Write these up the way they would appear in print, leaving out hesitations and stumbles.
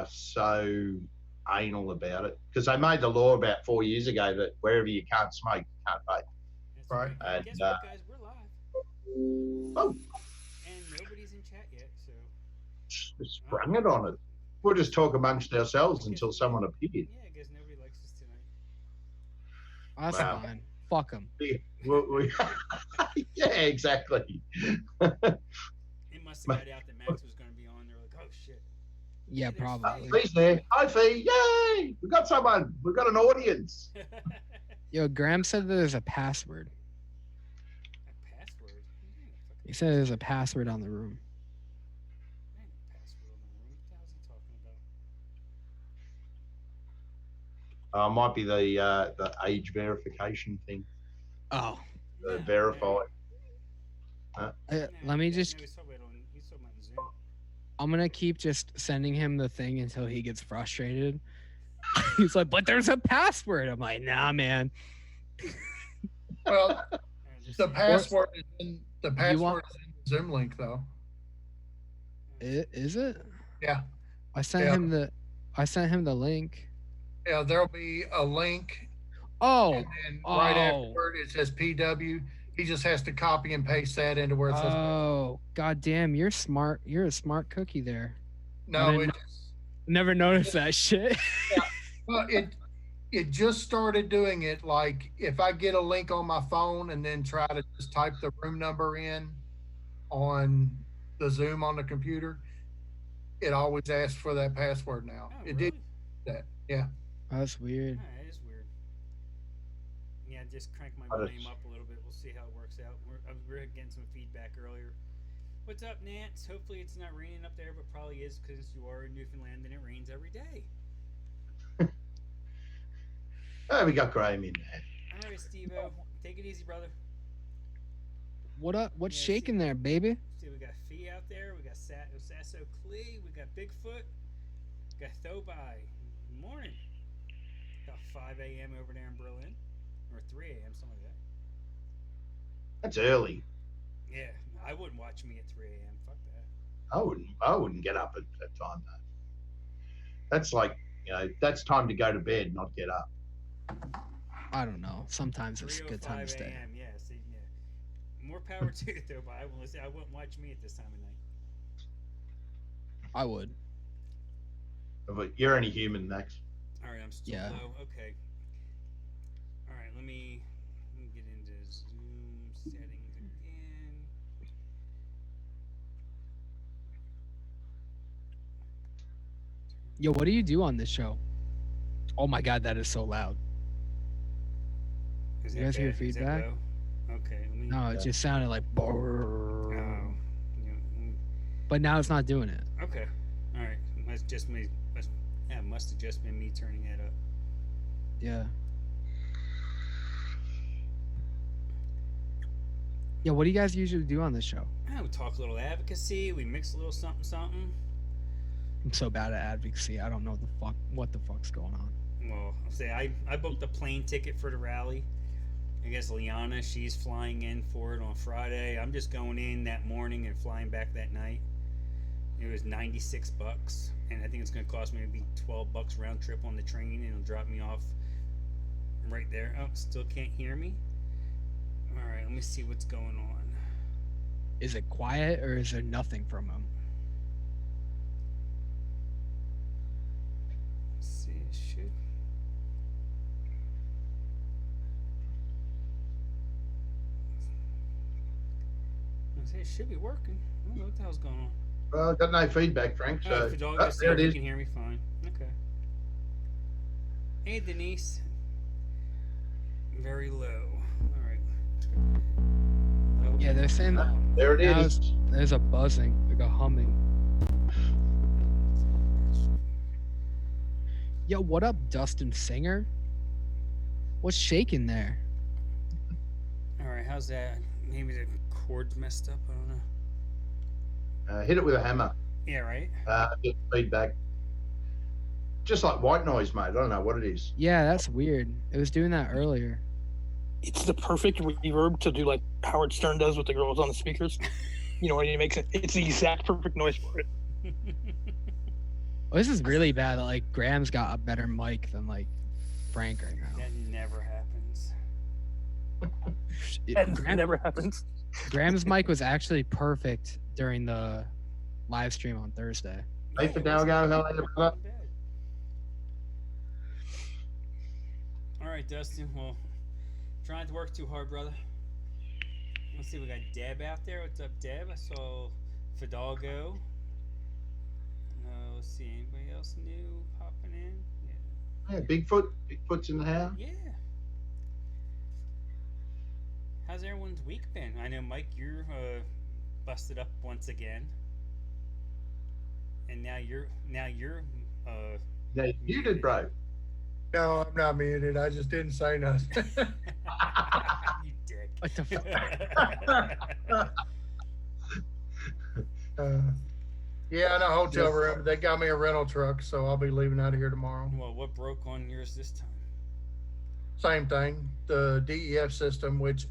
so anal about it because they made the law about 4 years ago that wherever you can't smoke, you can't vape. That's Right. And And guess what, guys? We're live, oh, and nobody's in chat yet. So sprung it on it. We'll just talk amongst ourselves until someone appears. Yeah, I guess nobody likes us tonight. That's Wow. fine. Fuck them. Yeah, exactly. It must have got out that Max was going to be on. They're like, oh shit. Yeah, there's probably. Fee's there. Hi, Fee. Yay! We got someone. We've got an audience. Yo, Graham said there's a password. A password? He said there's a password on the room. There ain't no password on the room. What the hell's he talking about? Might be the age verification thing. Oh. The verify. Let me just. No, he's talking about Zoom. I'm gonna keep just sending him the thing until he gets frustrated. He's like, "But there's a password." I'm like, "Nah, man." Well, the password is in the want- Zoom link though. Is it? Yeah. I sent him the link. Yeah, there'll be a link. Oh. And then right afterward it says PW. He just has to copy and paste that into where it says. Oh, goddamn! You're smart. You're a smart cookie there. No, Never noticed that shit. Yeah, well, it just started doing it. Like if I get a link on my phone and then try to just type the room number in on the Zoom on the computer, it always asks for that password now. Oh, it really? did that. Yeah. That's weird. Yeah, it is weird. Yeah, just crank my volume up a little bit. We'll see how it works out. We're getting some feedback earlier. What's up, Nance? Hopefully it's not raining up there, but probably is because you are in Newfoundland and it rains every day. Oh, we got Graham in there. All right, Steve-O. Take it easy, brother. What up? What's Yeah, shaking there, baby? See, we got Fee out there. We got Sasso Clee. We got Bigfoot. We got Thobai. Morning. About 5 a.m. over there in Berlin. Or 3 a.m., something like that. That's early. Yeah, I wouldn't watch me at 3 a.m. Fuck that. I wouldn't get up at that time though. That's like, that's time to go to bed, not get up. I don't know. Sometimes it's a good time to 3:05 stay. a.m. Yeah, see, yeah. More power to it though, but I wouldn't watch me at this time of night. I would. But you're only human, Max. All right, I'm still low. Okay. All right, let me get into Zoom settings again. Yo, what do you do on this show? Oh my god, that is so loud. You guys hear feedback? Okay. No, it just sounded like. Oh. Yeah. But now it's not doing it. Okay. All right. Must have just been me turning it up. Yeah. Yeah, what do you guys usually do on this show? We talk a little advocacy. We mix a little something. I'm so bad at advocacy. I don't know what the fuck's going on. Well, I'll say I booked a plane ticket for the rally. I guess Liana, she's flying in for it on Friday. I'm just going in that morning and flying back that night. It was $96, and I think it's going to cost me maybe $12 round trip on the train, and it'll drop me off right there. Oh, still can't hear me. All right, let me see what's going on. Is it quiet or is there nothing from him? Let's see, it should. It should be working. I don't know what the hell's going on. Well, I've got no feedback, Frank. So there it is. You can hear me fine. Okay. Hey, Denise. Very low. All right. Yeah, they're saying that. There it is. There's a buzzing, like a humming. Yo, what up, Dustin Singer? What's shaking there? All right, how's that? Maybe the cord's messed up. I don't know. Hit it with a hammer. Yeah, right. Get feedback. Just like white noise, mate. I don't know what it is. Yeah, that's weird. It was doing that earlier. It's the perfect reverb to do like Howard Stern does with the girls on the speakers. You know, when he makes it, it's the exact perfect noise for it. Oh, this is really bad that like Graham's got a better mic than like Frank right now. That never happens. That never happens. Graham's mic was actually perfect during the live stream on Thursday. Hey, Fidalgo, how are you, brother? All right, Dustin. Well, trying to work too hard, brother. Let's see. We got Deb out there. What's up, Deb? I saw Fidalgo. Let's see. Anybody else new popping in? Yeah, Bigfoot's in the house. Yeah. How's everyone's week been? I know, Mike, you're busted up once again, and now you're Yeah, you did, bro. No, I'm not muted. I just didn't say nothing. You dick. What the fuck? Yeah, in a hotel room. They got me a rental truck, so I'll be leaving out of here tomorrow. Well, what broke on yours this time? Same thing, the DEF system, which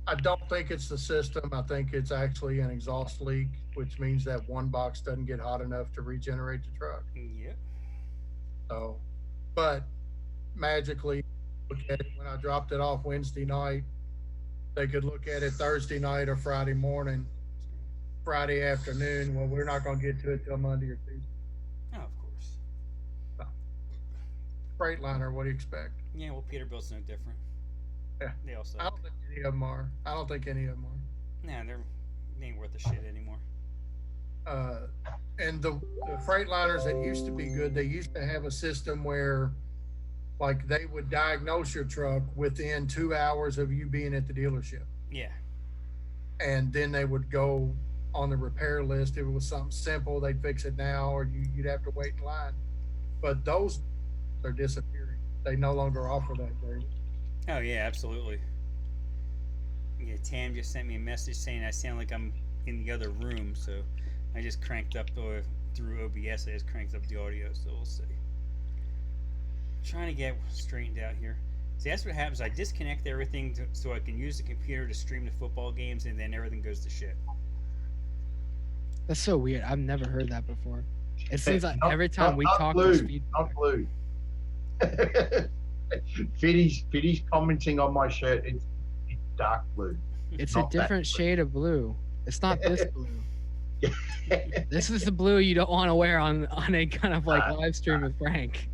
I don't think it's the system. I think it's actually an exhaust leak, which means that one box doesn't get hot enough to regenerate the truck. Yep. So, but magically, look at it when I dropped it off Wednesday night, they could look at it Thursday night or Friday morning, Friday afternoon. Well, we're not going to get to it till Monday or Tuesday. Oh, of course. Freightliner, what do you expect? Yeah, well, Peterbilt's no different. Yeah. They all suck. I don't think any of them are. Nah, They ain't worth a shit anymore. And the Freightliners that used to be good, they used to have a system where like they would diagnose your truck within 2 hours of you being at the dealership. Yeah. And then they would go on the repair list. If it was something simple, they'd fix it now, or you'd have to wait in line. But those are disappearing. They no longer offer that, Gary. Oh, yeah, absolutely. Yeah, Tam just sent me a message saying I sound like I'm in the other room, so I just cranked up through OBS. I just cranked up the audio, so we'll see. Trying to get straightened out here. See, that's what happens. I disconnect everything so I can use the computer to stream the football games, and then everything goes to shit. That's so weird. I've never heard that before. It seems like every time we talk, blue, there's feedback. not blue. Fiddy's commenting on my shirt. It's dark blue. It's a not different that shade of blue. It's not this blue. This is the blue you don't want to wear on a kind of like live stream with Frank.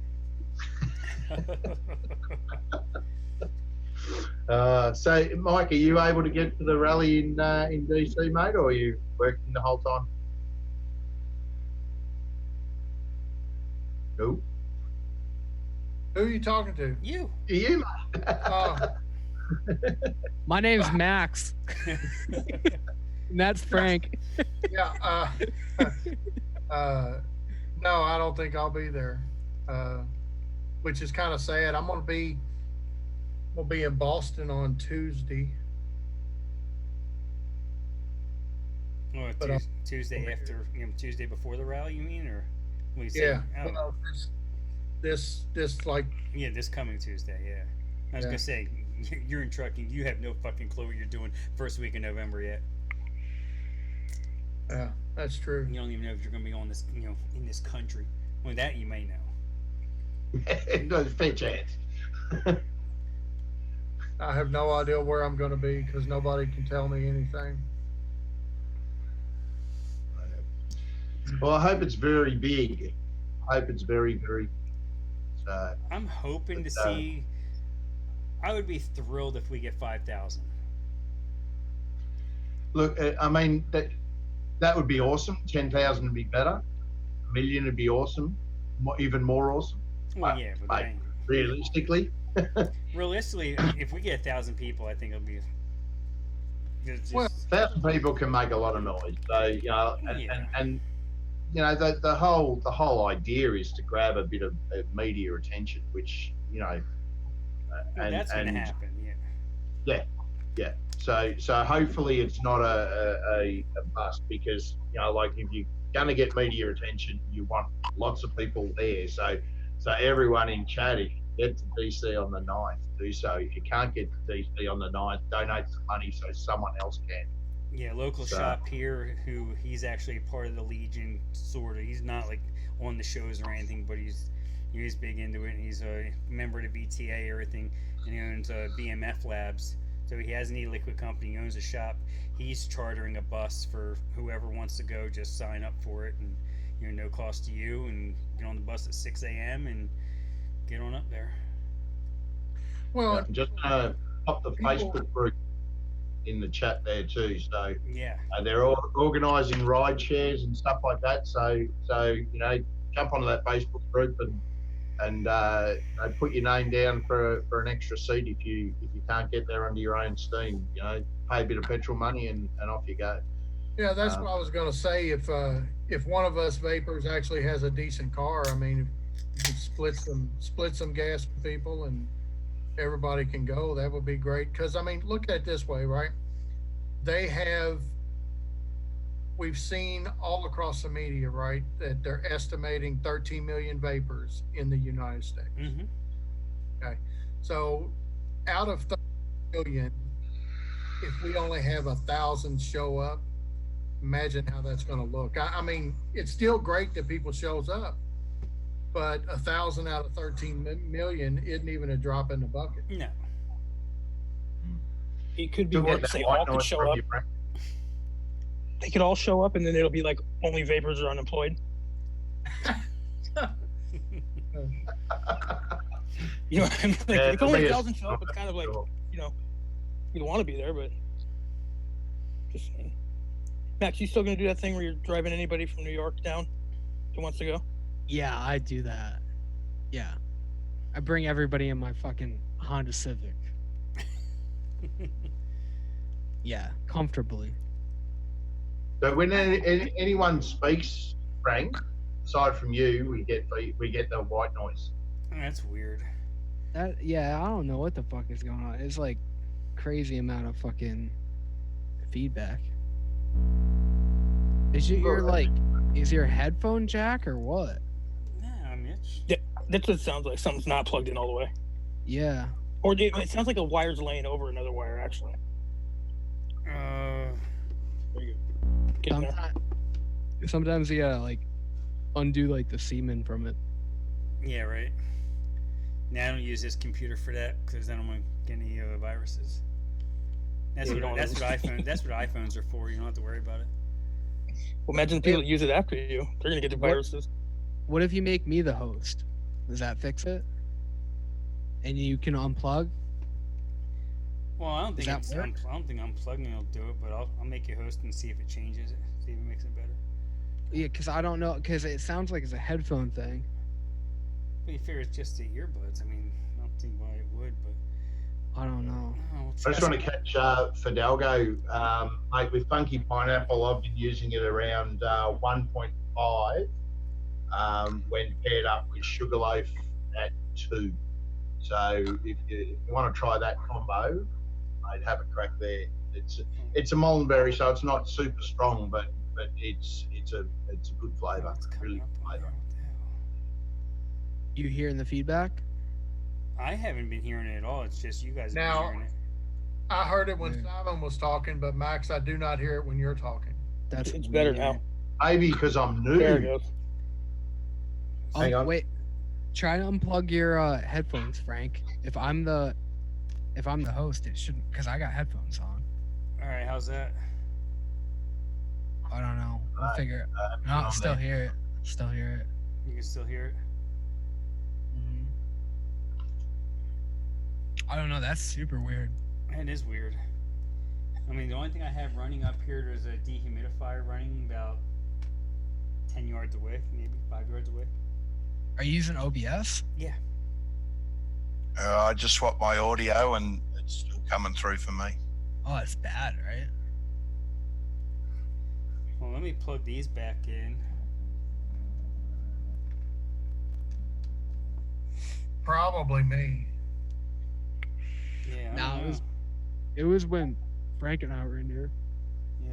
So, Mike, are you able to get to the rally in DC, mate, or are you working the whole time? No. Who are you talking to? You. You, mate. My name's Max. And that's Frank. Yeah. No, I don't think I'll be there. Which is kind of sad. I'm gonna be in Boston on Tuesday. Oh, But, Tuesday after, Tuesday before the rally, you mean, or what you Yeah. saying? Oh. Well, this like Yeah, this coming Tuesday. Yeah, I was Yeah. gonna say you're in trucking. You have no fucking clue what you're doing first week in November yet. yeah, that's true. You don't even know if you're gonna be on this, in this country. Well, that you may know. No, fair chance. I have no idea where I'm going to be because nobody can tell me anything. Well, I hope it's very big. I hope it's very, very. I'm hoping to see. I would be thrilled if we get 5,000. Look, I mean that would be awesome. 10,000 would be better. 1 million would be awesome. Even more awesome. Well, yeah, but Mate, realistically. realistically, if we get 1,000 people, I think it'll be. Just, Well, 1,000 people can make a lot of noise. So and the whole idea is to grab a bit of media attention, which that's going to happen. Yeah. Yeah. So hopefully it's not a bust, because like if you're going to get media attention, you want lots of people there. So everyone in chat, if you get to DC on the 9th, do so. If you can't get to DC on the 9th, donate some money so someone else can. Yeah, local So- shop here. Who he's actually part of the Legion, sort of. He's not like on the shows or anything, but he's big into it. And he's a member of the VTA, everything, and he owns BMF Labs. So he has an e-liquid company. He owns a shop. He's chartering a bus for whoever wants to go. Just sign up for it, and no cost to you, and get on the bus at 6 a.m. and get on up there. Well, Just pop the Facebook group in the chat there too. So Yeah. they're all organising ride shares and stuff like that. So jump onto that Facebook group and put your name down for an extra seat if you can't get there under your own steam. Pay a bit of petrol money and off you go. yeah, that's what I was going to say. If one of us vapors actually has a decent car, I mean, if you could split some gas with people and everybody can go, that would be great. Because I mean, look at it this way, right? We've seen all across the media, right, that they're estimating 13 million vapors in the United States. Mm-hmm. Okay, so out of 30 million, if we only have 1,000 show up, imagine how that's going to look. I mean, it's still great that people shows up, but 1,000 out of 13 million isn't even a drop in the bucket. No. It could be You'll worse. get that They white all could noise show from up. your friend. They could all show up, and then it'll be like only vapors are unemployed. You know what I mean? Like, Yeah, if only the 1,000 show up, it's kind of like, sure. you don't want to be there, but just saying. Max, you still gonna do that thing where you're driving anybody from New York down who wants to go? Yeah, I do that. Yeah. I bring everybody in my fucking Honda Civic. Yeah, comfortably. But when anyone speaks, Frank, aside from you, we get the white noise. That's weird. Yeah, I don't know what the fuck is going on. It's like crazy amount of fucking feedback. Is your headphone jack or what? Yeah, I mean, it's... Yeah, that's what it sounds like. Something's not plugged in all the way. Yeah. Or it sounds like a wire's laying over another wire, actually. There you go. Getting there. Sometimes you gotta like undo like the semen from it. Yeah, right. Now I don't use this computer for that because then I'm gonna get any viruses. That's Yeah, what iPhones are for. You don't have to worry about it. Well, imagine the people that use it after you. They're gonna get the viruses. What if you make me the host? Does that fix it? And you can unplug? Well, I don't Does think that work? I don't think unplugging will do it, but I'll make you host and see if it changes it. See if it makes it better. Yeah, because I don't know. Because it sounds like it's a headphone thing. But you figure it's just the earbuds. I mean, I don't think why it would, but I don't know. we'll I try just want to catch Fidalgo, mate, with Funky Pineapple. I've been using it around 1.5 when paired up with Sugarloaf at 2. So if you want to try that combo, mate, have a crack there. It's a Mullenberry, so it's not super strong, but it's a good flavour. It's coming Really up good on flavour. there. What the hell? You hearing the feedback? I haven't been hearing it at all. It's just you guys have Now- been hearing it. I heard it when Yeah. Simon was talking, but Max, I do not hear it when you're talking. That's It's better weird. now. Maybe because I'm new. There it goes. Hang on. Wait. Try to unplug your headphones, Frank. If I'm the host, it shouldn't, because I got headphones on. All right, how's that? I don't know. We'll Right. figure it. Put No, on still there. hear it. Still hear it. You can still hear it. Mhm. I don't know. That's super weird. It is weird. I mean, the only thing I have running up here, there's a dehumidifier running about 10 yards away, maybe 5 yards away. Are you using OBS? Yeah. I just swapped my audio and it's still coming through for me. Oh, it's bad, right? Well, let me plug these back in. Probably me. Yeah. I No, don't it was- know. It was when Frank and I were in here. Yeah.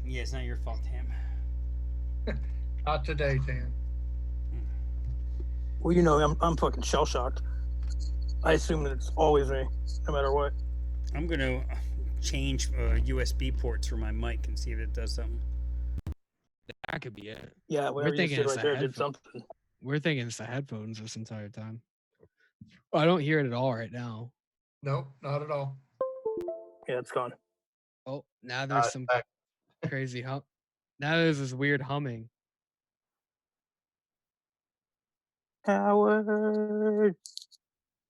Yeah, it's not your fault, Tim. Not today, Tim. Well, I'm fucking shell shocked. I assume that it's always me, no matter what. I'm gonna change USB ports for my mic and see if it does something. That could be it. Yeah, whatever you thinking did it's right the there did headphone. something. We're thinking it's the headphones this entire time. I don't hear it at all right now. Nope, not at all. Yeah, it's gone. Oh, now there's some back. crazy hum. Now there's this weird humming. Howard.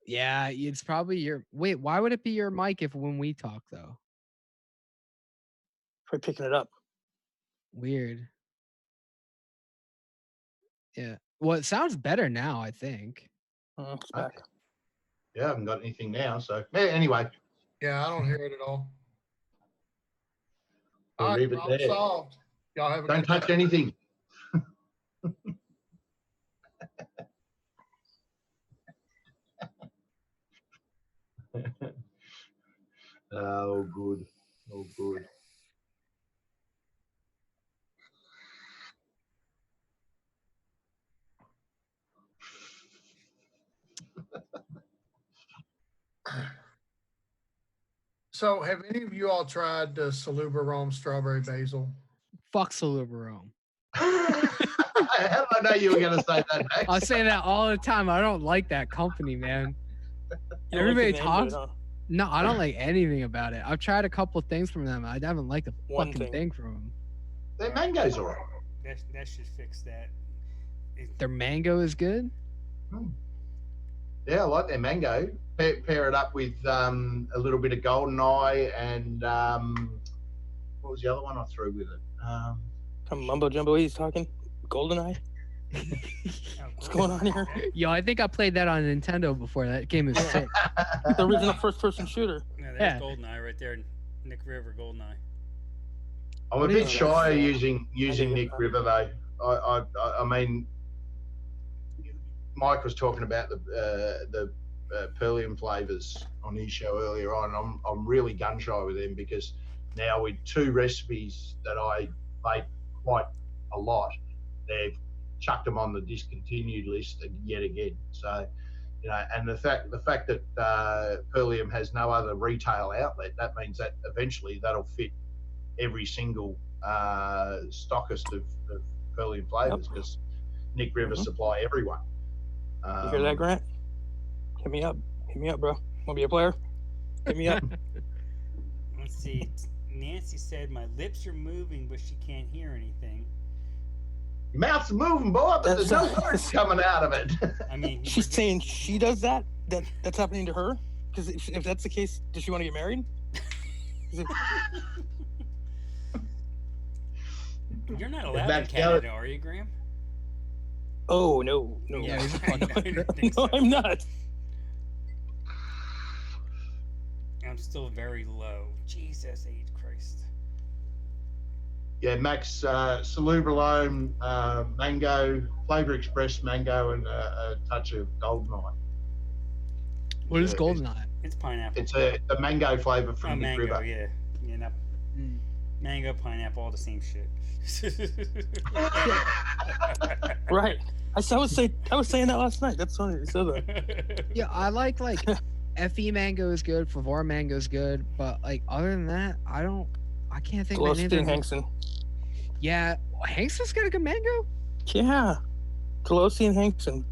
Yeah, it's probably your. Wait, why would it be your mic if when we talk though? For picking it up. Weird. Yeah. Well, it sounds better now, I think. It's back. Okay. Yeah, I haven't got anything now. So anyway, Yeah, I don't hear it at all. we'll All right, leave it problem there. solved. Y'all have a Don't good touch day. anything. Oh, good. Oh, good. So, have any of you all tried the Salubarome strawberry basil? Fuck Salubarome. How did I know you were going to say that, Max? I say that all the time. I don't like that company, man. You don't like the Everybody name of it, talks. huh? No, I don't like anything about it. I've tried a couple things from them. I haven't liked a One fucking thing. thing from them. Their mango's all right. That should fix that. Their mango is good. Yeah, I like their mango. Pair it up with a little bit of golden eye and what was the other one I threw with it? Some mumbo jumbo he's talking. GoldenEye. What's going on here? Yo, I think I played that on Nintendo before. That game is sick. The original first-person shooter. Yeah, there's Yeah. GoldenEye right there. Nick River GoldenEye. I'm a What bit is shy that? using didn't Nick know. River though. I mean, Mike was talking about the Perlium flavors on his show earlier on. I'm really gun shy with them because now with two recipes that I make quite a lot, they've chucked them on the discontinued list yet again. So, and the fact that Perlium has no other retail outlet, that means that eventually that'll fit every single stockist of Perlium flavors because Nick River supply everyone. You hear that, Grant? Hit me up, bro. Want to be a player? Hit me up. Let's see. Nancy said my lips are moving, but she can't hear anything. Your mouth's moving, boy, but there's no That's- words coming out of it. I mean, She's saying she does that. That's happening to her. Because if that's the case, does she want to get married? you're not allowed in That's Canada, are you, Graham? Oh no. Yeah, he's a I fucking didn't think No, so. I'm not. I'm still very low. Jesus H. Christ. Yeah, Max, Salubarome, mango, Flavor Express mango, and a touch of golden eye. What is Yeah, GoldenEye? It's pineapple. It's the mango flavor Oh, from Nick mango, River. yeah. Yeah, no, mango, pineapple, all the same shit. Right. I was saying that last night. That's funny you said that. Yeah, I like FE mango is good, Favora mango is good, but like other than that, I can't think of Velocity and anything. Hankson. Yeah, Hankson's got a good mango. Yeah. Pelosi and Hankson.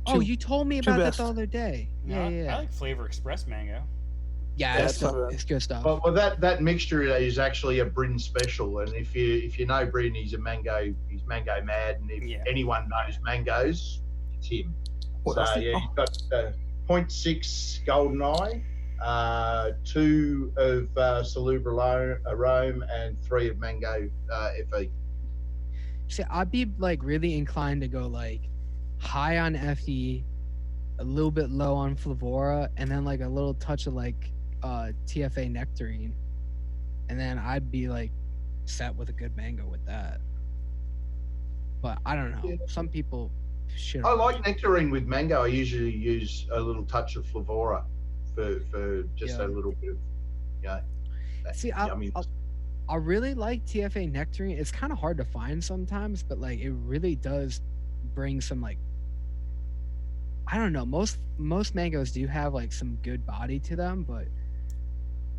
Oh, Two- you told me two about that best. the other day. No, Yeah. I like Flavor Express mango. Yeah, That's not bad. it's good stuff. Well, that mixture is actually a Bryn special, and if you know Bryn, he's mango mad, and if Yeah. anyone knows mangoes, it's him. What else So did- yeah, you've got 0.6 goldeneye, 2 of Salubarome, and 3 of mango FE. See, I'd be like really inclined to go like high on FE, a little bit low on Flavora, and then like a little touch of like TFA nectarine, and then I'd be like set with a good mango with that. But I don't know. Yeah. Some people shit. I on like me. nectarine with mango. I usually use a little touch of Flavora for just Yeah. a little bit of, that See, yummy. I really like TFA nectarine. It's kind of hard to find sometimes, but like it really does bring some like, I don't know. Most mangoes do have like some good body to them, but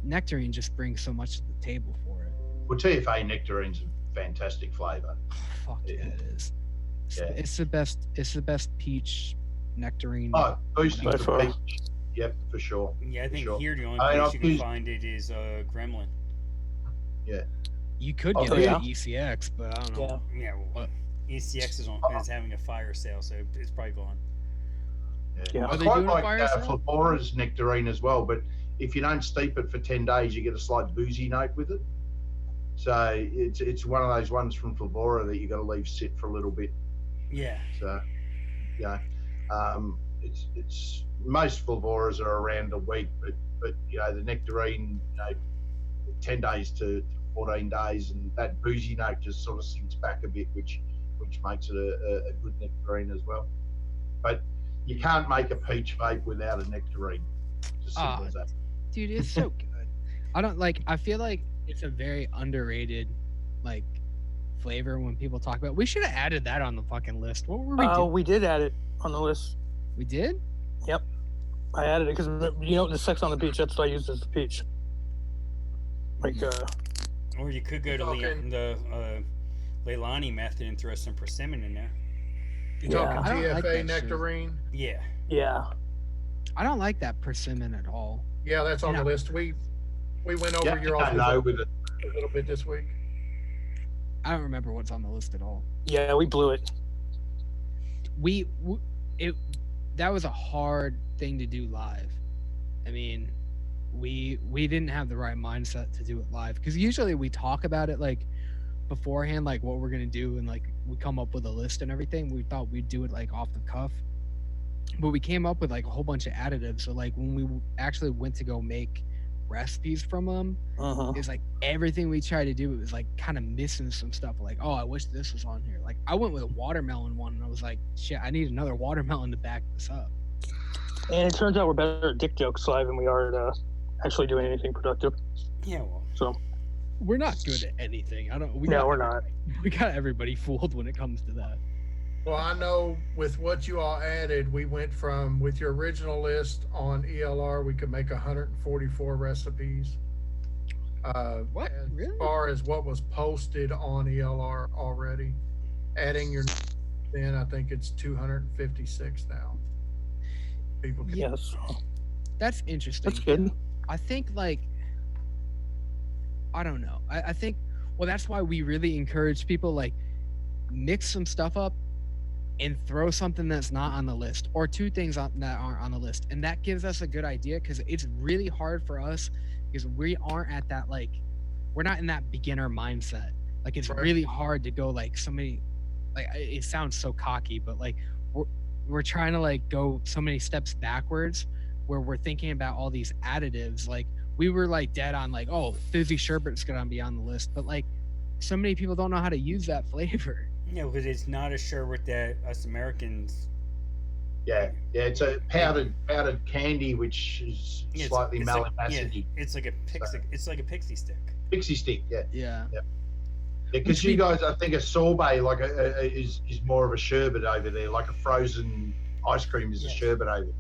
nectarine just brings so much to the table for it. Well, TFA nectarine's a fantastic flavour. Fuck yeah, it is. Yeah. It's the best. It's the best peach nectarine. Oh, boosting By for far. peach. Yep, for sure. Yeah, I think sure. here the only I mean, place I've you can used- find it is Gremlin. You could Oh, get it yeah. at ECX, but I don't know. Yeah. Yeah, well, What? ECX is having a fire sale, so it's probably gone. Yeah. I Are they quite doing a like fire sale? Flavora's nectarine as well, but if you don't steep it for 10 days, you get a slight boozy note with it. So it's one of those ones from Flavora that you got to leave sit for a little bit. Yeah. So, yeah, it's most Flavoras are around a week, but you know the nectarine, 10 days to 14 days, and that boozy note just sort of sinks back a bit, which makes it a good nectarine as well. But you can't make a peach vape without a nectarine. Just simple as that. Dude, it's so good. I feel like it's a very underrated like flavor when people talk about. We should have added that on the fucking list. What were we doing? We did add it on the list. We did? I added it because the Sex on the Beach. That's what I used as the peach. Like Or you could go to Talking- the Leilani method and throw some persimmon in there. You Yeah. talking I don't like TFA that shit. nectarine? Yeah. yeah. I don't like that persimmon at all. Yeah, that's on Yeah. the list. We went over Yeah, your I know with it. a little bit this week. I don't remember what's on the list at all. Yeah, we blew it. That was a hard thing to do live. I mean, we didn't have the right mindset to do it live because usually we talk about it like beforehand, like what we're gonna do, and like we come up with a list and everything. We thought we'd do it like off the cuff, but we came up with like a whole bunch of additives. So like when we actually went to go make recipes from them, Uh-huh. it's like everything we tried to do, it was like kind of missing some stuff. Like, oh, I wish this was on here. Like I went with a watermelon one, and I was like, shit, I need another watermelon to back this up. And it turns out we're better at dick jokes live than we are at actually doing anything productive. Yeah, well. So We're not good at anything. we're not. We got everybody fooled when it comes to that. Well, I know with what you all added, we went from, with your original list on ELR, we could make 144 recipes. What? As Really? far as what was posted on ELR already, adding your, then I think it's 256 now. People can. Yes. That's interesting. That's good. I think like I don't know. I think well that's why we really encourage people like mix some stuff up and throw something that's not on the list or two things that aren't on the list. And that gives us a good idea because it's really hard for us because we aren't at that like we're not in that beginner mindset. Like it's Right. really hard to go like somebody like it sounds so cocky, but like we're trying to like go so many steps backwards where we're thinking about all these additives. Like we were like dead on like, oh, fizzy sherbet's gonna be on the list, but like so many people don't know how to use that flavor. Yeah, because it's not a sherbet that us Americans. Yeah, it's a powdered candy, which is Yeah, slightly it's like, malacacity. it's like a pixie. It's like a pixie stick. Pixie stick, yeah. Yeah. Because you guys, I think a sorbet is more of a sherbet over there, like a frozen ice cream is a Yes. sherbet over there.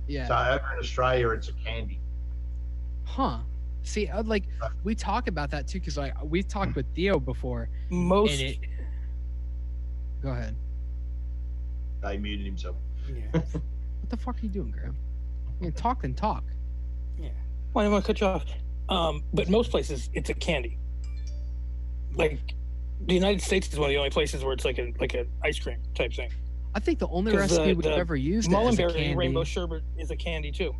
Yeah. So over in Australia, it's a candy. Huh. See, like we talk about that too, because like we've talked with Theo before, Most and it. Go ahead. They muted himself. Yeah. What the fuck are you doing, Graham? I mean, talk and talk. Yeah. Well, I don't want to cut you off. But most places, it's a candy. Like the United States is one of the only places where it's like an ice cream type thing. I think the only 'Cause recipe we've the ever used it as a Mullenberry candy. rainbow sherbet is a candy too.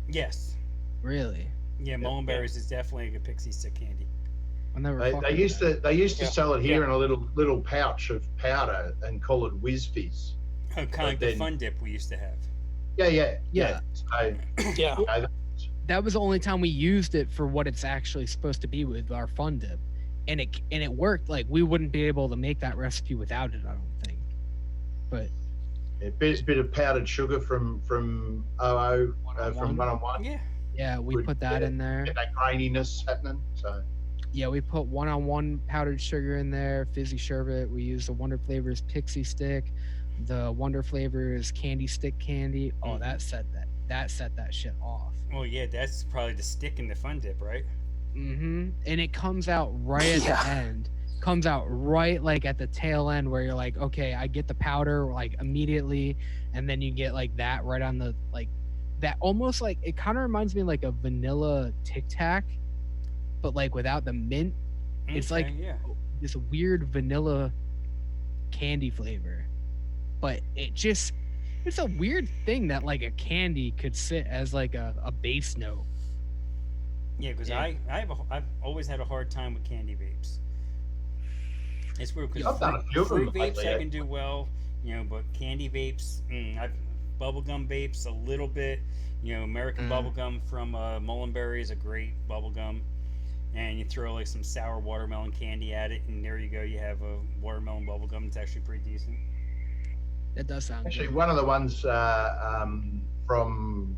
Yes. Really? Yeah, Mullenberries is definitely a pixie stick candy. I never. They fucked with used that. to Yeah. sell it here in a little pouch of powder and call it Whiz Fizz. Kind of like the then- Fun Dip we used to have. Yeah. So, Yeah. you know, That was the only time we used it for what it's actually supposed to be with our fun dip, and it worked. Like we wouldn't be able to make that recipe without it. I don't think. But a bit of powdered sugar from OO from 101. Yeah. yeah, we Would put that get in there. Get that graininess happening. So Yeah, we put 101 powdered sugar in there, fizzy sherbet. We used the Wonder Flavors Pixie Stick. The Wonder Flavors Candy Stick Candy. Oh, that set that that set that shit off. Well, yeah, that's probably the stick in the fun dip, right? And it comes out right at the end. Comes out right like at the tail end where you're like, okay, I get the powder like immediately, and then you get like that right on the like that almost like it kind of reminds me like a vanilla Tic Tac, but like without the mint. It's like this weird vanilla candy flavor, but it's a weird thing that like a candy could sit as like a base note. Yeah, because I've always had a hard time with candy vapes. It's weird because fruit vapes I can do well, but candy vapes, bubblegum vapes a little bit. American bubblegum from Mullenberry is a great bubblegum. And you throw like some sour watermelon candy at it, and there you go. You have a watermelon bubblegum. It's actually pretty decent. That does sound actually good. One of the ones from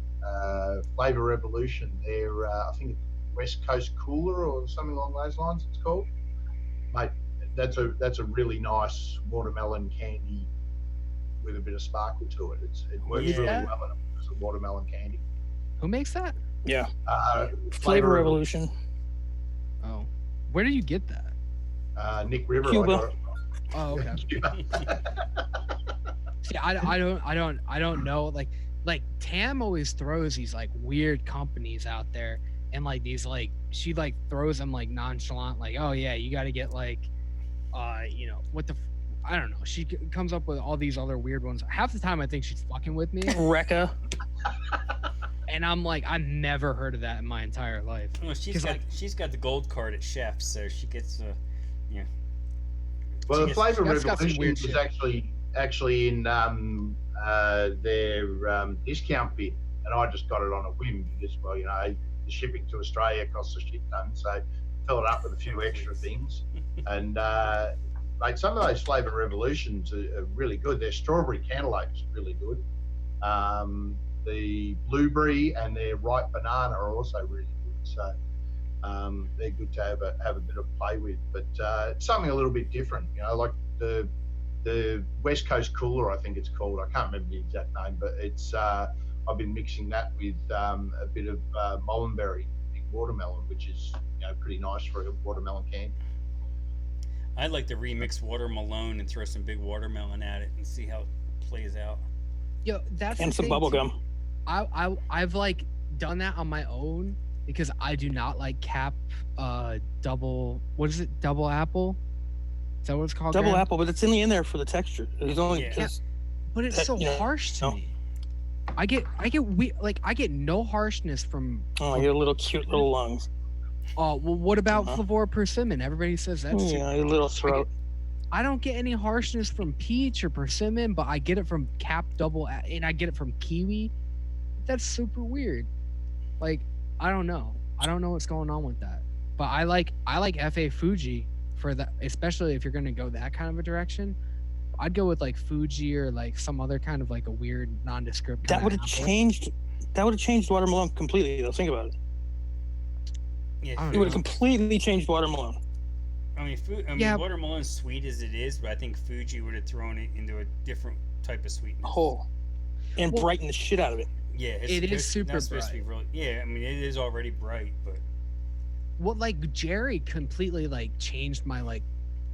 Flavor Revolution. They're I think it's West Coast Cooler or something along those lines. It's called. Mate, that's a really nice watermelon candy with a bit of sparkle to it. It works really well as a watermelon candy. Who makes that? Yeah. Flavor Revolution. Oh, where did you get that? Nick River. Cuba. I got it. Oh, okay. See, I don't know. Like Tam always throws these like weird companies out there, and like these like she like throws them like nonchalant, like, oh yeah, you got to get like, what the. I don't know. She comes up with all these other weird ones. Half the time, I think she's fucking with me. Rekka. And I'm like, I've never heard of that in my entire life. Well, she's got the gold card at Chef's, so she gets Well, the Flavor that's got some Revolution weird was shit. actually in their discount bit, and I just got it on a whim because, well, the shipping to Australia costs a shit ton, so fill it up with a few extra things. And like some of those Flavor Revolutions are really good. Their strawberry cantaloupe's really good. The blueberry and their ripe banana are also really good. So they're good to have a bit of play with. But it's something a little bit different, like the West Coast Cooler, I think it's called. I can't remember the exact name, but it's I've been mixing that with a bit of Mullenberry, big watermelon, which is pretty nice for a watermelon candy. I'd like to remix watermelon and throw some big watermelon at it and see how it plays out. Yo, that's And some bubble gum. I've like done that on my own because I do not like cap double. What is it? Double apple? Is that what it's called? Double Graham? apple, but it's in the end there for the texture. It's only But it's so harsh to me. I get no harshness from. Oh, your little cute little lungs. Oh well, what about Flavora persimmon? Everybody says that's your little throat. I don't get any harshness from peach or persimmon, but I get it from cap double, and I get it from kiwi. That's super weird. Like, I don't know what's going on with that. But I like FA Fuji for that, especially if you're gonna go that kind of a direction. I'd go with like Fuji or like some other kind of like a weird nondescript. That would have changed. That would have changed watermelon completely. Though, think about it. Yeah, it would have completely changed watermelon. I mean, watermelon's sweet as it is, but I think Fuji would have thrown it into a different type of sweetness. And brighten the shit out of it. Yeah, it is super bright. I mean, it is already bright, but like Jerry completely like changed my like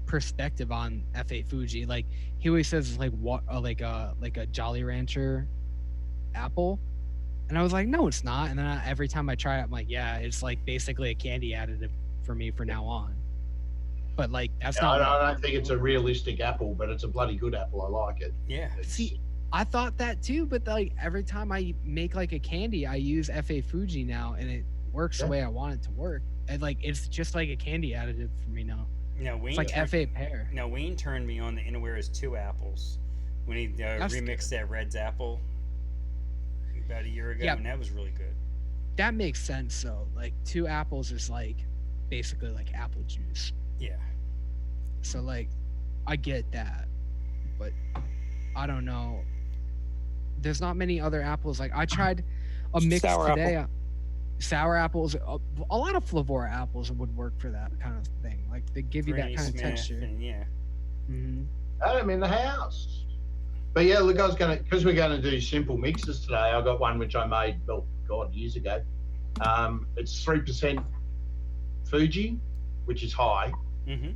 perspective on FA Fuji. Like he always says it's like what like a Jolly Rancher apple, and I was like, no, it's not. And then every time I try it, I'm like, yeah, it's like basically a candy additive for me from now on. But like that's not. I don't think it's a realistic apple, but it's a bloody good apple. I like it. Yeah. See, I thought that too, but like every time I make like a candy, I use FA Fuji now, and it works the way I want it to work. And like it's just like a candy additive for me now. No, Wayne. It's like FA pear. No, Wayne turned me on the Innerwear is 2 apples when he remixed that Red's apple about a year ago, and that was really good. That makes sense though. Like 2 apples is like basically like apple juice. Yeah. So like, I get that, but I don't know. There's not many other apples. Like I tried a mix today. Apple. Sour apples. A lot of Flavora apples would work for that kind of thing. Like they give you that kind of texture. Yeah. Had them in the house. But yeah, look, I was gonna, because we're going to do simple mixes today. I got one which I made, well, God, years ago. It's 3% Fuji, which is high. Mm-hmm.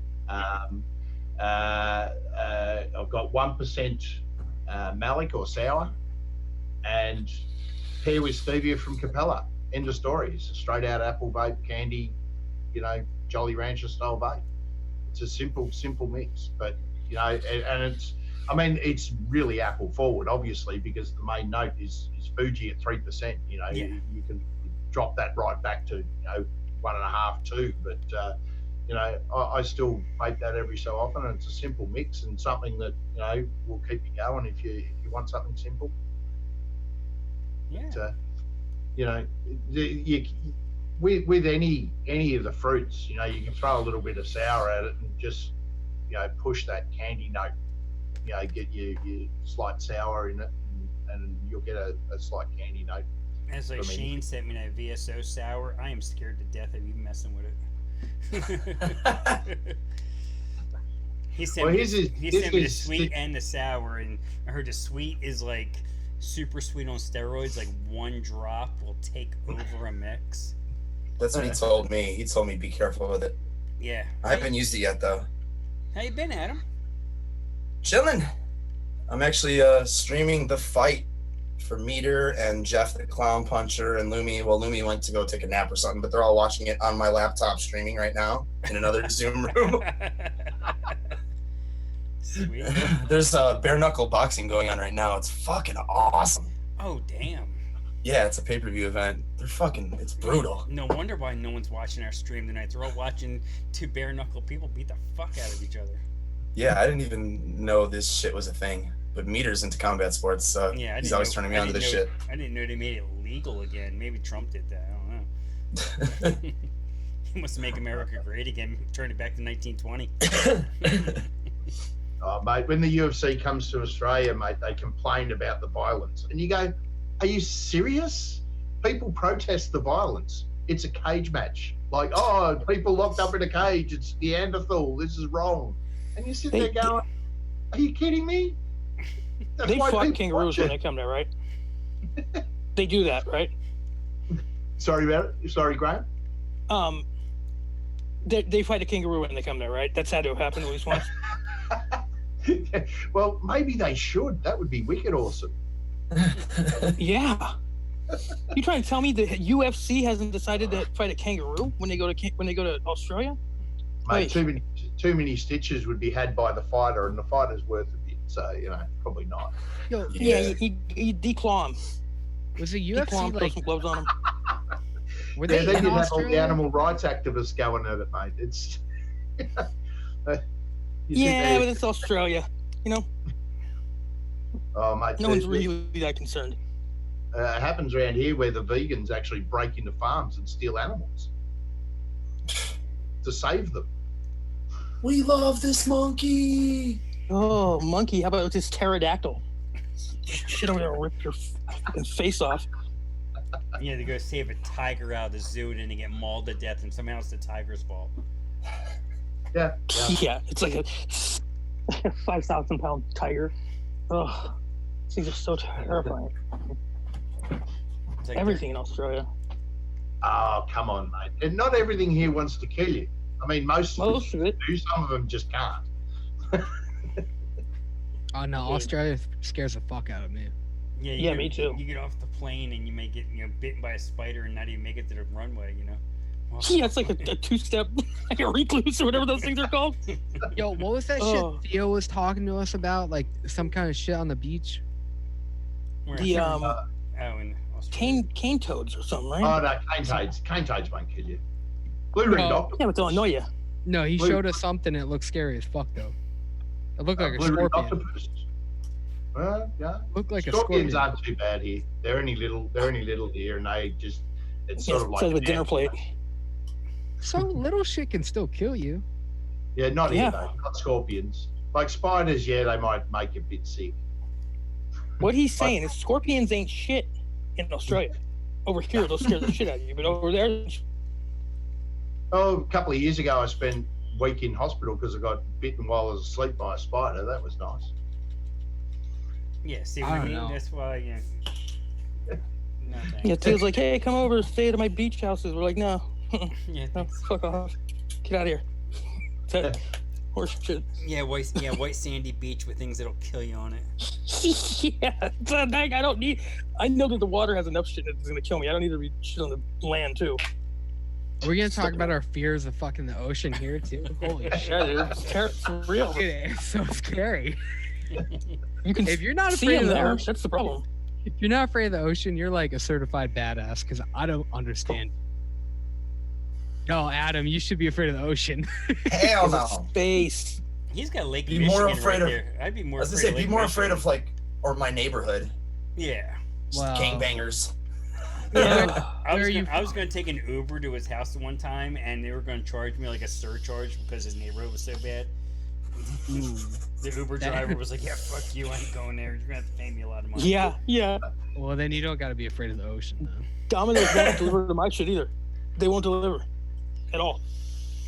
I've got 1% Malik or sour, and pair with stevia from Capella. End of story. It's a straight out apple vape candy, Jolly Rancher style vape. It's a simple mix, but and it's really apple forward, obviously, because the main note is Fuji at 3%. Yeah. You can drop that right back to 1.5, 2, but I still vape that every so often, and it's a simple mix and something that will keep you going if you want something simple. Yeah. But, with any of the fruits, you can throw a little bit of sour at it and just push that candy note. Get your slight sour in it, and you'll get a slight candy note. As like Shane sent me that VSO sour, I am scared to death of even messing with it. He sent me the sweet and the sour, and I heard the sweet is like super sweet on steroids. Like one drop will take over a mix. That's what he told me. He told me be careful with it. Yeah. I haven't used it yet though. How you been, Adam? Chilling. I'm actually streaming the fight for Meter and Jeff the Clown Puncher and Lumi. Well, Lumi went to go take a nap or something, but they're all watching it on my laptop streaming right now in another Zoom room. Sweet. There's bare knuckle boxing going on right now. It's fucking awesome. Oh, damn. Yeah, it's a pay-per-view event. It's brutal. No wonder why no one's watching our stream tonight. They're all watching two bare knuckle people beat the fuck out of each other. Yeah, I didn't even know this shit was a thing. But Meter's into combat sports, so yeah, he's always turning me on to this shit. I didn't know they made it legal again. Maybe Trump did that. I don't know. He wants to make America great again. Turn it back to 1920. Oh, mate, when the UFC comes to Australia, mate, they complain about the violence. And you go, are you serious? People protest the violence. It's a cage match. Like, oh, people locked up in a cage. It's Neanderthal. This is wrong. And you sit there going, are you kidding me? That's they why fuck people kangaroos when they come there, right? They do that, right? Sorry about it. Sorry, Graham. They fight a kangaroo when they come there, right? That's had to have happened at least once. Well, maybe they should. That would be wicked awesome. Yeah. You trying to tell me the UFC hasn't decided to fight a kangaroo when they go to Australia? Mate, too many stitches would be had by the fighter, and the fighter's worth a bit. So probably not. Yo, yeah, you declaw him. Was the Declaw UFC him, throw like? some gloves on him. Were Yeah, they they in did have all the Australia? animal rights activists going at it, mate. It's Yeah, but it's Australia. Oh, mate, No one's really that concerned. it happens around here where the vegans actually break into farms and steal animals to save them. We love this monkey. Oh, monkey! How about this pterodactyl? Shit over there will rip your face off. You had to go save a tiger out of the zoo and then they get mauled to death, and somehow it's the tiger's fault. Yeah. Yeah, it's like a 5,000-pound tiger. Oh, these things are so terrifying. It's like Everything in Australia. Oh, come on, mate. And not everything here wants to kill you. I mean, most of it. do. Some of them just can't. Oh no, Australia scares the fuck out of me. Yeah, me too. You get off the plane and you may get bitten by a spider and not even make it to the runway. Well, Yeah, it's like a two-step, like a recluse or whatever those things are called. Yo, what was that Oh. shit Theo was talking to us about? Like some kind of shit on the beach? where- The in Australia. cane toads or something, right? Oh, no, cane toads won't kill you. Blue ring No. doctor. Yeah, but they'll annoy you. No, he Blue- showed us something. It looked scary as fuck though. It looked like a Blue ring scorpion. octopus. Well, yeah. Looked like a Scorpions scorpion. aren't too bad here. They're only little here, and they just it's Yeah, sort of like says with an dinner ant. plate. So little shit can still kill you. Yeah, not Yeah. here though. Not scorpions. Like spiders, yeah, they might make you a bit sick. What he's saying is scorpions ain't shit in Australia. Over here, they'll scare the shit out of you, but over there, Oh, a couple of years ago, I spent a week in hospital because I got bitten while I was asleep by a spider. That was nice. Yeah, see I what I don't mean? know. That's why, yeah. No Yeah, thanks. Taylor's like, hey, come over, stay at my beach houses. We're like, no, Yeah, no, thanks. fuck off, get out of here. That horse shit. Yeah, white sandy beach with things that'll kill you on it. Yeah, it's a thing I don't need. I know that the water has enough shit that's gonna kill me. I don't need to be shit on the land too. We're gonna talk about our fears of fucking the ocean here too. Holy shit, Yeah, dude, it's for real. dude, it's so scary. You can If you're not see afraid them of the there. ocean, That's the problem. if you're not afraid of the ocean, you're like a certified badass. Because I don't understand. No, Adam, you should be afraid of the ocean. Hell no. Space. He's got Lake Be Michigan more afraid right of- there. I'd be I more was afraid gonna say, of be Lake more Michigan. afraid of like, or my neighborhood. Yeah. Just Wow. gangbangers. Yeah. I was going to take an Uber to his house one time, and they were going to charge me like a surcharge because his neighborhood was so bad. The Uber driver was like, "Yeah, fuck you, I ain't going there. You're gonna have to pay me a lot of money." Yeah, yeah. Well, then you don't got to be afraid of the ocean, though. Domino's won't deliver to my shit either. They won't deliver at all.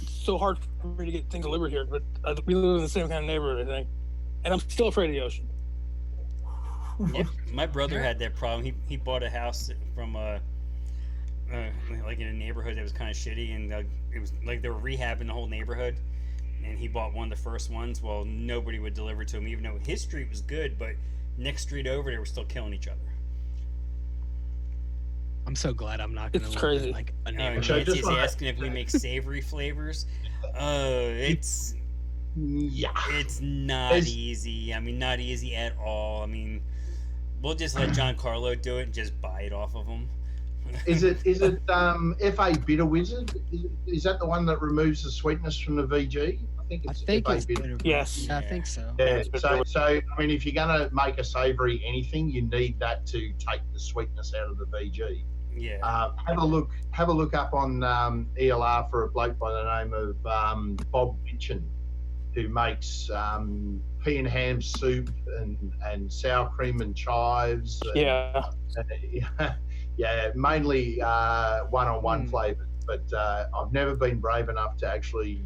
It's so hard for me to get things delivered here, but we live in the same kind of neighborhood, I think. And I'm still afraid of the ocean. Yeah, my brother had that problem. He bought a house from like in a neighborhood that was kind of shitty, and it was like they were rehabbing the whole neighborhood. And he bought one of the first ones. Well, nobody would deliver to him, even though his street was good. But next street over, they were still killing each other. I'm so glad I'm not gonna It's live crazy. in, like a Oh, neighborhood. So Nancy's just wanna- asking if we make savory flavors. It's Yeah. not There's- easy. I mean, not easy at all. I mean, we'll just let John Carlo do it and just buy it off of him. Is it FA Bitter Wizard? Is that the one that removes the sweetness from the VG? I think I it's think FA it's Bitter. bitter. Yes. Yeah, I think so. Yeah, so I mean, if you're going to make a savoury anything, you need that to take the sweetness out of the VG. Yeah. Have a look up on ELR for a bloke by the name of Bob Minchin, who makes pea and ham soup and sour cream and chives. And, Yeah. yeah, mainly one-on-one Mm. flavours. But I've never been brave enough to actually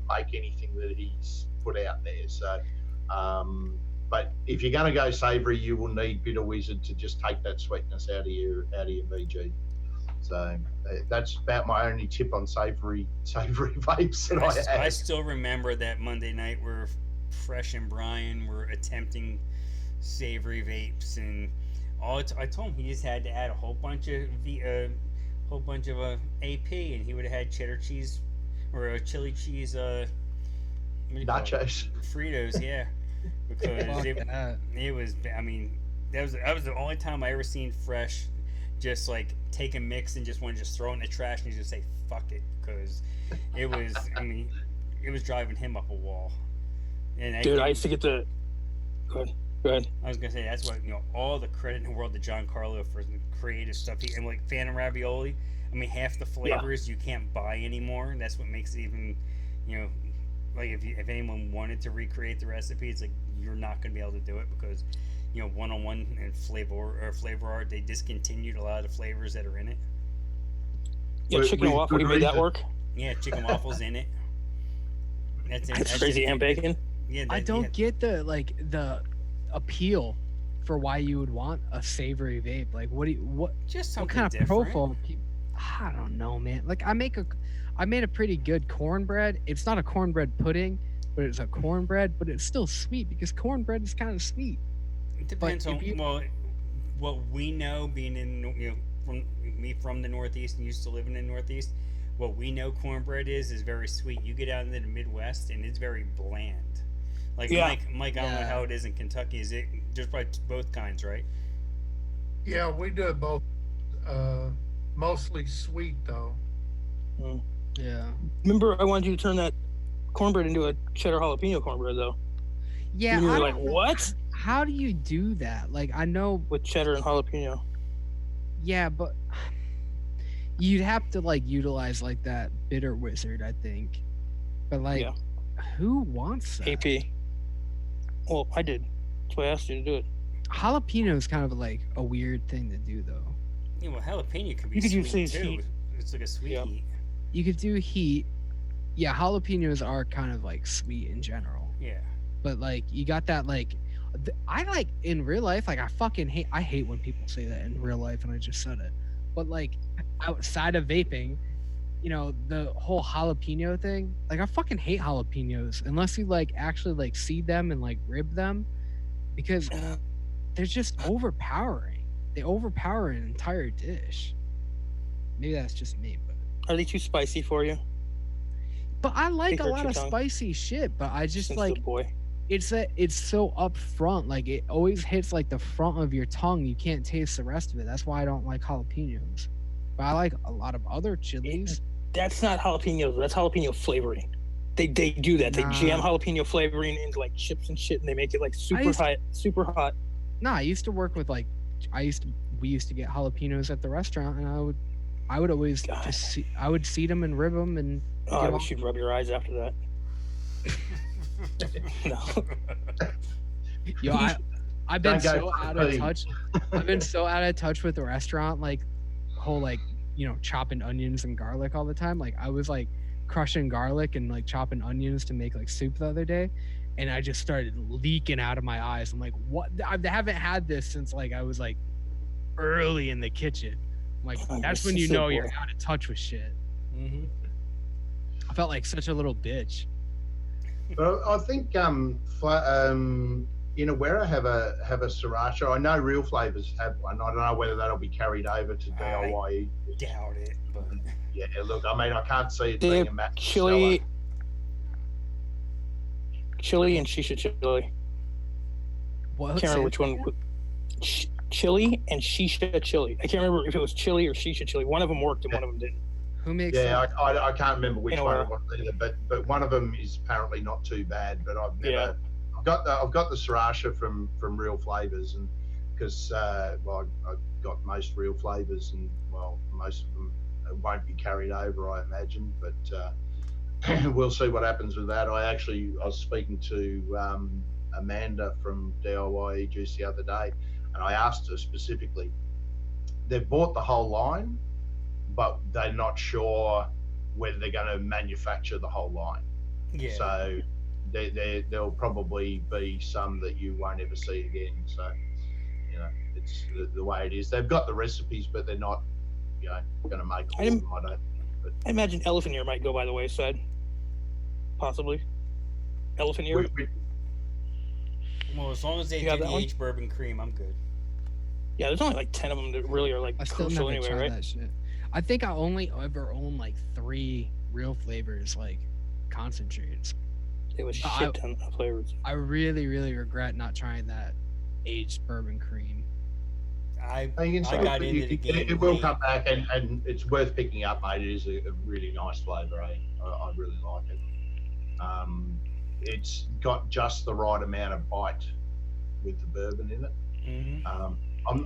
make anything that he's put out there. So, but if you're going to go savoury, you will need Bitter Wizard to just take that sweetness out of your VG. So that's about my only tip on savoury vapes that I I have. still remember that Monday night where Fresh and Brian were attempting savory vapes, and I told him he just had to add a whole bunch of AP, and he would have had cheddar cheese or a chili cheese. What do you call it? Nachos. Fritos, yeah, because Fuck it that. was. I mean, that was the only time I ever seen Fresh just like take a mix and just want to just throw it in the trash and just say fuck it, because it was. I mean, it was driving him up a wall. And Dude, I used to get the. Go ahead. I was gonna say that's what all the credit in the world to John Carlo for the creative stuff. And like Phantom Ravioli, I mean half the flavors you can't buy anymore. And that's what makes it even, like if anyone wanted to recreate the recipe, it's like you're not gonna be able to do it because, one-on-one and flavor art, they discontinued a lot of the flavors that are in it. Yeah, chicken and waffle. You made that work. Yeah, chicken waffles in it. That's crazy. And bacon. Yeah, I don't get the appeal for why you would want a savory vape. Like, what just something kind of different. profile? I don't know, man. Like, I made a pretty good cornbread. It's not a cornbread pudding, but it's a cornbread. But it's still sweet because cornbread is kind of sweet. It depends on if you- what we know, being in from the Northeast and used to living in the Northeast. What we know cornbread is very sweet. You get out into the Midwest and it's very bland. Like Yeah. Mike, I don't know Yeah. how it is in Kentucky. Is it just by both kinds, right? Yeah, we do it both. Mostly sweet though. Yeah. Remember, I wanted you to turn that cornbread into a cheddar jalapeno cornbread, though. Yeah. You were I like, don't know. what? How do you do that? Like, I know. With cheddar and jalapeno. Yeah, but you'd have to like utilize like that bitter wizard, I think. But like, Yeah. who wants that? AP. Well, I did. That's why I asked you to do it. Jalapeno is kind of like a weird thing to do, though. Yeah, well, jalapeno could be You could use sweet these too. heat. It's like a sweet Yeah. heat. You could do heat. Yeah, jalapenos are kind of like sweet in general. Yeah. But like, you got that like, I like in real life, like I hate when people say that in real life, and I just said it. But like outside of vaping, you know, the whole jalapeno thing, like I fucking hate jalapenos unless you like actually like seed them and like rib them, because they're just overpowering. They overpower an entire dish. Maybe that's just me, but Are they too spicy for you? I like They a hurt lot your of tongue. spicy shit, but I just Sensitive like boy. it's so upfront, like it always hits like the front of your tongue. You can't taste the rest of it. That's why I don't like jalapenos. But I like a lot of other chilies. That's not jalapenos. That's jalapeno flavoring. They do that. They jam Nah. jalapeno flavoring into like chips and shit, and they make it like used- super hot. Nah, I used to work with like we used to get jalapenos at the restaurant, and I would always God. just I would seed them and rib them and Oh, get I them wish you'd rub your eyes after that. No. Yo, I've been Don't go so for out the of pee. touch. I've been so out of touch with the restaurant, like whole like, you know, chopping onions and garlic all the time. Like I was like crushing garlic and like chopping onions to make like soup the other day, and I just started leaking out of my eyes. I'm like, what? I haven't had this since like I was like early in the kitchen. I'm like Oh, that's you're when you so know you're boy. out of touch with shit. Mm-hmm. I felt like such a little bitch. But I think in Awera have a sriracha. I know Real Flavors have one. I don't know whether that'll be carried over to DIY. Doubt it, but Yeah, look, I mean, I can't see it They being have a massive chili and shisha chili. What? I can't remember which one. Chili and shisha chili. I can't remember if it was chili or shisha chili. One of them worked and one of them didn't. Who makes Yeah, that? I can't remember which In one Awera. it was either, but one of them is apparently not too bad. But I've never. Yeah. I've got the sriracha from Real Flavors, and because well, I've got most Real Flavors, and well, most of them won't be carried over, I imagine. But we'll see what happens with that. I was speaking to Amanda from DIY Juice the other day, and I asked her specifically. They've bought the whole line, but they're not sure whether they're going to manufacture the whole line. yeah. So there'll probably be some that you won't ever see again. So, you know, it's the way it is. They've got the recipes, but they're not, you know, going to make all of them, I don't think. But I imagine elephant ear might go by the wayside. Possibly. Elephant ear. Well, as long as they You do have the that one? aged bourbon cream, I'm good. Yeah, there's only like 10 of them that really are like I still crucial never anyway, tried right? that shit. I think I only ever own like 3 Real Flavors like concentrates. It was I- shit ton of flavors. I really, really regret not trying that aged bourbon cream. I you can I say got that into the game. it will late. come back, and it's worth picking up, mate. It is a really nice flavour. I really like it. It's got just the right amount of bite with the bourbon in it. Mhm.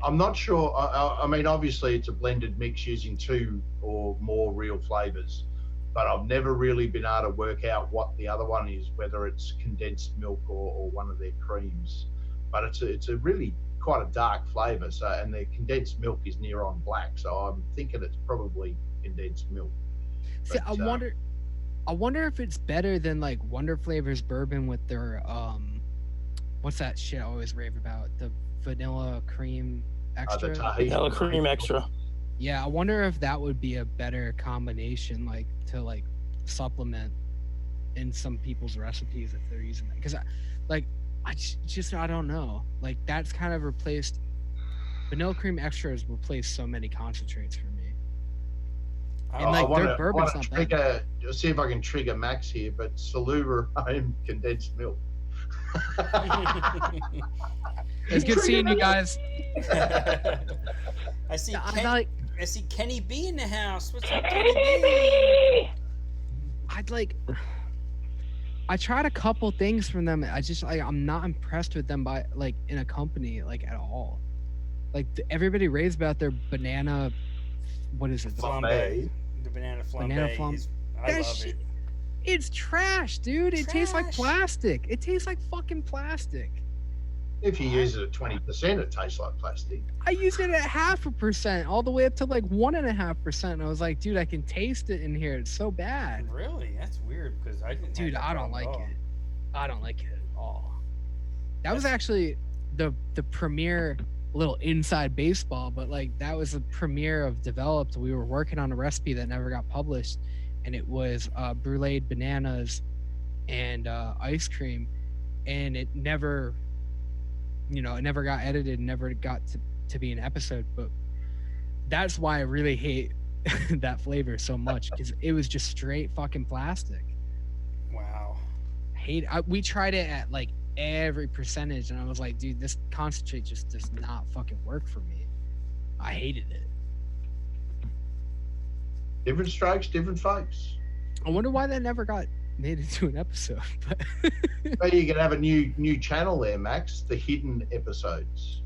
I'm not sure. I mean, obviously, it's a blended mix using 2 or more real flavors, but I've never really been able to work out what the other one is, whether it's condensed milk or one of their creams. But it's a really quite a dark flavor. So, and the condensed milk is near on black, so I'm thinking it's probably condensed milk. See, But, I wonder if it's better than like Wonder Flavors bourbon with their what's that shit I always rave about? The vanilla cream the extra. Tahitian Vanilla cream extra. Yeah, I wonder if that would be a better combination, like to like supplement in some people's recipes if they're using that. Because I don't know. Like that's kind of replaced. Vanilla cream extra has replaced so many concentrates for me. And I- like I their wanna bourbon's not bad. trigger, see if I can trigger Max here, but Saluva own condensed milk. It's good seeing you guys. I see. I Ken, like. I see Kenny B in the house. What's up, Kenny B? I tried a couple things from them. I'm not impressed with them by like in a company like at all. Like everybody raves about their banana. What is it? Flambe. The banana flambe. Banana flambe. Is, I That love shit- it. It's trash, dude. It tastes like Trash? plastic. It tastes like fucking plastic. If you use it at 20%, it tastes like plastic. I used it at 0.5%, all the way up to like 1.5%. And I was like, dude, I can taste it in here. It's so bad. Really? That's weird because I didn't. Dude, have that I don't problem like at all. it. I don't like it at all. That was actually the premiere, little inside baseball, but like that was the premiere of Developed. We were working on a recipe that never got published, and it was bruleed bananas and ice cream, and it never, it never got edited, never got to be an episode. But that's why I really hate that flavor so much, because it was just straight fucking plastic. Wow. We tried it at like every percentage, and I was like, dude, this concentrate just does not fucking work for me. I hated it. Different strokes, different folks. I wonder why that never got made into an episode. But Maybe you can have a new channel there, Max. The hidden episodes.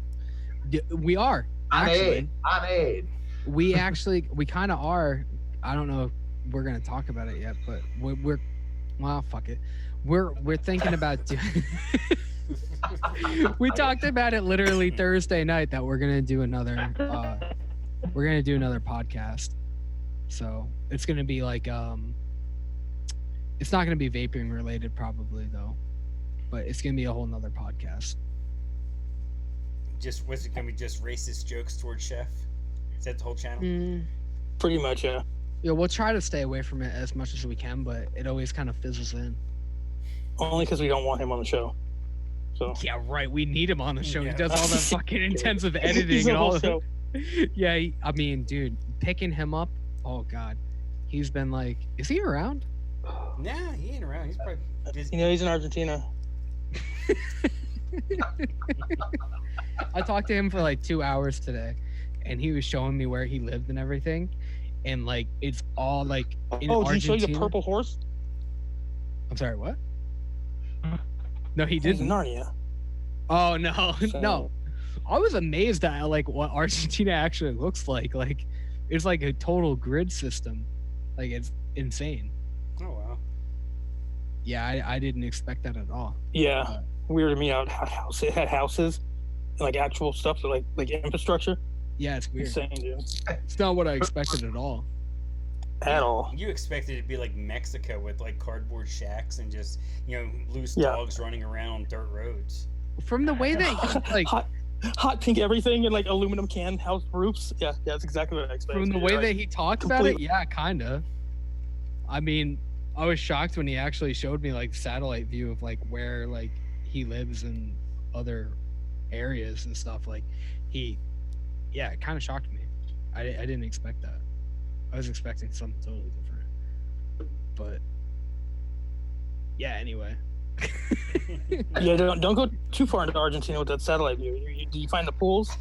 we are actually Unaired. we kind of are. I don't know if we're gonna talk about it yet, but we're well, fuck it. We're thinking about doing. We talked about it literally Thursday night that we're gonna do another podcast. So it's gonna be like it's not gonna be vaping related probably though, but it's gonna be a whole nother podcast. Was it gonna be just racist jokes towards Chef? Is that the whole channel? Pretty much, yeah. Yeah, we'll try to stay away from it as much as we can, but it always kind of fizzles in. Only because we don't want him on the show. So Yeah, right. We need him on the show. Yeah. He does all the fucking intensive editing He's and the all whole of show. Yeah, I mean, dude, picking him up. Oh God, he's been like, is he around? Nah, he ain't around. He's probably busy. He's in Argentina. I talked to him for like 2 hours today, and he was showing me where he lived and everything, and like it's all like in Did he show Argentina. you the purple horse? I'm sorry, what? No, he He's in didn't. Narnia. Oh no, So- no. I was amazed at like what Argentina actually looks like. Like it's like a total grid system. Like it's insane. Oh wow. Yeah, I didn't expect that at all. Yeah, weirded me out. It had houses and like actual stuff, so like infrastructure. Yeah, it's weird. Insane, dude. It's not what I expected at all. At all. You expected it to be like Mexico with like cardboard shacks and just loose Yeah. dogs running around on dirt roads. From the way that he, like hot pink everything and like aluminum can house roofs. Yeah, that's exactly what I expected. from the You're way right. that he talked about it, Completely. yeah, kinda. I mean, I was shocked when he actually showed me like satellite view of like where like he lives in other areas and stuff. Like it kind of shocked me. I didn't expect that. I was expecting something totally different. But yeah, anyway. Yeah, don't go too far into Argentina with that satellite view. Do you find the pools?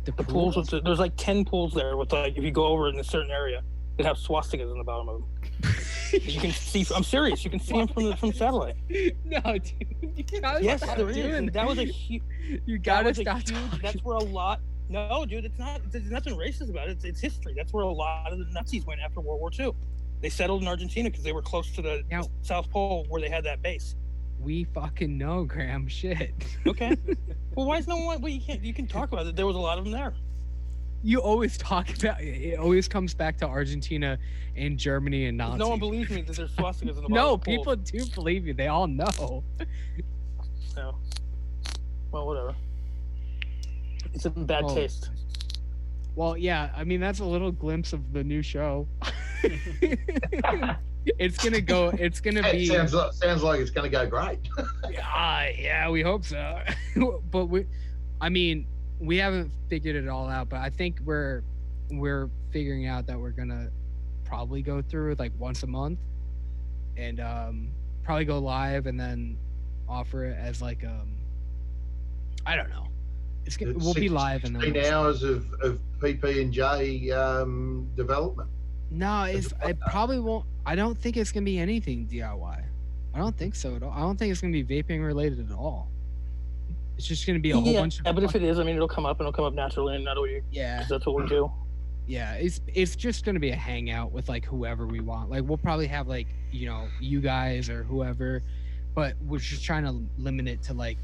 The The pools with there's like 10 pools there with like if you go over in a certain area, it have swastikas in the bottom of them. You can see. I'm serious. You can see them from satellite. No, dude. You gotta Yes, stop there is. doing And that was a huge. You That gotta was a stop huge. talking. That's where a lot. No, dude, it's not. There's nothing racist about it. It's history. That's where a lot of the Nazis went after World War II. They settled in Argentina because they were close to the Now- South Pole where they had that base. We fucking know, Graham. Shit. Okay. Well, why is no one? Well, you can talk about it. There was a lot of them there. You always talk about it. Always comes back to Argentina and Germany and Nazis. No one believes me that there's swastikas in the bottom No, of the people pools. do believe you. They all know. No. Well, whatever. It's in bad Oh. taste. Well, yeah. I mean, that's a little glimpse of the new show. It's gonna go. It's gonna It be. sounds like it's going to go great. Yeah, we hope so. But we haven't figured it all out. But I think we're figuring out that we're gonna probably go through like once a month, and probably go live and then offer it as like I don't know. We'll be live and then 16 hours of PP&J development. No, I probably won't. I don't think it's gonna be anything DIY. I don't think so at all. I don't think it's gonna be vaping related at all. It's just gonna be a whole bunch of but if it is, I mean, it'll come up naturally, and that'll be yeah, because that's what we do. yeah. It's just gonna be a hangout with like whoever we want. Like we'll probably have like you guys or whoever, but we're just trying to limit it to like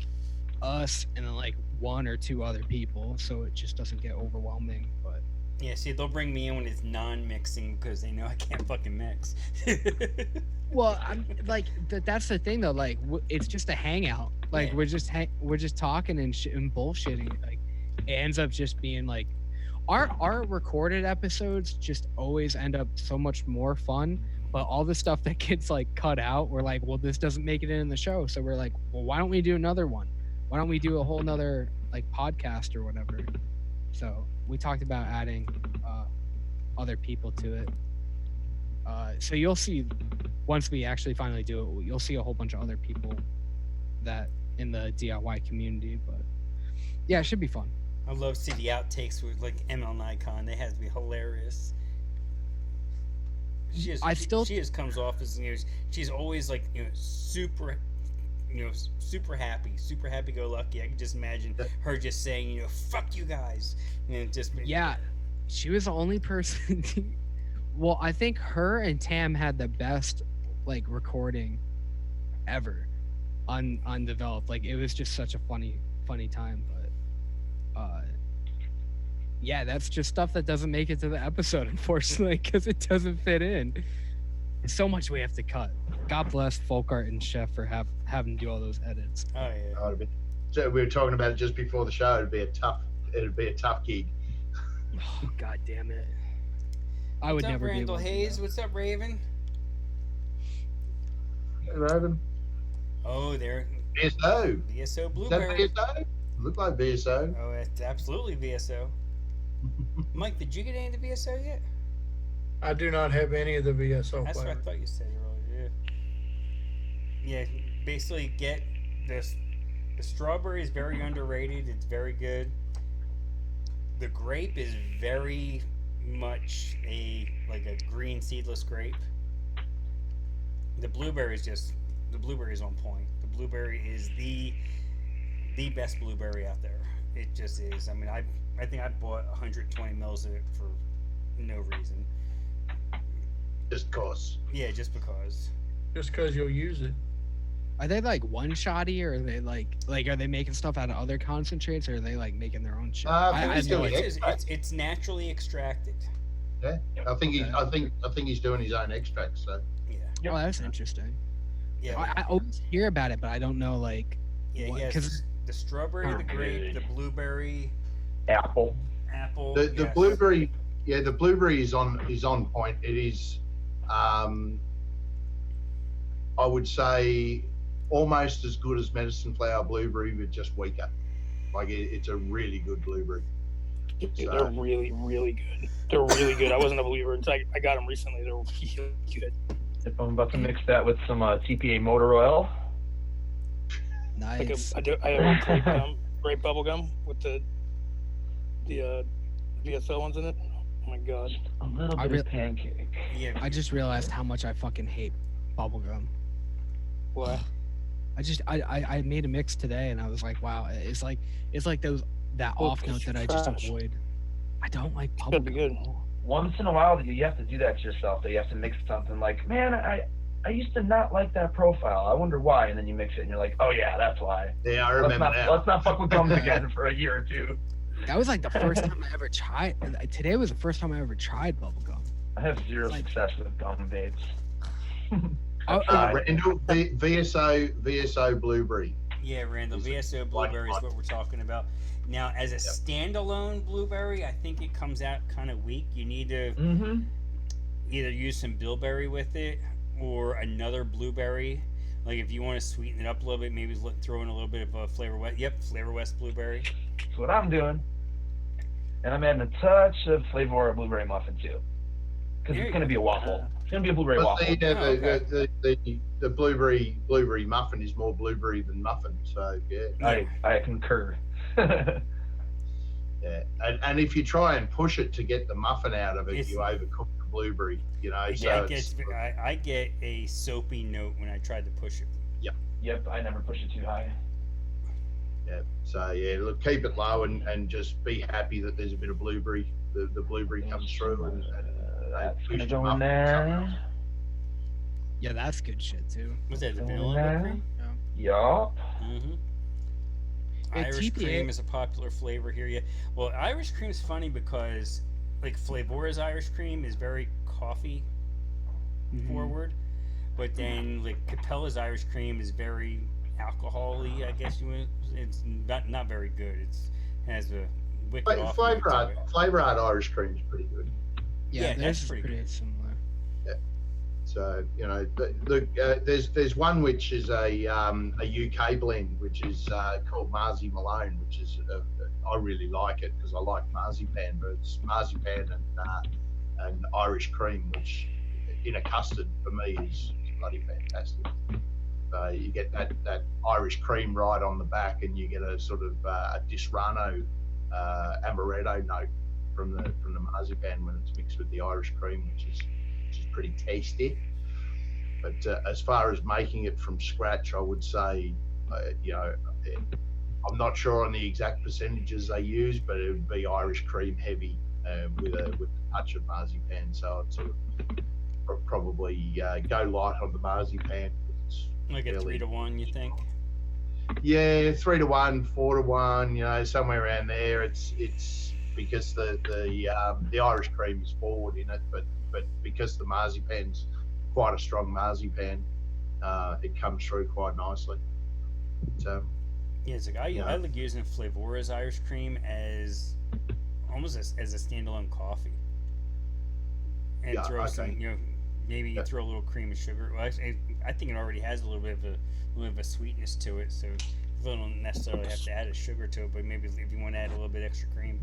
us and then like one or two other people, so it just doesn't get overwhelming. But Yeah, see, they'll bring me in when it's non-mixing because they know I can't fucking mix. Well, I'm like that's the thing though. Like it's just a hangout. Like Yeah. we're just talking and and bullshitting. Like it ends up just being like our recorded episodes just always end up so much more fun. But all the stuff that gets like cut out, we're like, well, this doesn't make it in the show. So we're like, well, why don't we do another one? Why don't we do a whole nother like podcast or whatever? So we talked about adding other people to it. So you'll see once we actually finally do it, you'll see a whole bunch of other people that in the DIY community. But yeah, it should be fun. I love to see the outtakes with like ML Nikon. They have to be hilarious. She just comes off as, you know, she's always like, you know, super happy go lucky. I can just imagine her just saying, you know, fuck you guys, and just yeah, she was the only person. Well, I think her and Tam had the best like recording ever undeveloped. Like it was just such a funny time. But yeah, that's just stuff that doesn't make it to the episode, unfortunately, because it doesn't fit in. There's so much we have to cut. God bless Folkart and Chef for having to do all those edits. Oh yeah. So we were talking about it just before the show. It'd be a tough gig. Oh, God damn it! I would never Randall be able Hayes. to do What's up, Raven? Hey, Raven. Oh, there. VSO. VSO Is that Blueberry. VSO? Look like VSO. Oh, it's absolutely VSO. Mike, did you get any of the VSO yet? I do not have any of the VSO That's what I flavors. thought you said earlier. Yeah. Yeah. Basically, get this. The strawberry is very underrated. It's very good. The grape is very much a green seedless grape. The blueberry is on point. The blueberry is the best blueberry out there. It just is. I mean, I think I bought 120 mils of it for no reason. Just cause. Yeah, just because. Just because you'll use it. Are they like one shotty, or are they like are they making stuff out of other concentrates, or are they like making their own shit? I have no idea. It's naturally extracted. Yeah, I think he's doing his own extract. So Yeah. Oh, that's interesting. Yeah. I always hear about it, but I don't know like. Yeah, what, yes. The strawberry, the grape, the blueberry, Apple. the yes. blueberry, yeah, the blueberry is on point. It is, I would say, almost as good as medicine flower blueberry, but just weaker. Like it's a really good blueberry. Dude, So- they're really, really good. They're really good. I wasn't a believer until I got them recently. They're really good. If I'm about to mix that with some TPA motor oil. Like Nice. I have grape bubble gum with the VSL ones in it. Oh my god. A little bit of pancake. Yeah. I just realized how much I fucking hate bubblegum. Why? I made a mix today, and I was like, wow, it's like that Well, off note it's that I just trash. avoid. I don't like It's gotta be good. bubblegum. Once in a while, you have to do that to yourself. That you have to mix something like, man, I used to not like that profile. I wonder why. And then you mix it, and you're like, oh yeah, that's why. Yeah, I Let's remember not, now. let's not fuck with gums again for a year or two. That was like the first time I ever tried. Today was the first time I ever tried bubblegum. I have zero Like- success with gum vapes. Randall, VSO blueberry. Yeah, Randall, Is VSO blueberry is what we're talking about. Now, as a standalone blueberry, I think it comes out kind of weak. You need to Mm-hmm. either use some bilberry with it or another blueberry. Like if you want to sweeten it up a little bit, maybe throw in a little bit of a Flavor West. Yep, Flavor West blueberry. That's what I'm doing. And I'm adding a touch of flavor blueberry muffin too. Because There it's you going to go. be a waffle. It's going to be a blueberry But waffle. the blueberry muffin is more blueberry than muffin. So yeah. I concur. Yeah, and if you try and push it to get the muffin out of it, If- you overcook the blueberry. You know, Yeah, so it it's, gets, I get a soapy note when I tried to push it. Yep, I never push it too high. yeah. So yeah, look, keep it low and just be happy that there's a bit of blueberry. The blueberry comes through and That's push gonna the go in muffin there. Yeah, that's good shit too. Was that the Go in vanilla there. whipped cream? Yup. Mm-hmm. Yeah, Irish TPA cream is a popular flavor here. Yeah. Well, Irish cream is funny because like Flavora's Irish cream is very coffee forward, but then like Capella's Irish cream is very alcohol-y, I guess you would. It's not very good. Has a wicked off note to it. Flavor Art Irish cream is pretty good. Yeah, that's theirs is pretty pretty good. similar. So there's one which is a UK blend, which is called Marzi Malone, which is I really like it because I like marzipan, but it's marzipan and Irish cream, which in a custard for me is bloody fantastic. You get that Irish cream right on the back, and you get a sort of a Disaronno amaretto note from the marzipan when it's mixed with the Irish cream, which is pretty tasty. But as far as making it from scratch, I would say, I'm not sure on the exact percentages they use, but it would be Irish cream heavy with a touch of marzipan. So I'd sort of probably go light on the marzipan. It's Like a 3-to-1, you think? Yeah, 3-to-1, 4-to-1, somewhere around there. It's because the Irish cream is forward in it, but because the marzipan's quite a strong marzipan, it comes through quite nicely. So, yeah, it's like I like using Flavora's Irish cream as almost as a standalone coffee, and throw some, maybe you throw a little cream and sugar. Well, I think it already has a little bit of a sweetness to it, so you don't necessarily have to add a sugar to it. But maybe if you want to add a little bit extra cream.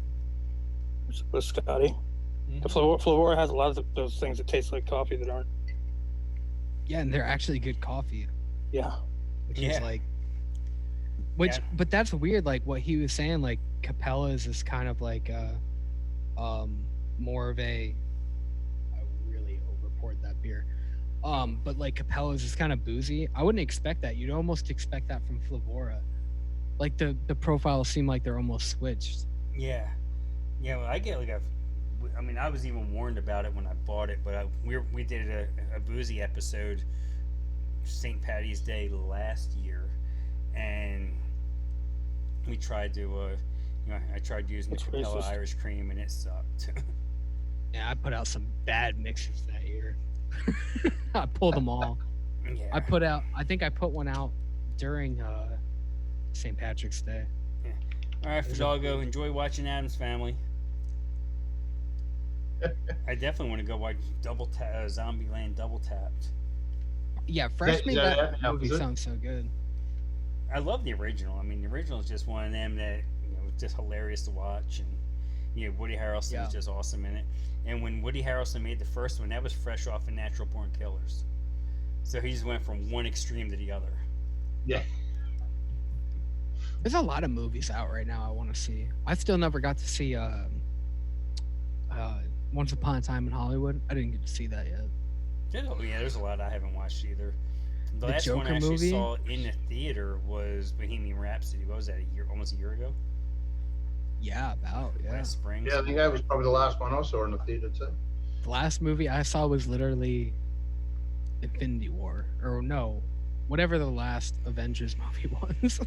With Scotty, the Flavora has a lot of those things that taste like coffee that aren't. Yeah, and they're actually good coffee. Yeah. Which is like, but that's weird. Like what he was saying, like Capella's is kind of like more of a. I really overpoured that beer. But like Capella's is kind of boozy. I wouldn't expect that. You'd almost expect that from Flavora. Like the profiles seem like they're almost switched. Yeah. Yeah, well, I get like I was even warned about it when I bought it, but we did a boozy episode St. Patty's Day last year, and we tried to, I tried using Capella Irish cream, and it sucked. Yeah, I put out some bad mixers that year. I pulled them all. Yeah. I think I put one out during St. Patrick's Day. Yeah. All right, Fidalgo, enjoy watching Addams Family. I definitely want to go watch Zombieland Double Tapped. Yeah, freshman that movie sounds so good. I love the original. I mean, the original is just one of them that it's just hilarious to watch, and Woody Harrelson is just awesome in it. And when Woody Harrelson made the first one, that was fresh off of Natural Born Killers, so he just went from one extreme to the other. Yeah. There's a lot of movies out right now I want to see. I still never got to see Once Upon a Time in Hollywood. I didn't get to see that yet. There's a lot I haven't watched either. The last Joker one I actually movie? saw in the theater was Bohemian Rhapsody. What was that? Almost a year ago? Yeah, Last spring. Yeah, I think that was probably the last one I saw in the theater too. The last movie I saw was literally Infinity War, or no, whatever the last Avengers movie was.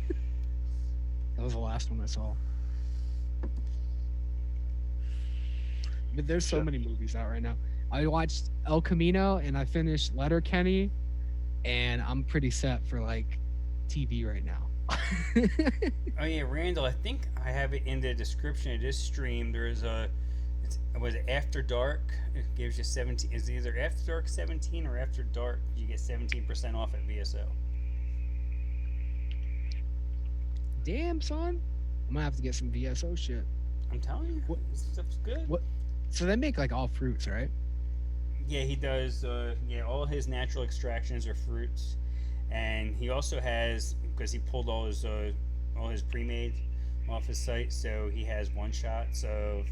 That was the last one I saw. But there's so many movies out right now. I watched El Camino and I finished Letterkenny, and I'm pretty set for like TV right now. Oh yeah, Randall, I think I have it in the description of this stream. There's was it After Dark? It gives you 17. Is it either After Dark 17 or After Dark? You get 17% off at VSO. Damn, son. I'm gonna have to get some VSO shit. I'm telling you, this stuff's good. What? So they make like all fruits, right? Yeah, he does. All his natural extractions are fruits, and he also has, because he pulled all his pre-made off his site, so he has one shots of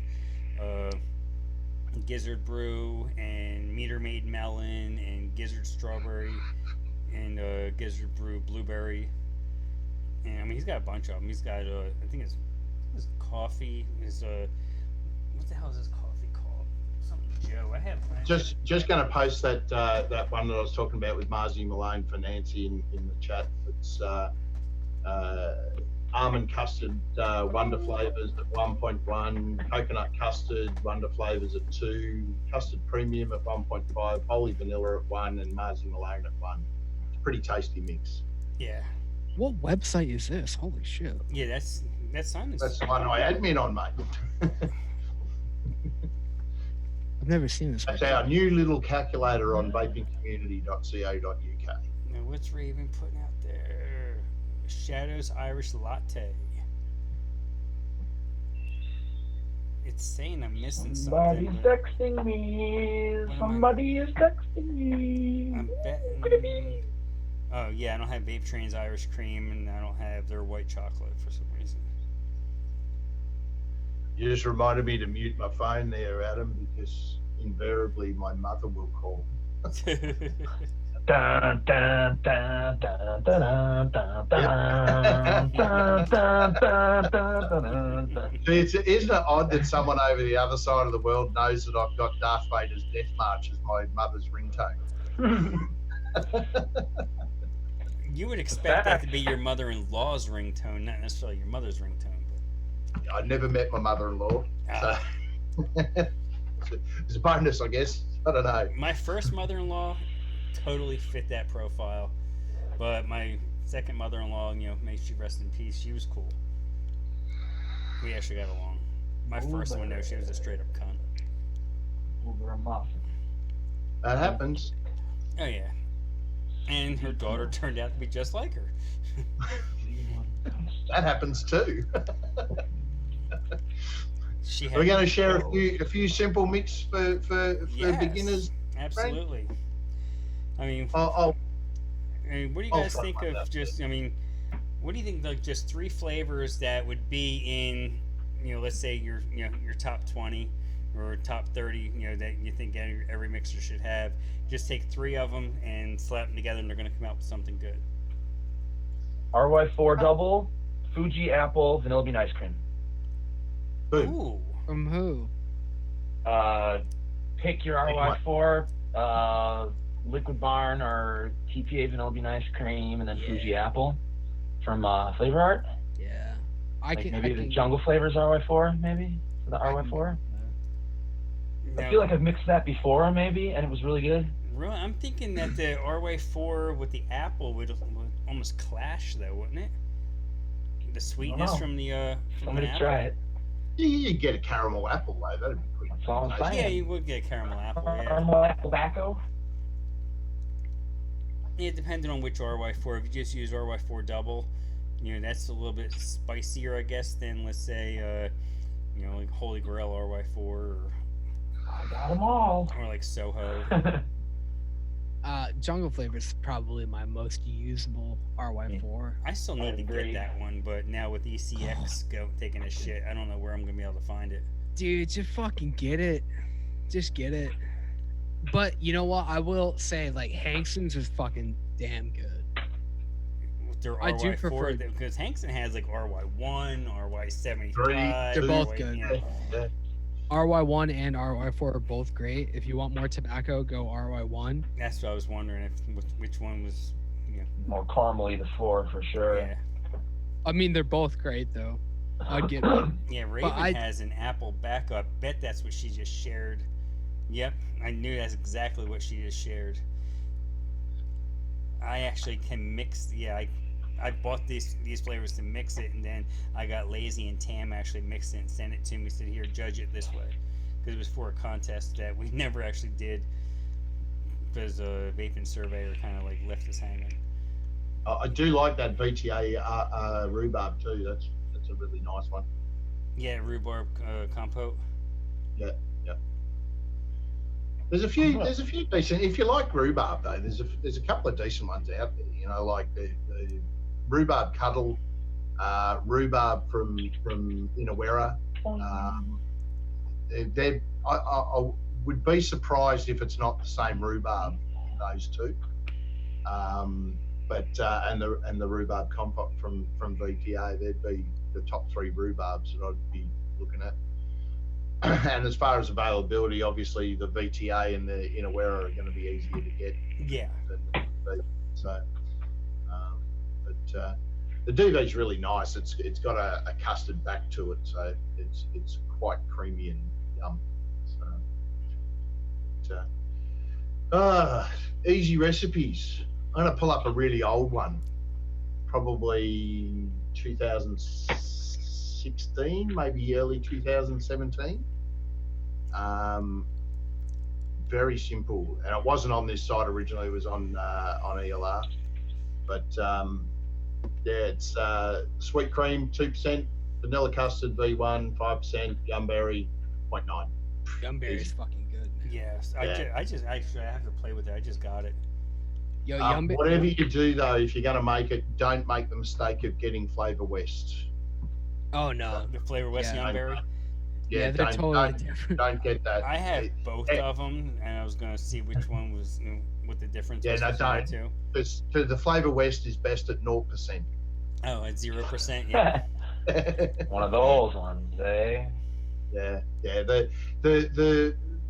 Gizzard Brew and Meter Made Melon and Gizzard Strawberry and Gizzard Brew Blueberry. And I mean, he's got a bunch of them. He's got I think his coffee is what the hell is his coffee called? Something Joe. I have just going to post that one that I was talking about with Marzi Malone for Nancy in the chat. It's almond custard Wonder flavors at 1.1, coconut custard Wonder flavors at 2, custard premium at 1.5, holy vanilla at 1, and Marzi Malone at 1. It's a pretty tasty mix. Yeah. What website is this? Holy shit. Yeah, that's Simon's. That's the one I admin on, mate. I've never seen this. That's website. our new little calculator on vapingcommunity.co.uk. Now, what's Raven putting out there? Shadows Irish Latte. It's saying I'm missing Somebody's something. but texting me. What am I- Somebody is texting me. I'm betting. Oh, yeah, I don't have Vape Train's Irish Cream, and I don't have their white chocolate for some reason. You just reminded me to mute my phone there, Adam, because invariably my mother will call. Dun, dun, dun, dun, dun, dun, dun, dun, dun, dun, dun, dun, dun. See, isn't it odd that someone over the other side of the world knows that I've got Darth Vader's Death March as my mother's ringtone? You would expect that to be your mother-in-law's ringtone, not necessarily your mother's ringtone. I never met my mother-in-law, so it's a bonus, I guess. I don't know. My first mother-in-law totally fit that profile, but my second mother-in-law, may she rest in peace, she was cool. We actually got along. My first one, though, she was a straight-up cunt. Uber muffin. That happens. Oh, yeah. And her daughter turned out to be just like her. That happens too. She Are we going to share a few simple mix for Yes, beginners? Absolutely. I mean, I'll what do you I'll guys front think run of that. just, what do you think, like, just 3 flavors that would be in, let's say your top 20 or top 30, that you think every mixer should have? Just take 3 of them and slap them together and they're going to come out with something good. RY4 double, Fuji apple, vanilla bean ice cream. boom. Ooh. From who? Pick your Pick one. RY4, Liquid Barn or TPA vanilla bean ice cream, and then Yeah. Fuji apple from Flavor Art. Yeah. I Like can. maybe the Jungle Flavors RY4, maybe for the RY4. I Now, feel like I've mixed that before, maybe, and it was really good. really, I'm thinking that the RY4 with the apple would almost clash, though, wouldn't it? The sweetness know. from the Somebody apple. try it. You get a caramel apple though. That'd be pretty. That's all I'm tasty. saying. Yeah, you would get caramel apple. Yeah. Caramel apple tobacco. Yeah, depending on which RY4. If you just use RY4 double, that's a little bit spicier, I guess, than, let's say, like Holy Grail RY4 or I got them all. like Soho. Jungle Flavor is probably my most usable RY4. I still need to agree. get that one, but now with ECX taking a shit, I don't know where I'm gonna be able to find it. Dude, just fucking get it. Just get it. But you know what? I will say, like, Hankson's is fucking damn good. With their I do RY4, prefer- because Hankson has like RY1, RY75. They're both good. Yeah. RY1 and RY4 are both great. If you want more tobacco, go RY1. That's what I was wondering which one was. More caramely, the 4 for sure. Yeah, I mean, they're both great, though. I'd get one. yeah. Raven I- has an apple backup. Bet that's what she just shared. Yep, I knew that's exactly what she just shared. I actually can mix. Yeah, I bought these flavors to mix it, and then I got lazy, and Tam actually mixed it and sent it to me. Said, "Here, judge it this way," because it was for a contest that we never actually did, because Vaping Surveyor kind of like left us hanging. I do like that VTA rhubarb too. That's a really nice one. Yeah, rhubarb compote. Yeah. There's a few decent. If you like rhubarb though, there's a couple of decent ones out there. Like the rhubarb cuddle, rhubarb from Inawera. I would be surprised if it's not the same rhubarb in those two. But and the rhubarb compote from VTA, they'd be the top 3 rhubarbs that I'd be looking at. And as far as availability, obviously the VTA and the Inawera are going to be easier to get Yeah. than the so. the DV is really nice. It's got a custard back to it, so it's quite creamy and yum. So, easy recipes. I'm gonna pull up a really old one, probably 2016, maybe early 2017. Very simple, and it wasn't on this site originally. It was on ELR, but yeah, it's sweet cream 2%, vanilla custard V1 5%, gumberry 0.9. Gumberry's fucking good. Yes, I just actually I have to play with it. I just got it. Yo, Whatever you do though, if you're gonna make it, don't make the mistake of getting Flavor West. Oh no. The Flavor West Yeah. Yumberry. Yeah, they're totally different. Don't get that. I have both of them, and I was gonna see which one was what the difference Yeah, was. no, between don't. the two. The Flavor West is best at 0%. Oh, at 0%. Yeah. One of those ones, eh? Yeah. The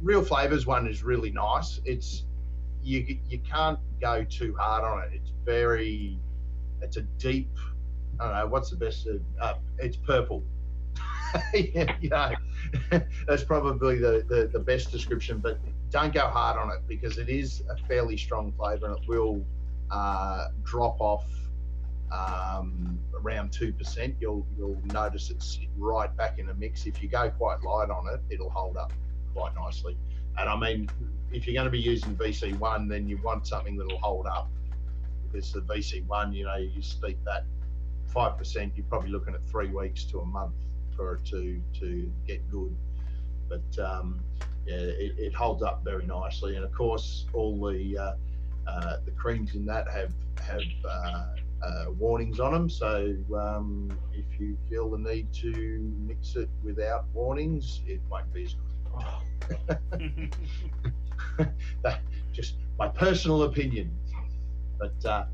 Real Flavors one is really nice. It's you can't go too hard on it. It's a deep. I don't know what's the best. It's purple. You know, that's probably the best description. But don't go hard on it because it is a fairly strong flavour and it will drop off around 2%. You'll notice it's right back in the mix. If you go quite light on it, it'll hold up quite nicely. And I mean, if you're going to be using VC1, then you want something that'll hold up because the VC1, you know, you steep that 5%, you're probably looking at 3 weeks to a month for it to get good. But yeah, it holds up very nicely. And of course, all the creams in that have warnings on them. So if you feel the need to mix it without warnings, it won't be as good. That's just my personal opinion. But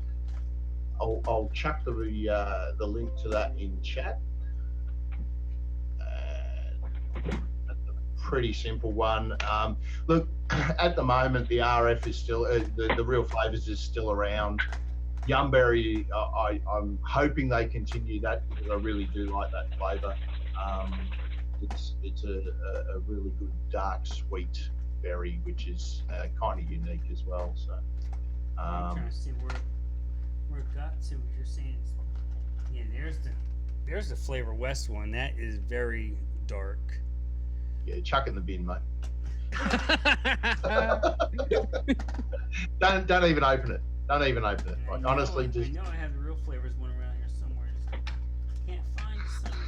I'll chuck the link to that in chat. Pretty simple one. Look, at the moment the RF is still the Real Flavors is still around. Yumberry, I'm hoping they continue that because I really do like that flavour. It's a really good dark sweet berry, which is kind of unique as well. So I'm trying to see where it got to. What you're saying? Yeah, there's the Flavor West one. That is very dark. Yeah, chuck it in the bin, mate. Don't even open it. Don't even open it. Like, honestly, I just know I have the Real Flavors one around here somewhere. Just can't find the son of a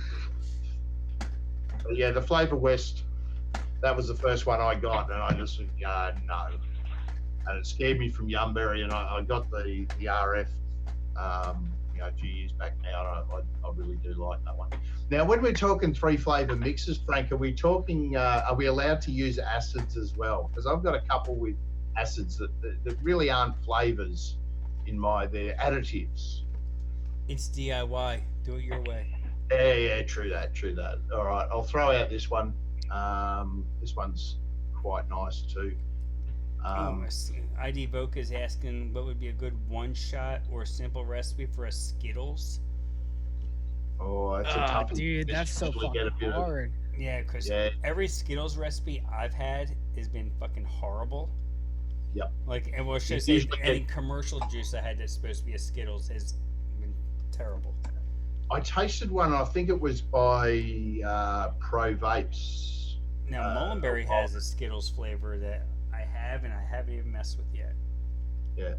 bitch. yeah, the Flavor West. That was the first one I got, and I just said, no. And it scared me from Yumberry, and I got the RF, a few years back now. And I really do like that one. Now, when we're talking 3 flavour mixes, Frank, are we allowed to use acids as well? Because I've got a couple with acids that really aren't flavours they're additives. It's DIY. Do it your way. Yeah, true that. All right, I'll throw out this one. This one's quite nice too. ID Voca is asking what would be a good one-shot or simple recipe for a Skittles. Oh, that's a tough dude, that's so fucking hard. Yeah, because every Skittles recipe I've had has been fucking horrible. Yep. Like, and what should I say? Any commercial juice I had that's supposed to be a Skittles has been terrible. I tasted one. I think it was by Pro Vapes. Now, Mullenberry has a Skittles flavor that I have, and I haven't even messed with yet. Yeah.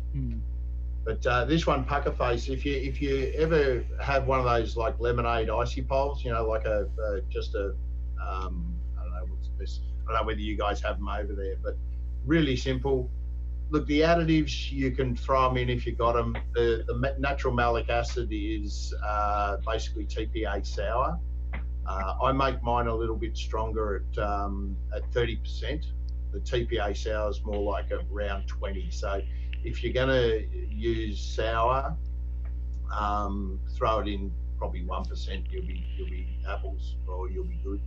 But this one, Pucker Face, if you ever have one of those like lemonade icy poles, like I don't know what's the best. I don't know whether you guys have them over there, but really simple. Look, the additives, you can throw them in if you got them. The natural malic acid is basically TPA sour. I make mine a little bit stronger at 30%. The TPA sour is more like around 20. So if you're going to use sour, throw it in probably 1%. You'll be apples, or you'll be good.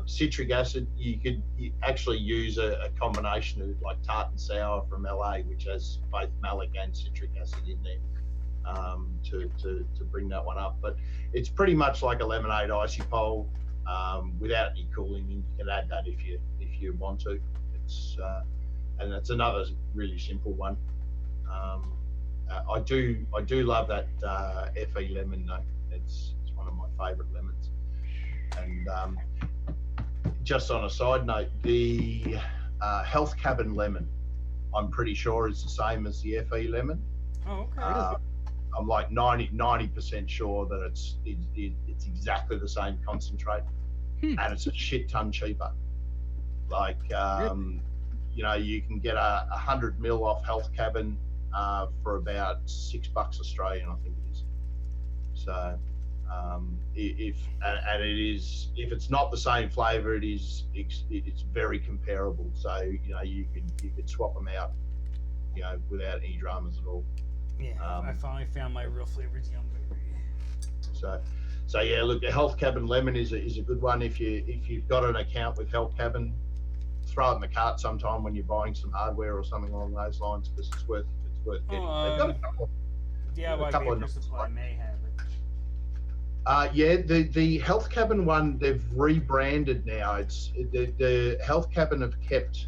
Citric acid, you could actually use a combination of like tart and sour from LA, which has both malic and citric acid in there. to bring that one up. But it's pretty much like a lemonade icy pole without any cooling. And you can add that if you want to. It's and it's another really simple one. I do love that FE lemon though. It's one of my favourite lemons. And just on a side note, the Health Cabin lemon, I'm pretty sure is the same as the FE lemon. Oh, okay. I'm like 90% sure that it's exactly the same concentrate, and it's a shit ton cheaper. Like, you know, you can get 100 ml off Health Cabin for about $6 Australian, I think it is. So, if it's not the same flavour, it's very comparable. So, you know, you could swap them out, you know, without any dramas at all. Yeah, I finally found my real flavors, young baby. So yeah, look, the Health Cabin lemon is a good one. If you've got an account with Health Cabin, throw it in the cart sometime when you're buying some hardware or something along those lines, because it's worth getting. They've got a couple. DIY Vapor Supply may have it. Yeah, the Health Cabin one, they've rebranded now. It's the Health Cabin have kept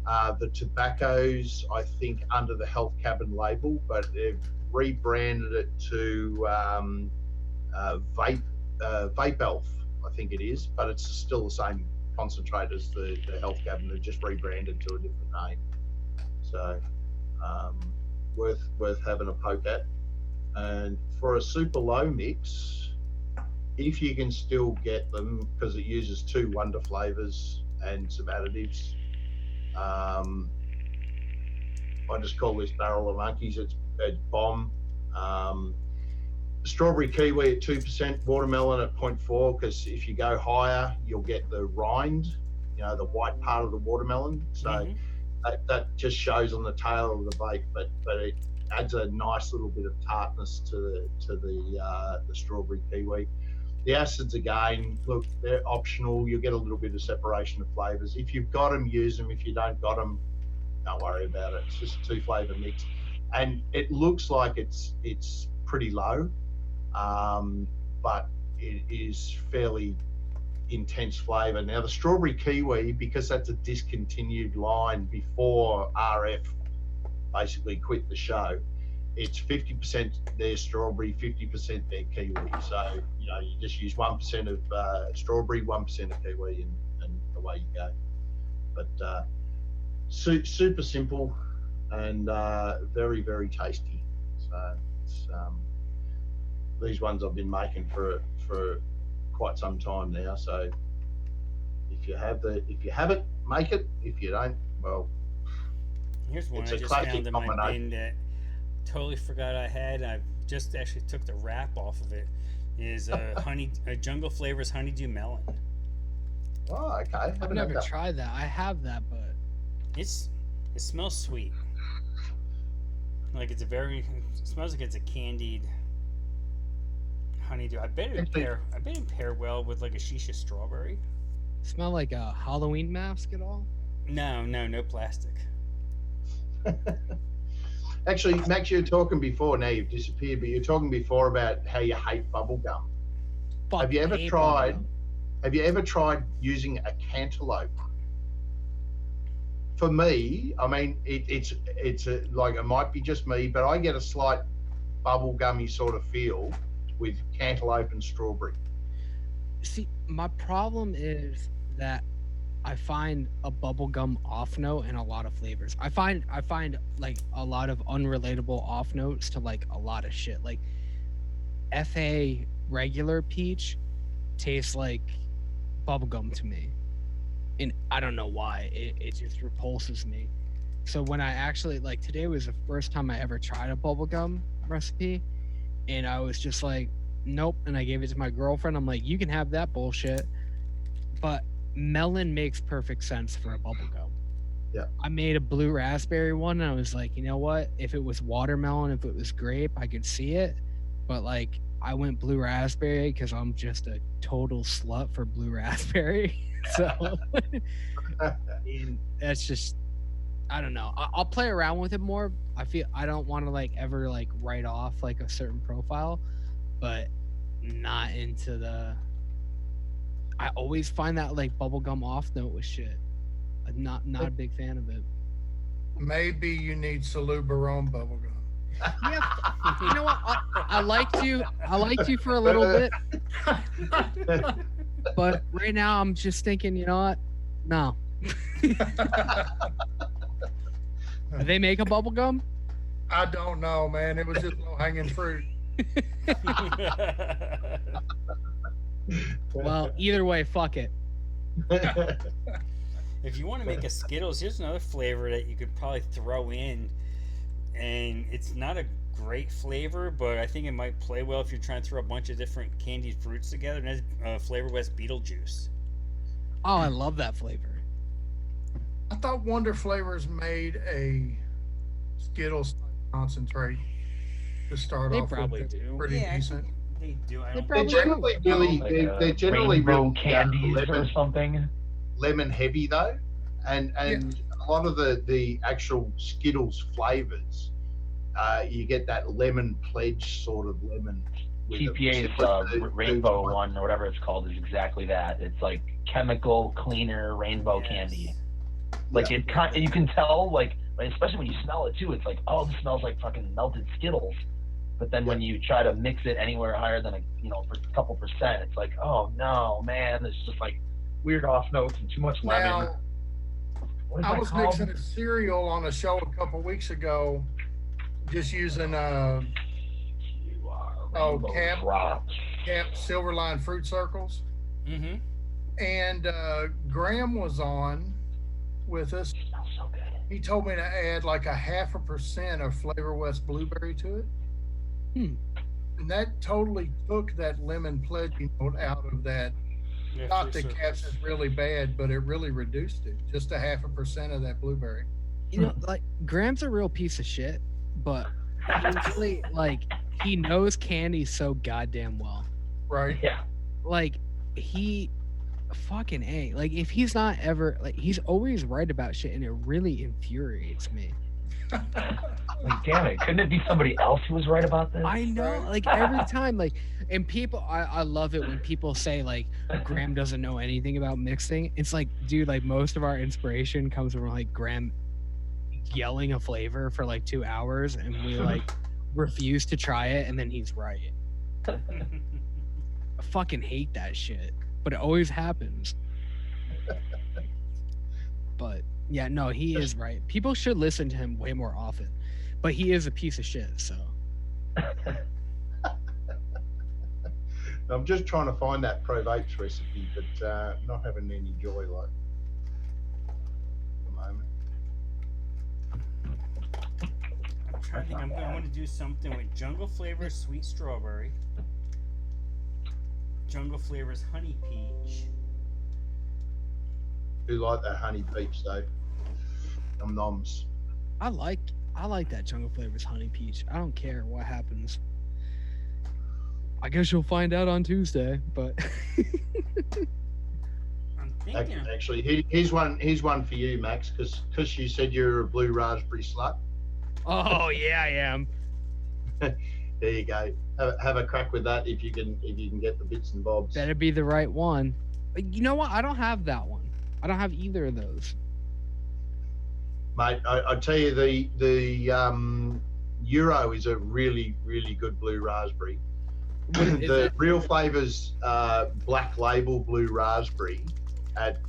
the tobaccos, I think, under the Health Cabin label, but they've rebranded it to Vape Elf, I think it is, but it's still the same concentrate as the Health Cabin. They've just rebranded to a different name. So worth having a poke at. And for a super low mix, if you can still get them, because it uses 2 Wonder flavors and some additives, I just call this Barrel of Monkeys. It's bomb. Strawberry kiwi at 2%, watermelon at 0.4, because if you go higher, you'll get the rind, you know, the white part of the watermelon. So that just shows on the tail of the vape, but it adds a nice little bit of tartness to the strawberry kiwi. The acids, again, look, they're optional. You'll get a little bit of separation of flavors. If you've got them, use them. If you don't got them, don't worry about it. It's just a 2-flavor mix, and it looks like it's pretty low, but it is fairly intense flavor. Now the strawberry kiwi, because that's a discontinued line before RF basically quit the show, it's 50% their strawberry, 50% their kiwi. So, you know, you just use 1% of strawberry, 1% of kiwi, and away you go. But super simple and very, very tasty. So it's, these ones I've been making for quite some time now. So if you have it, make it. If you don't, well, here's one I just found in my bin that totally forgot I had. I just actually took the wrap off of it. Is Jungle Flavors Honeydew Melon. Oh, okay. I've never tried that. I have that, but it smells sweet. Like it smells like it's a candied honeydew. I bet it pair well with like a shisha strawberry. Smell like a Halloween mask at all? No plastic. Actually, Max, you were talking before. Now you've disappeared, but you were talking before about how you hate bubble gum. Have you ever tried using a cantaloupe? For me, I mean, it's like, it might be just me, but I get a slight bubble gummy sort of feel with cantaloupe and strawberry. See, my problem is that I find a bubblegum off note in a lot of flavors. I find like a lot of unrelatable off notes to like a lot of shit. Like FA regular peach tastes like bubblegum to me. And I don't know why. It just repulses me. So when I actually, like, today was the first time I ever tried a bubblegum recipe, and I was just like, nope. And I gave it to my girlfriend. I'm like, you can have that bullshit. But melon makes perfect sense for a bubblegum. Yeah. I made a blue raspberry one, and I was like, you know what? If it was watermelon, if it was grape, I could see it. But like, I went blue raspberry because I'm just a total slut for blue raspberry. So and that's just, I don't know. I'll play around with it more. I feel I don't want to like ever like write off like a certain profile, but not into the. I always find that like bubblegum off note with shit. I'm not a big fan of it. Maybe you need Salute Barone bubblegum. Yeah, you know what? I liked you for a little bit, but right now I'm just thinking, you know what? No. Do they make a bubble gum? I don't know, man. It was just low hanging fruit. Well, either way, fuck it. If you want to make a Skittles, here's another flavor that you could probably throw in, and it's not a great flavor, but I think it might play well if you're trying to throw a bunch of different candied fruits together. And that's Flavor West Beetlejuice. Oh, I love that flavor. I thought Wonder Flavors made a Skittles concentrate to start They off probably with. do. Pretty Yeah, I decent. think they do. I don't They're generally really, they're generally rainbow really candies or lemon, something. lemon heavy though, and a lot of the actual Skittles flavors, you get that lemon pledge sort of lemon. with it. TPA's rainbow one or whatever it's called is exactly that. It's like chemical cleaner rainbow candy. Like you can tell, like especially when you smell it too. It's like, oh, this smells like fucking melted Skittles. But then when you try to mix it anywhere higher than a couple percent, it's like, oh no, man, it's just like weird off notes and too much lemon. Now, What is I that was called? mixing a cereal on a show a couple weeks ago, just using Camp Silverline Fruit Circles. Mm-hmm. And Graham was on with us. It smells so good. He told me to add like 0.5% of Flavor West blueberry to it. And that totally took that lemon pledging note out of that. Yeah, Not for that sure. Caps is really bad, but it really reduced it. Just 0.5% of that blueberry. You know, like Graham's a real piece of shit, but really, like he knows candy so goddamn well. Right? Yeah. Like he fucking A. Like if he's not ever like he's always right about shit and it really infuriates me. Like, damn it, couldn't it be somebody else who was right about this? I know, like every time, like, and people, I love it when people say like Graham doesn't know anything about mixing. It's like, dude, like most of our inspiration comes from like Graham yelling a flavor for like 2 hours, and we like refuse to try it, and then he's right. I fucking hate that shit, but it always happens. But yeah, no, he is right. People should listen to him way more often, but he is a piece of shit. So I'm just trying to find that Pro Vapes recipe, but not having any joy like at the moment. I'm trying to think. I'm going to do something with Jungle Flavors Sweet Strawberry, Jungle Flavors Honey Peach. Do like that honey peach though. Noms. I like that Jungle Flavors Honey Peach. I don't care what happens. I guess you'll find out on Tuesday, but I'm thinking. Actually, here's one for you, Max, because you said you're a blue raspberry slut. oh yeah, I am. There you go. Have a crack with that if you can get the bits and bobs. Better be the right one. But you know what? I don't have that one. I don't have either of those. Mate, I tell you, the Euro is a really, really good blue raspberry. The Real Flavors Black Label Blue Raspberry,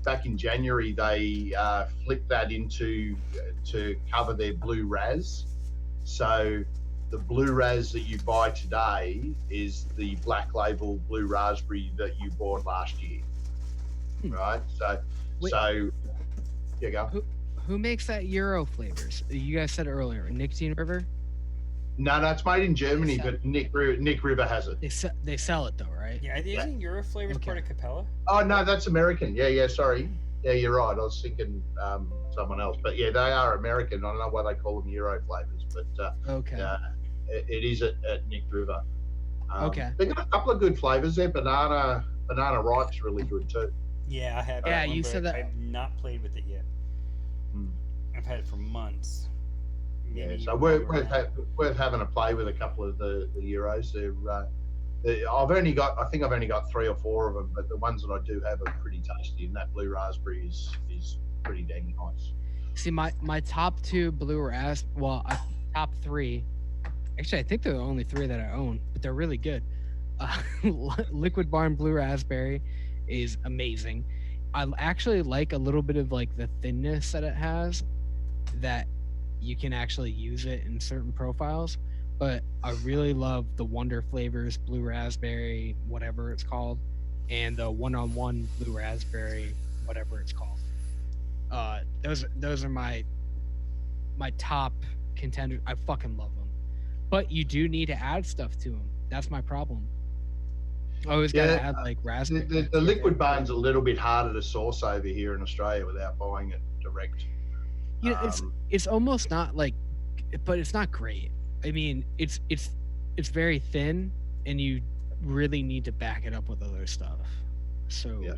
back in January, they flipped that into to cover their blue raz. So the blue raz that you buy today is the Black Label Blue Raspberry that you bought last year, right? Wait. So you go. Who makes that Euro flavors? You guys said earlier, Nicotine River. No, it's made in Germany, sell- but Nick River has it. They sell it though, right? Yeah, isn't Euro Flavors Okay. part of Capella? Oh no, that's American. Yeah, sorry. Yeah, you're right. I was thinking someone else, but yeah, they are American. I don't know why they call them Euro flavors, but Okay. it is at Nick River. Okay. They got a couple of good flavors there. Banana ripe's really good too. Yeah, I have. Yeah, that one, you but said that- I've not played with it yet. I've had it for months. Yeah, Maybe so even worth longer than that. worth having a play with a couple of the Euros. I think I've only got 3 or 4 of them, but the ones that I do have are pretty tasty, and that blue raspberry is pretty dang nice. See, my top 2 blue top 3. Actually, I think they're the only 3 that I own, but they're really good. Liquid Barn Blue Raspberry is amazing. I actually like a little bit of like the thinness that it has, that you can actually use it in certain profiles. But I really love the Wonder Flavors Blue Raspberry, whatever it's called, and the one-on-one Blue Raspberry, whatever it's called. Those are my top contenders. I fucking love them. But you do need to add stuff to them. That's my problem. I always gotta add like raspberry. The liquid barn's a little bit harder to source over here in Australia without buying it direct. You know, it's almost not like, but it's not great. I mean, it's very thin, and you really need to back it up with other stuff. So yeah.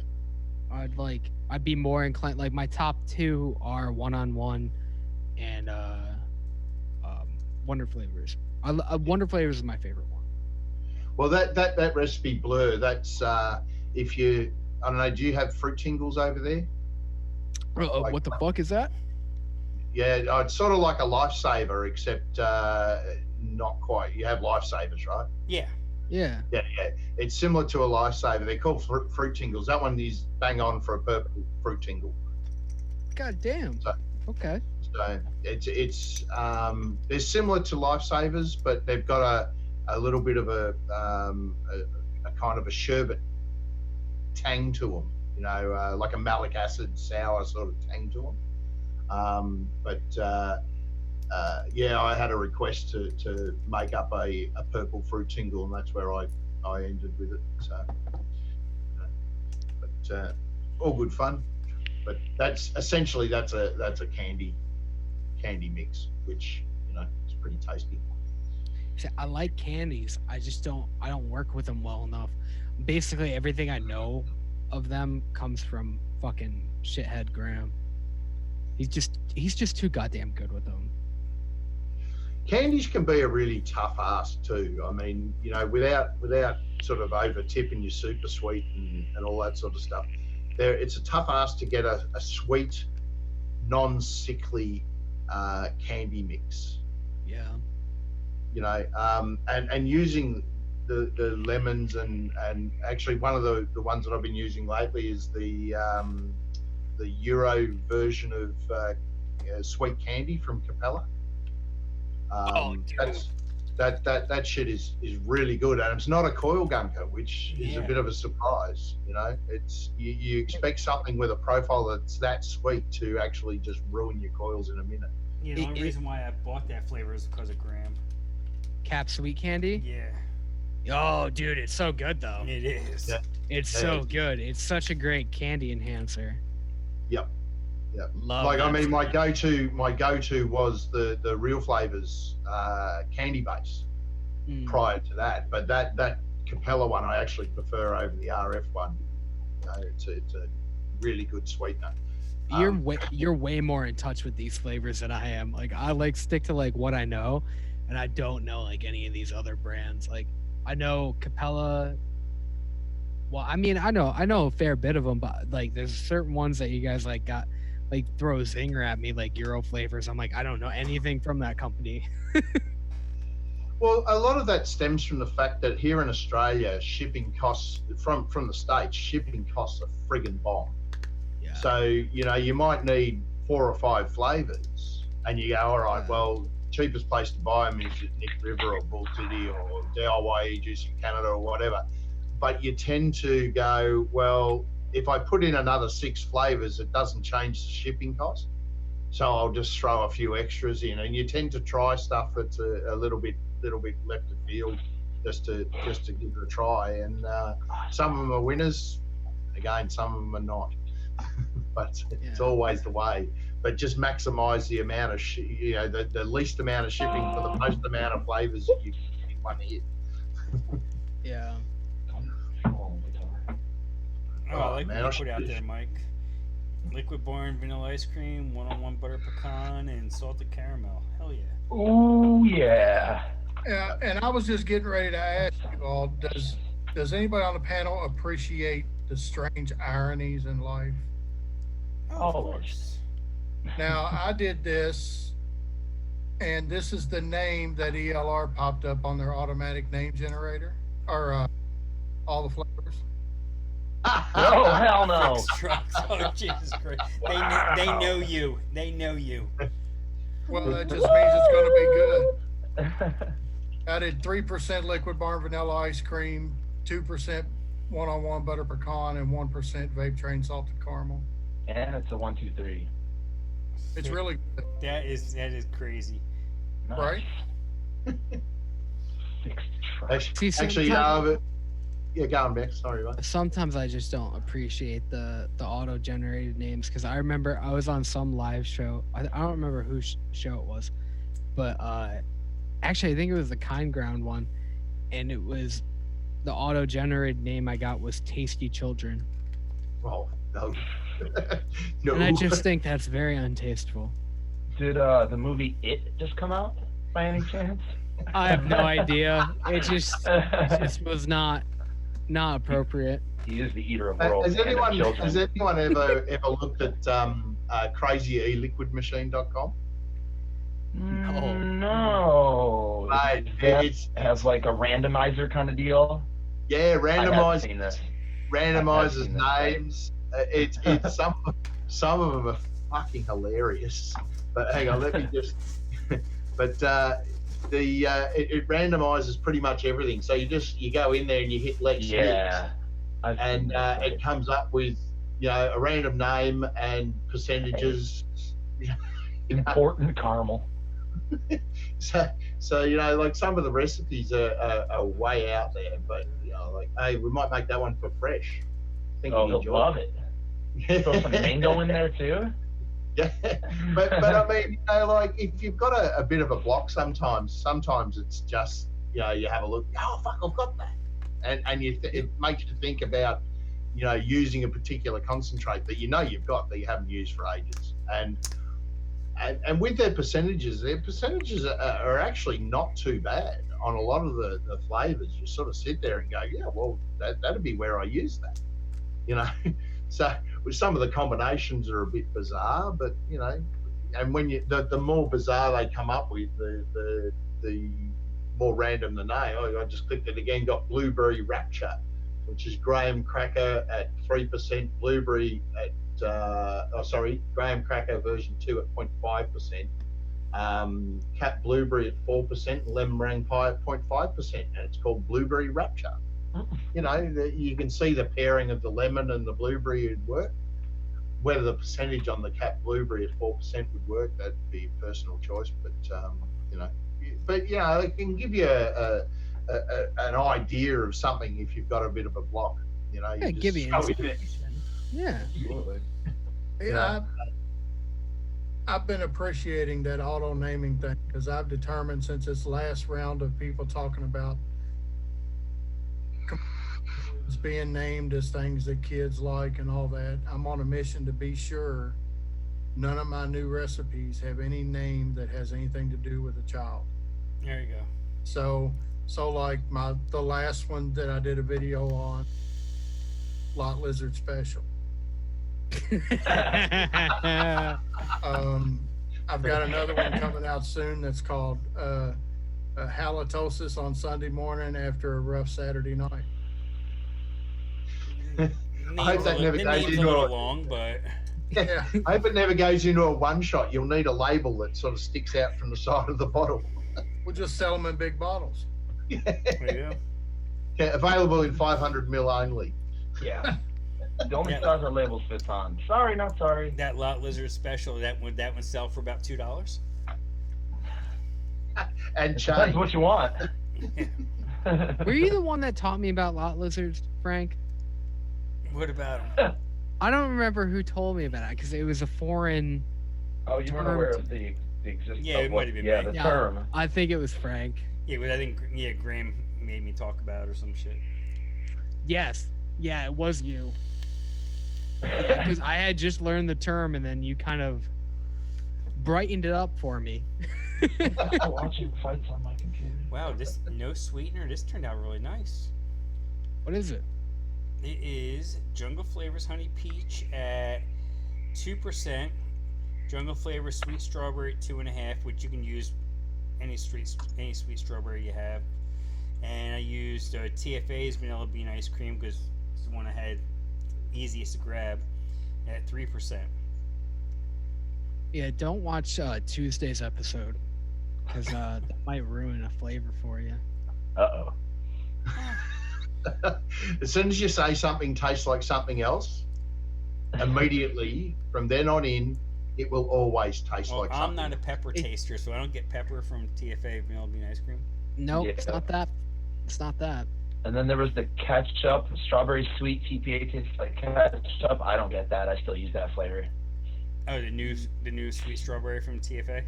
I'd be more inclined. Like my top 2 are one-on-one and Wonder Flavors. Wonder Flavors is my favorite one. Well, that recipe blur, that's if you, I don't know, do you have fruit tingles over there? Like, what the fuck is that? Yeah, it's sort of like a lifesaver, except not quite. You have lifesavers, right? Yeah. Yeah. Yeah. It's similar to a lifesaver. They're called fruit tingles. That one is bang on for a purple fruit tingle. God damn. So, okay. So it's they're similar to lifesavers, but they've got a little bit of a kind of a sherbet tang to them. You know, like a malic acid sour sort of tang to them. Yeah, I had a request to make up a purple fruit tingle, and that's where I ended with it. So, all good fun. But that's essentially that's a candy mix, which is pretty tasty. See, I like candies. I don't work with them well enough. Basically, everything I know of them comes from fucking shithead Graham. He's just too goddamn good with them. Candies can be a really tough ask too. I mean, without sort of over tipping your super sweet and all that sort of stuff. It's a tough ask to get a sweet, non-sickly candy mix. Yeah. And using the lemons and actually one of the ones that I've been using lately is the Euro version of sweet candy from Capella. That shit is really good, and it's not a coil gunker, which is a bit of a surprise. It's you expect something with a profile that's that sweet to actually just ruin your coils in a minute. Yeah, the only reason why I bought that flavor is because of Graham. Cap sweet candy? Yeah. Oh, dude, it's so good though. It is. Yeah. It's so good. It's such a great candy enhancer. Yep. Love like that. I mean, my go-to was the Real Flavors candy base prior to that, but that Capella one I actually prefer over the RF one. It's a really good sweetener. You're way more in touch with these flavors than I am. Like I stick to like what I know, and I don't know like any of these other brands. Like I know Capella. Well, I mean, I know a fair bit of them, but like there's certain ones that you guys like got like throw zinger at me like Euro flavors. I'm like, I don't know anything from that company. Well, a lot of that stems from the fact that here in Australia, shipping costs from the States, shipping costs a friggin' bomb. Yeah. So, you might need 4 or 5 flavors, and you go, all right, well, cheapest place to buy them is at Nick River or Bull City or DIY Juice in Canada or whatever. But you tend to go, well, if I put in another 6 flavors, it doesn't change the shipping cost. So I'll just throw a few extras in, and you tend to try stuff that's a little bit left of field just to give it a try. And some of them are winners. Again, some of them are not. But it's always the way. But just maximize the amount of the least amount of shipping for the most amount of flavors that you can in one hit. Yeah. Oh, I like what you put out there, Mike. Liquid Barn vanilla ice cream, one-on-one butter pecan, and salted caramel. Hell yeah. Ooh, yeah. Yeah, and I was just getting ready to ask you all, does anybody on the panel appreciate the strange ironies in life? Oh, of Always. course. Now, I did this, and this is the name that ELR popped up on their automatic name generator, or all the flavors. Oh, hell no. Fix trucks. Oh, Jesus Christ. They know you. They know you. Well, that just means it's going to be good. I did 3% Liquid Barn vanilla ice cream, 2% one-on-one butter pecan, and 1% Vape Train salted caramel. And it's a 1, 2, 3. It's really good, That is crazy. Nice. right? Fixed truck. See, Actually, yeah, go on, Beck. Sorry, mate. Sometimes I just don't appreciate the auto-generated names because I remember I was on some live show. I don't remember whose show it was, but actually I think it was the Kind Ground one, and it was the auto-generated name I got was Tasty Children, Oh, no. No. and I just think that's very untasteful. Did the movie It just come out by any chance? I have no idea. It just was not appropriate. He is the eater of worlds. Has and of anyone children. ever looked at crazyeliquidmachine.com? No. Mate, It has like a randomizer kind of deal. Yeah, I haven't seen this. randomizes seen this, names. It's some of them are fucking hilarious. But hang on, let me just. But it randomizes pretty much everything. So you go in there and you hit let's Yeah. mix, and it comes up with a random name and percentages. Important caramel. So like some of the recipes are way out there, but like, hey, we might make that one for fresh. I think Oh, you'd he'll enjoy love it. it. Throw some mango in there too. Yeah, but I mean, like if you've got a bit of a block, sometimes it's just you have a look. Oh fuck, I've got that, and it makes you think about using a particular concentrate that you've got that you haven't used for ages, and with their percentages are actually not too bad on a lot of the flavors. You sort of sit there and go, yeah, well that'd be where I use that, So with some of the combinations are a bit bizarre, but and when the more bizarre they come up with, the more random the name. Oh, I just clicked it again. Got Blueberry Rapture, which is graham cracker at 3%, blueberry at graham cracker version 2 at 0.5%, cat blueberry at 4%, lemon meringue pie at 0.5%, and it's called Blueberry Rapture. You can see the pairing of the lemon and the blueberry would work. Whether the percentage on the cat blueberry at 4% would work, that'd be a personal choice. But it can give you an idea of something if you've got a bit of a block. Give you it. Yeah. Absolutely. Yeah, I've been appreciating that auto naming thing because I've determined since this last round of people talking about it's being named as things that kids like and all that, I'm on a mission to be sure none of my new recipes have any name that has anything to do with a child. There you go. So like the last one that I did a video on, Lot Lizard Special. I've got another one coming out soon that's called halitosis on Sunday morning after a rough Saturday night. I hope that never goes into a long, but Yeah. I hope it never goes into a one shot. You'll need a label that sort of sticks out from the side of the bottle. We'll just sell them in big bottles. there you go. Yeah, available in 500 ml only. Yeah. The only stars our labels fits on. Sorry, not sorry. That Lot Lizard Special, that one sell for about $2. And Depends change. what you want. Were you the one that taught me about lot lizards, Frank? What about them? I don't remember who told me about it because it was a foreign. Oh, you weren't aware of the existence Yeah, it of might have been the me. Yeah. term. I think it was Frank. Yeah, but I think Graham made me talk about it or some shit. Yes. Yeah, it was you. Because I had just learned the term, and then you kind of brightened it up for me. Watching fights on my computer. Wow, this no sweetener. This turned out really nice. What is it? It is Jungle Flavors Honey Peach at 2%. Jungle Flavors Sweet Strawberry at 2.5, which you can use any sweet strawberry you have. And I used TFA's Vanilla Bean Ice Cream because it's the one I had easiest to grab at 3%. Yeah, don't watch Tuesday's episode because that might ruin a flavor for you. Uh-oh. As soon as you say something tastes like something else, immediately from then on in, it will always taste Well, like I'm something. not a pepper taster, so I don't get pepper from TFA Vanilla Bean Ice Cream. Nope, Yeah. it's not that. It's not that. And then there was the ketchup, strawberry sweet TPA tastes like ketchup. I don't get that. I still use that flavor. Oh, the new sweet strawberry from TFA.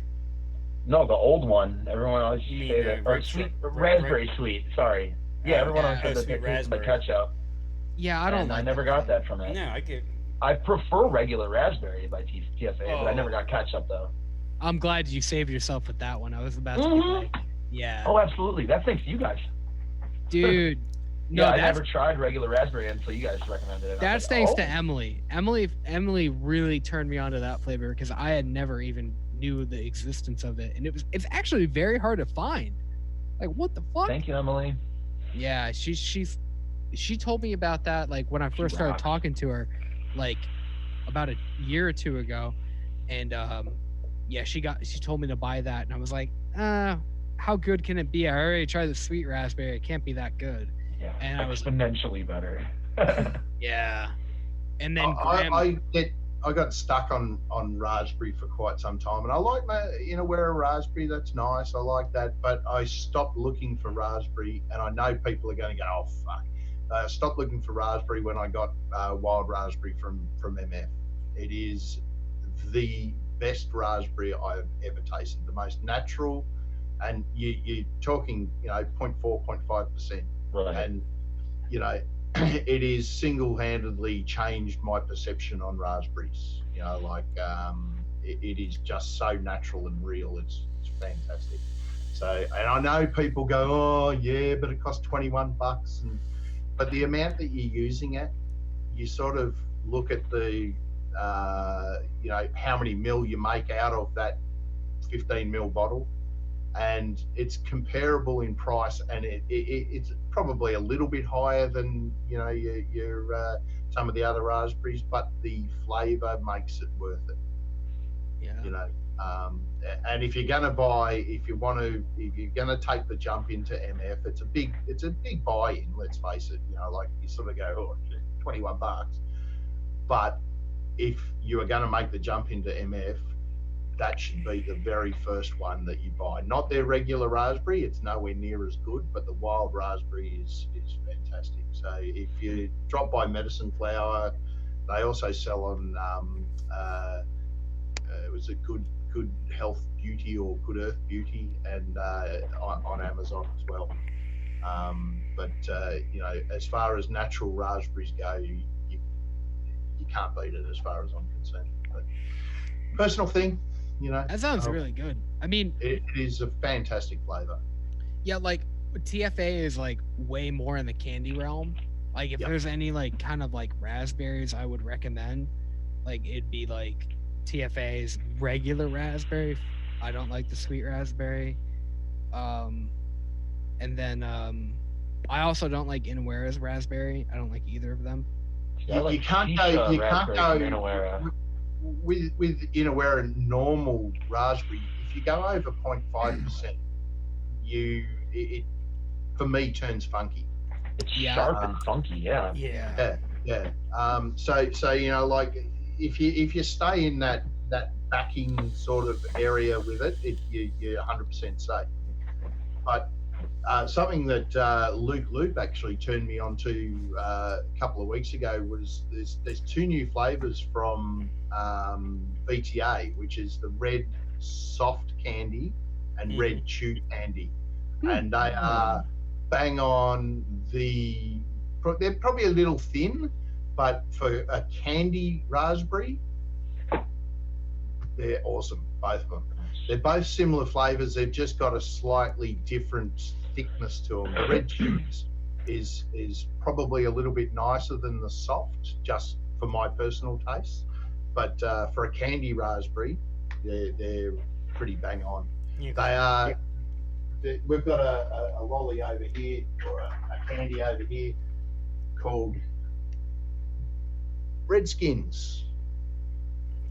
No, the old one. Everyone always You mean, say that. Or red sweet, stro- raspberry sweet. Sorry. Yeah, everyone always oh, said that sweet they tasted like raspberry. ketchup. Yeah, I don't And like I never that got flavor. that from it. No, I get. I prefer regular raspberry by TFA, but I never Oh. got ketchup though. I'm glad you saved yourself with that one. I was about to be Mhm. like, yeah. Oh, absolutely. That's thanks to you guys. Dude. No, Yeah, I that's never tried regular raspberry until you guys recommended it. I that's was thanks like, to oh. Emily. Emily really turned me on to that flavor because I had never even knew the existence of it, and it's actually very hard to find. Like, what the fuck? Thank you, Emily. Yeah, she told me about that like when I first started rocks. talking to her, like about a year or two ago, and yeah, she told me to buy that, and I was like, how good can it be? I already tried the sweet raspberry. It can't be that good. Yeah, And I was- exponentially better. Yeah, and then Graham, I got stuck on raspberry for quite some time, and I like my where a raspberry. That's nice. I like that, but I stopped looking for raspberry, and I know people are going to go, oh fuck. I stopped looking for raspberry when I got wild raspberry from MF. It is the best raspberry I've ever tasted. The most natural, and you're talking 0.4, 0.5%, Right. and it is single-handedly changed my perception on raspberries. It is just so natural and real. It's fantastic. So, and I know people go, oh yeah, but it costs $21, but the amount that you're using it, you sort of look at the how many mil you make out of that 15 mil bottle, and it's comparable in price, and it's probably a little bit higher than your some of the other raspberries, but the flavor makes it worth it. yeah. And if you're gonna if you're gonna take the jump into MF, it's a big buy-in. Let's face it. Like you sort of go, oh, $21, but if you are going to make the jump into MF, that should be the very first one that you buy. Not their regular raspberry; it's nowhere near as good, but the wild raspberry is fantastic. So if you drop by Medicine Flower, they also sell on it was a Good Health Beauty or Good Earth Beauty, and on Amazon as well. But as far as natural raspberries go, you can't beat it as far as I'm concerned. But personal thing, That sounds really good. I mean, it is a fantastic flavor. yeah, like TFA is like way more in the candy realm. Like if Yep. there's any like kind of like raspberries I would recommend, like it'd be like TFA's regular raspberry. I don't like the sweet raspberry. And then I also don't like Inawera's raspberry. I don't like either of them. I like You can't Shisha go. You can't raspberry go from Inawera. with Inawera normal raspberry. If you go over 0.5%, it for me turns funky. It's Yeah. sharp and funky, yeah. Yeah. Yeah. So like if you stay in that backing sort of area with it, you're 100% safe. But something that Luke Loop actually turned me on to a couple of weeks ago was there's two new flavors from VTA, which is the red soft candy and red chew candy, and they are bang on they're probably a little thin, but for a candy raspberry, they're awesome, both of them. They're both similar flavors. They've just got a slightly different thickness to them. The red chews is probably a little bit nicer than the soft, just for my personal taste. But for a candy raspberry, they're pretty bang on. Yeah, They are. We've got a lolly over here, or a candy over here, called Redskins.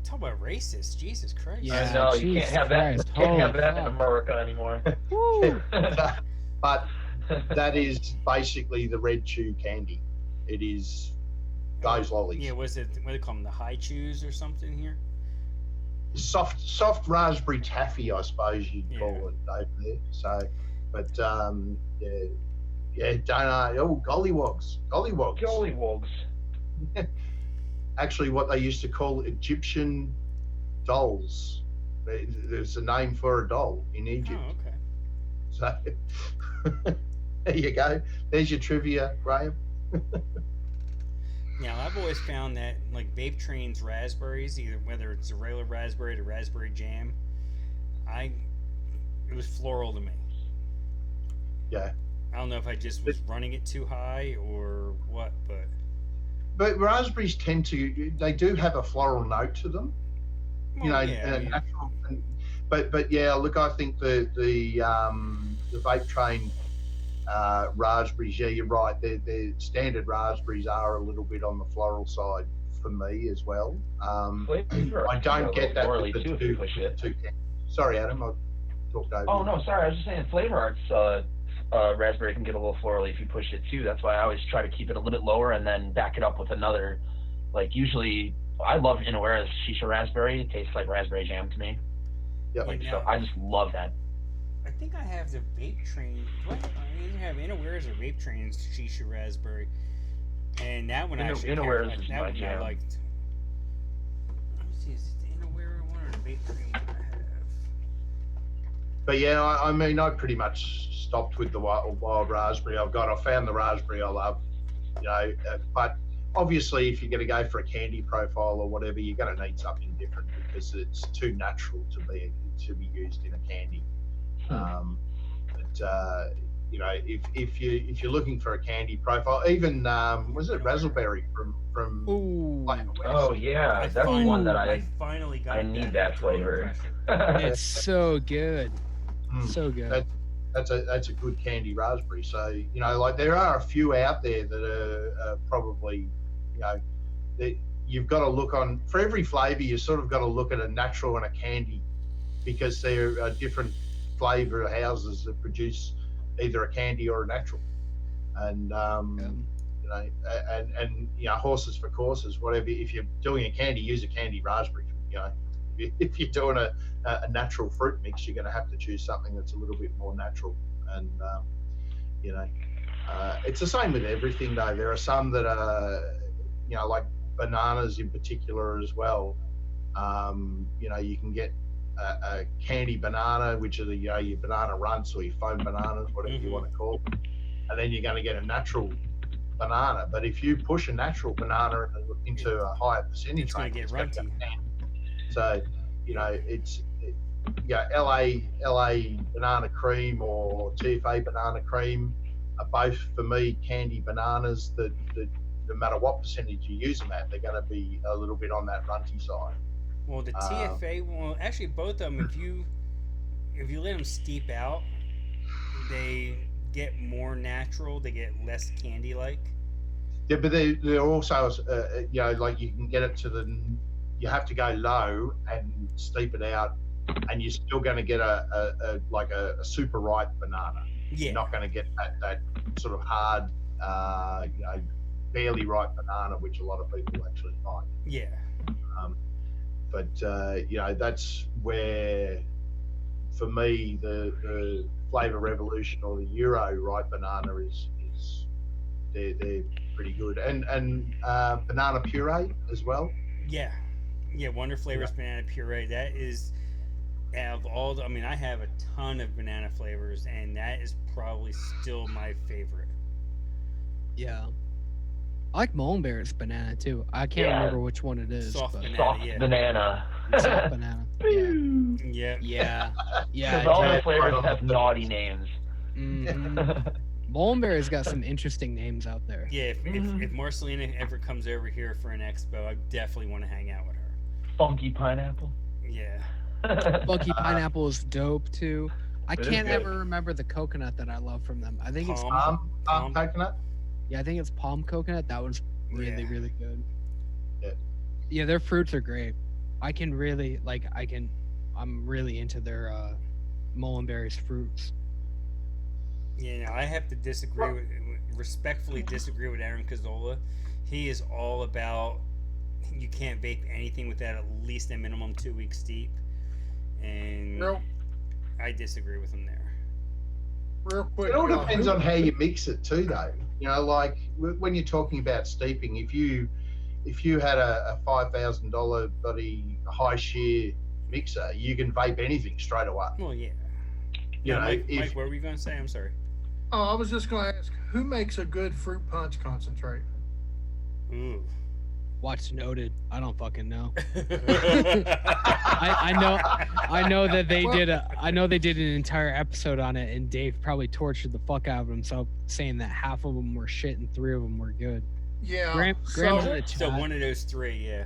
talk about racist. Jesus Christ. Yeah. I know you Jesus can't have that. Christ. Can't have Holy that in fuck. America anymore. Woo. But that is basically the red chew candy. It is those lollies. Yeah, was it, what do they call them, the high chews or something here? Soft raspberry taffy, I suppose you'd Yeah. call it over there. So, but don't know. Oh, gollywogs. Gollywogs. Actually, what they used to call Egyptian dolls. There's a name for a doll in Egypt. Oh, okay. So there you go. There's your trivia, Graham. Now, I've always found that, like, Vape Train's raspberries, either whether it's a regular raspberry or raspberry jam, it was floral to me. Yeah. I don't know if I just was running it too high or what, But raspberries they do have a floral note to them. You know, yeah, I mean, natural. But yeah, look, I think the Vape Train raspberries, yeah, you're right. The standard raspberries are a little bit on the floral side for me as well. Flavor I don't get that florally with the too if you push it. Sorry, Adam, I talked over. Oh you. no, sorry. I was just saying, Flavor Arts raspberry can get a little florally if you push it too. That's why I always try to keep it a little bit lower and then back it up with another. Like usually, I love Inuera's shisha raspberry. It tastes like raspberry jam to me. Yep. Like Yeah. so, I just love that. I think I have the Vape Train. What? I either have Inuera's or Vape Train's shisha raspberry, and that one actually Inuera's is that my one I jam. liked. Let me see, is it the Inuera one or the Vape Train one I have? But yeah, I mean, I pretty much stopped with the wild raspberry. I found the raspberry I love, you know. But obviously, if you're going to go for a candy profile or whatever, you're going to need something different because it's too natural to be used in a candy. You know, if you're looking for a candy profile, even was it raspberry from Ooh. Flavor West? Oh yeah, I that's finally- one that I finally got. I need that flavor. It's so good. Mm. So good. That's a good candy raspberry. So you know, like there are a few out there that are probably, you know, that you've got to look on for every flavor. You sort of got to look at a natural and a candy because there are different flavor houses that produce either a candy or a natural, and you know, and you know, horses for courses. Whatever. If you're doing a candy, use a candy raspberry. You know, if you're doing a natural fruit mix, you're going to have to choose something that's a little bit more natural. And you know, it's the same with everything though. There are some that are, you know, like bananas in particular as well. You know, you can get a candy banana, which are you know, your banana runts or your foam bananas, whatever you want to call them, and then you're going to get a natural banana. But if you push a natural banana into a higher percentage It's going range, to get it's gonna runty. so, you know, yeah, LA banana cream or TFA banana cream are both for me candy bananas that no matter what percentage you use them at, they're going to be a little bit on that runty side. Well, the TFA, well, actually both of them, if you let them steep out, they get more natural. They get less candy-like. Yeah, but they're also, you know, like you can get it to you have to go low and steep it out, and you're still going to get a super ripe banana. Yeah. You're not going to get that sort of hard, you know, barely ripe banana, which a lot of people actually like. Yeah. But you know, that's where, for me, the Flavor Revolution or the Euro ripe banana is they're pretty good, and banana puree as well. Yeah. Yeah, Wonder Flavors banana puree. That is, out of all the, I mean, I have a ton of banana flavors, and that is probably still my favorite. Yeah. I like Mullenberry's banana too. I can't Yeah. remember which one it is. Soft but banana. Soft Yeah. banana. soft banana. Yeah. Yeah. Yeah. Because all Yeah. the flavors have naughty names. Mhm. Mullenberry's got some interesting names out there. Yeah, if Marcelina ever comes over here for an expo, I definitely want to hang out with her. Funky pineapple. Yeah. Funky pineapple is dope too. I It is can't good. ever remember the coconut that I love from them. I think it's Palm. Coconut. yeah, I think it's palm coconut. That was really Yeah. really good. Yeah. Yeah, their fruits are great. I can really I'm really into their Mullenberry's fruits. Yeah, no, I have to respectfully disagree with Aaron Cazzola. He is all about you can't vape anything without at least a minimum 2 weeks deep, and Real, I disagree with him there. real quick. It all y'all, depends who- on how you mix it too, though. You know, like when you're talking about steeping, if you had a $5,000 bloody high shear mixer, you can vape anything straight away. Well, yeah. You No, know, Mike, if what were you going to say? I'm sorry. Oh, I was just going to ask, who makes a good fruit punch concentrate? Ooh. Watch noted. I don't fucking know. I know that they did an entire episode on it, and Dave probably tortured the fuck out of himself, saying that half of them were shit and 3 of them were good. Yeah. Graham's in the chat. So one of those 3, yeah.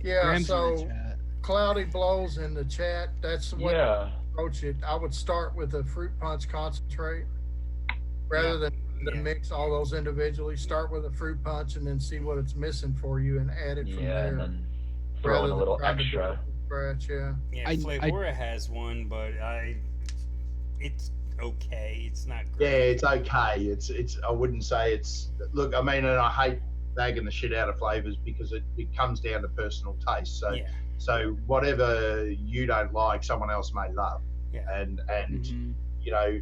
Yeah. Graham's in the So chat. Cloudy Blows in the chat. That's what Yeah. I approach it. I would start with a fruit punch concentrate rather than Yeah. mix all those individually. Start with a fruit punch and then see what it's missing for you and add it from Yeah, there. and then throw in a rather little than trying to do it extra. from scratch. Yeah. Yeah, I- Flavora has one, but it's okay. It's not Yeah, great. it's okay. It's. I wouldn't say it's. Look, I mean, and I hate bagging the shit out of flavors because it comes down to personal taste. So Yeah. so whatever you don't like, someone else may love. Yeah. And Mhm. you know,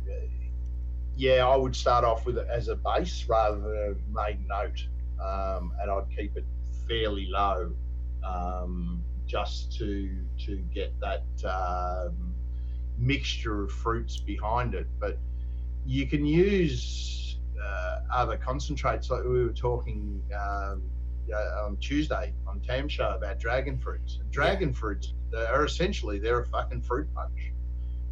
yeah, I would start off with it as a base rather than a main note, and I'd keep it fairly low, just to get that mixture of fruits behind it. But you can use other concentrates, like we were talking on Tuesday on Tam Show about dragon fruits. And dragon fruits are essentially they're a fucking fruit punch.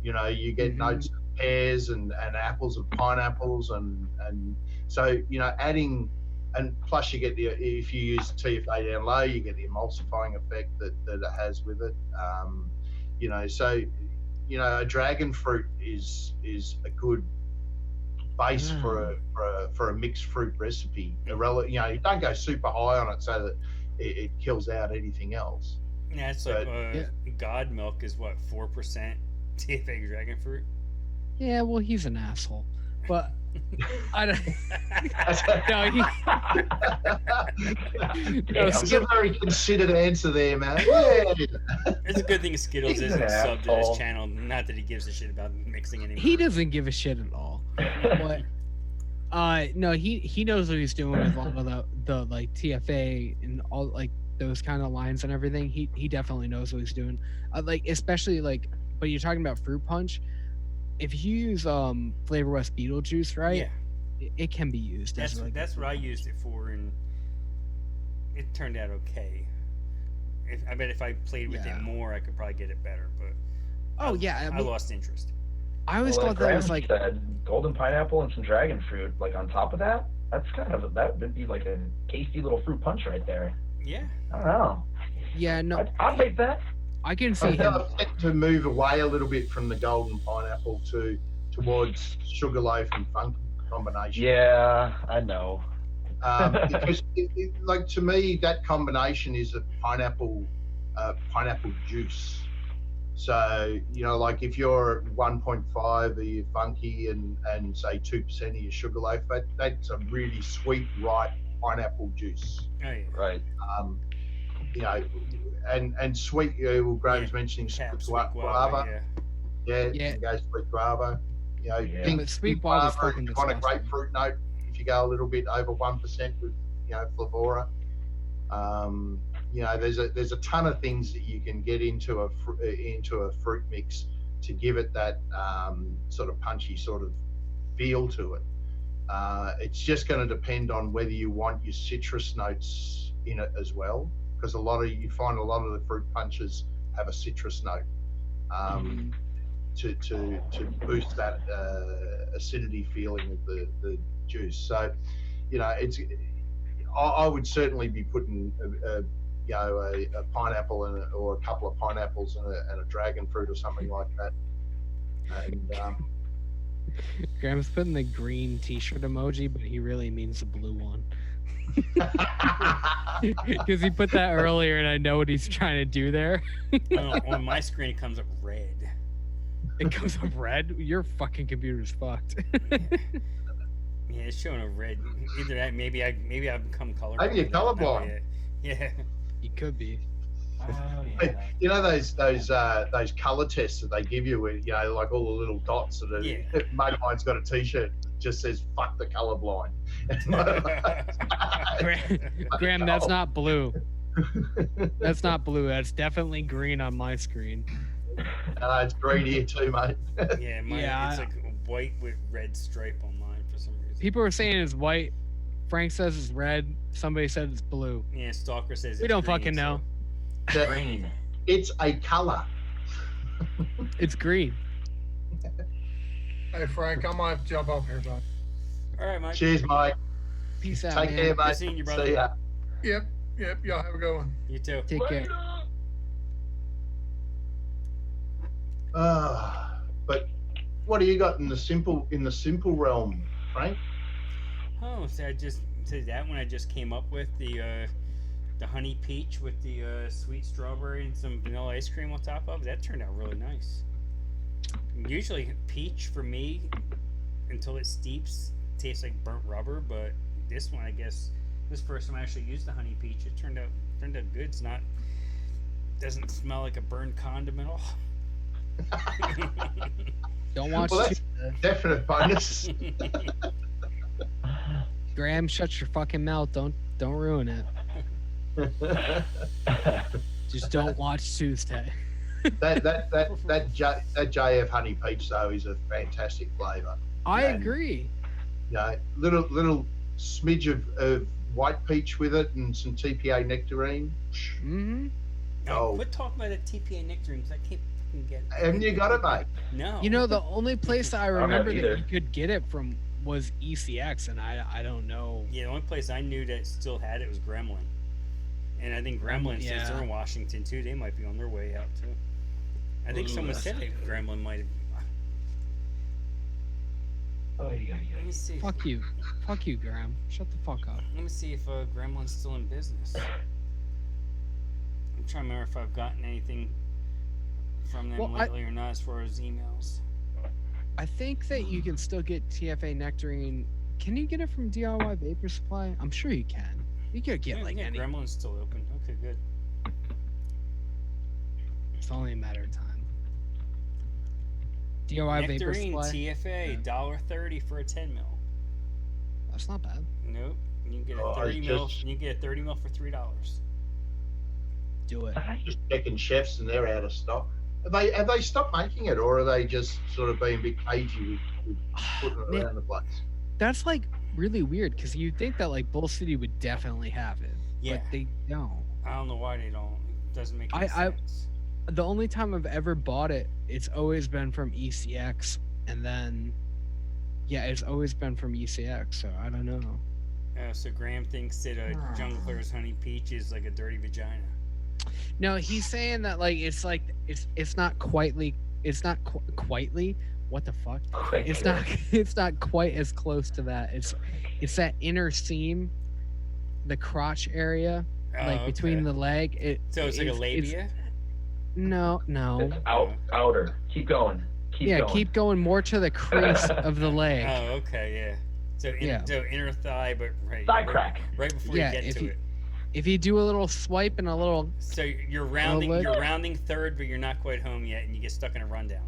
You know, you get Mhm. notes of pears and apples and pineapples and so you know adding. And plus, you get if you use TFA down low, you get the emulsifying effect that it has with it. You know, so you know, a dragon fruit is a good base for a mixed fruit recipe. You know, you don't go super high on it so that it kills out anything else. Yeah, it's like But- God milk is what 4% TFA dragon fruit. Yeah, well, he's an asshole, but I don't. No, he. Damn. It's a very considered answer there, man. Yeah. It's a good thing Skittles He's isn't an subbed to asshole. this channel. Not that he gives a shit about mixing anymore. He doesn't give a shit at all. But no, he knows what he's doing with all of the like TFA and all like those kind of lines and everything. He definitely knows what he's doing. Like especially like, but you're talking about fruit punch. If you use Flavor West Beetlejuice, right? Yeah, It can be used. that's as like that's what I used it for, and it turned out okay. I bet if I played with Yeah. it more, I could probably get it better. But Oh yeah, I I, mean, lost interest. I always Well, thought that was Graham like said, golden pineapple and some dragon fruit, like on top of that. That's that would be like a tasty little fruit punch right there. Yeah, I don't know. yeah no, I'd make that. I can see I him. tend to move away a little bit from the golden pineapple towards sugarloaf and funky combination. Yeah, I know. Because like to me, that combination is a pineapple juice. So you know, like if you're 1.5 of your funky and say 2% of your sugarloaf, that's a really sweet, ripe pineapple juice. oh yeah. Right. You know, and sweet. Well, Graham's mentioning Tap sweet sweet guava. Yeah. Yeah, you can go sweet guava. You know, Yeah. pink, But sweet pink guava's guava, fucking if you want a disgusting. grapefruit note, if you go a little bit over 1% with, you know, Flavora. You know, there's a ton of things that you can get into a fruit mix to give it that sort of punchy sort of feel to it. It's just going to depend on whether you want your citrus notes in it as well, because you find a lot of the fruit punches have a citrus note to boost that acidity feeling of the juice. So, I would certainly be putting a pineapple or a couple of pineapples and a dragon fruit or something like that. And Graham's putting the green T-shirt emoji, but he really means the blue one. Because he put that earlier, and I know what he's trying to do there. On my screen, it comes up red. It comes up red? Your fucking computer's fucked. Yeah, it's showing a red. Either that, maybe I've become colorblind. Maybe you're colorblind. Yeah. You could be. Hey, you know those color tests that they give you with like all the little dots that are. Yeah. Mate of mine's got a T-shirt that just says "fuck the colorblind." Graham, that's not blue. That's not blue. That's definitely green on my screen. It's green here too, mate. Yeah, it's like white with red stripe on mine for some reason. People are saying it's white. Frank says it's red. Somebody said it's blue. Yeah, Stalker says we don't fucking know. Green. It's a color. It's green. Hey, Frank, I might have to jump off here, bud. All right, Mike. Cheers, Mike. Peace out, Take man. care, mate. Good seeing you, brother. See ya. Yep. Y'all have a good one. You too. Take care. But what do you got in the simple realm, Frank? Oh, so I just said that one I just came up with the honey peach with the sweet strawberry and some vanilla ice cream on top of it. That turned out really nice. Usually peach for me, until it steeps, tastes like burnt rubber. But this one, I guess, this first time I actually used the honey peach, it turned out good. It's not, doesn't smell like a burned condom at all. Don't watch. Well, that's definite bonus. Graham, shut your fucking mouth. Don't ruin it. Just don't watch Tuesday. that JF honey peach though is a fantastic flavour. I agree. Little smidge of white peach with it and some TPA nectarine. Mm-hmm. No, quit talking about the TPA nectarine because I can't fucking get it. Haven't you got it, mate? No. You know, the only place I remember either. that you could get it from was ECX, and I don't know. Yeah, the only place I knew that still had it was Gremlin. And I think Gremlin, since they're in Washington too, they might be on their way out too. I think someone said that Gremlin might have. Let me see. Fuck you, Graham. Shut the fuck up. Let me see if Gremlin's still in business. I'm trying to remember if I've gotten anything from them lately or not as far as emails. I think that you can still get TFA nectarine. Can you get it from DIY Vapor Supply? I'm sure you can. You could get any. Gremlin's still open. Okay, good. It's only a matter of time. DIY Vapor Nectarine Supply. TFA $1.30 for a 10 mil. That's not bad. Nope. You can get a 30 mil. You can get a 30 mil for $3. Do it. Just checking chefs and they're out of stock. Have they stopped making it, or are they just sort of being a bit cagey with putting it around the place? That's like really weird because you think that like Bull City would definitely have it, Yeah. but they don't. I don't know why they don't. It doesn't make any sense. The only time I've ever bought it, it's always been from ECX, and then it's always been from ECX. So I don't know. So Graham thinks that Jungler's honey peach is like a dirty vagina. No, he's saying that like it's not quitely. What the fuck? It's not quite as close to that. It's that inner seam, the crotch area, between the leg. So it's like a labia. No. It's outer. Keep going. Keep going more to the crease of the leg. Oh, okay, yeah. So inner thigh, but thigh crack. Right before you get to it. If you do a little swipe and a little. So you're rounding third, but you're not quite home yet, and you get stuck in a rundown.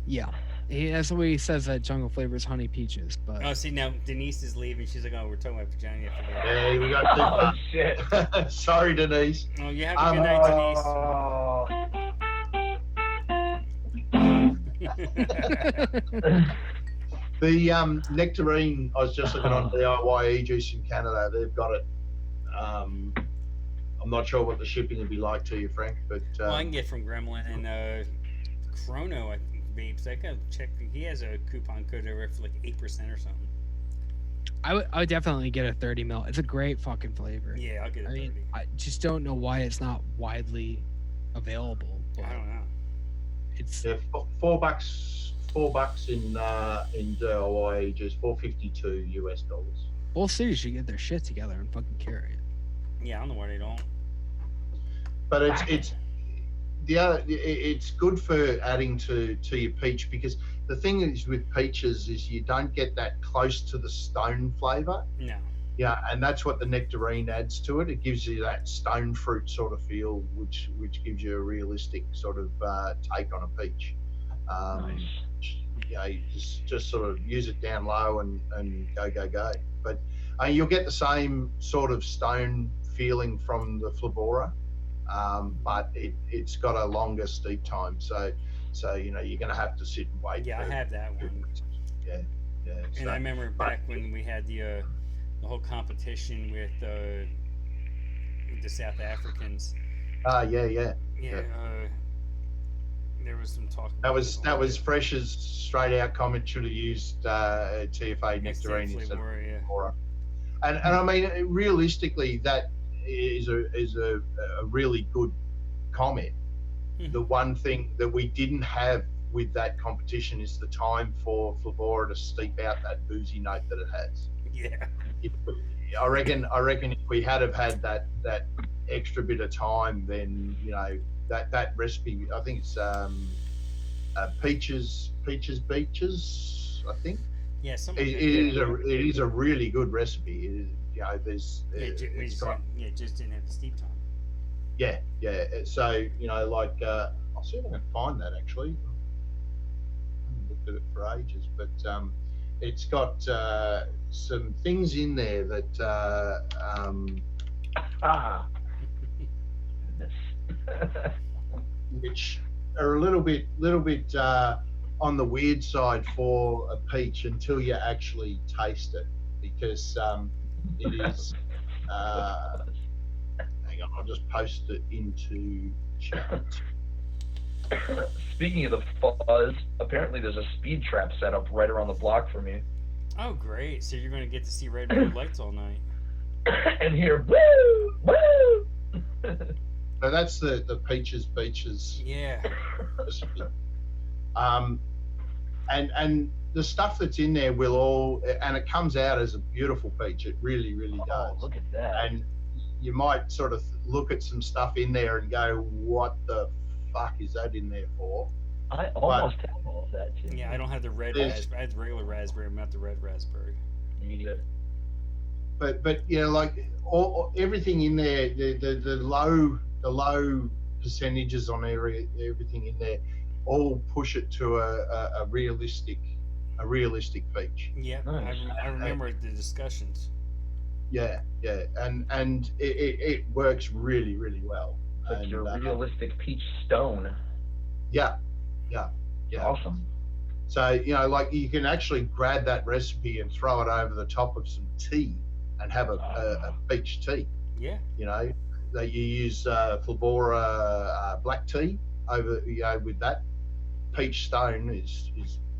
Yeah. That's what he says at Jungle Flavors Honey Peaches. But see, now Denise is leaving. She's like, "Oh, we're talking about vagina." Yeah, we got Oh shit! Sorry, Denise. Oh, you have a good night, Denise. The nectarine, I was just looking on DIY e-juice in Canada. They've got it. I'm not sure what the shipping would be like to you, Frank, but Well, I can get from Gremlin and Chrono, I think, vapes. I gotta check. He has a coupon code over for like 8% or something. I would definitely get a 30 mil. It's a great fucking flavor. Yeah, I'll get a 30. I just don't know why it's not widely available. I don't know. It's yeah, $4 in DIY, just $4.52 US. both cities should get their shit together and fucking carry it. Yeah, I don't know why they don't. But it's good for adding to your peach, because the thing is with peaches is you don't get that close to the stone flavor. No. Yeah, and that's what the nectarine adds to it. It gives you that stone fruit sort of feel, which gives you a realistic sort of take on a peach. Nice. Yeah, you just sort of use it down low and go. But you'll get the same sort of stone feeling from the Flavora, but it's got a longer steep time. So you're going to have to sit and wait. Yeah, I have that one. Yeah. And So, I remember back when we had the whole competition with the South Africans. yeah. Yeah. There was some talk. That was Fresh's straight out comment. Should have used TFA nectarine instead of Flavora. And I mean, realistically, that is a really good comment. Mhm. The one thing that we didn't have with that competition is the time for Flavora to steep out that boozy note that it has. Yeah. I reckon if we had have had that extra bit of time, then that recipe, I think it's peaches beaches, I think. Yeah. It is a really good recipe. Just didn't have the steep time. Yeah. So I'll see if I can find that actually. I haven't looked at it for ages, but it's got some things in there that Goodness. which are a little bit on the weird side for a peach until you actually taste it, because it is. Hang on, I'll just post it into chat. Speaking of the fuzz, apparently there's a speed trap set up right around the block from you. Oh, great! So you're going to get to see red and blue lights all night. And hear woo. So that's the peaches beaches Yeah. recipe. And the stuff that's in there and it comes out as a beautiful peach. It really, really does. Oh, look at that. And you might sort of look at some stuff in there and go, what the fuck is that in there for? I almost have all of that too. Yeah, I don't have the red raspberry. I have the regular raspberry, not the red raspberry. You need it. But everything in there, the low percentages on everything in there, all push it to a realistic peach. Yeah, Nice. I remember the discussions. Yeah, and it works really, really well. Like And, your realistic peach stone. Yeah. Awesome. So you can actually grab that recipe and throw it over the top of some tea and have a peach tea. Yeah. That you use Flavora black tea over with that. Peach stone is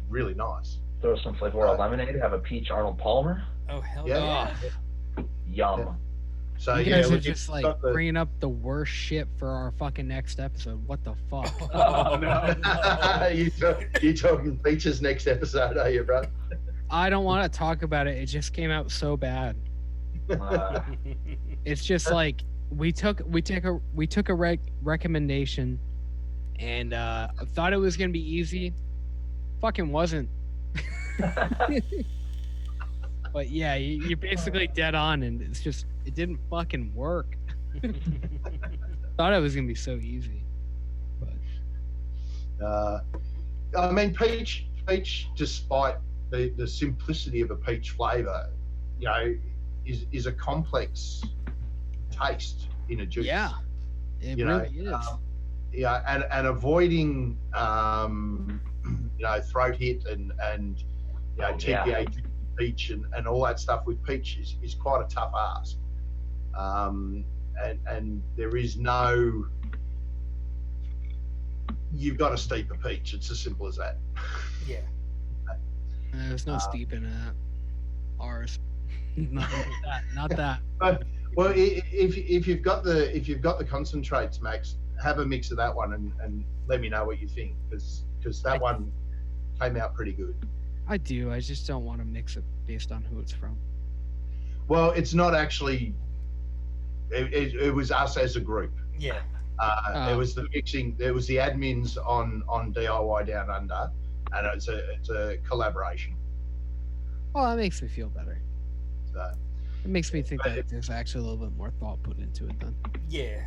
really nice. Throw some Flavora lemonade. Have a peach Arnold Palmer. Oh hell Yeah. yeah. Yum. Yeah. So You guys are look, just it's got the- bringing up the worst shit for our fucking next episode. What the fuck? Oh no. you talking peaches next episode, are you, bro? I don't want to talk about it. It just came out so bad. It's just like we took a recommendation and thought it was gonna be easy. Fucking wasn't. But yeah, you're basically dead on, and it didn't fucking work. Thought it was gonna be so easy, but I mean, peach, despite the simplicity of a peach flavor, is a complex taste in a juice. yeah, it You know, really is. And avoiding throat hit and you know, TPA Peach and all that stuff with Peach is quite a tough ask. And there is no, you've got to steep a peach. It's as simple as that. Yeah. There's no steep in that. Ours. Not that. But, well, if you've got the concentrates, Max, have a mix of that one and let me know what you think, because that one came out pretty good. I do. I just don't want to mix it based on who it's from. Well, it's not actually. It was us as a group. Yeah. It was the mixing. There was the admins on DIY Down Under, and it's a collaboration. Well, that makes me feel better. So, it makes me think that there's actually a little bit more thought put into it then. Yeah.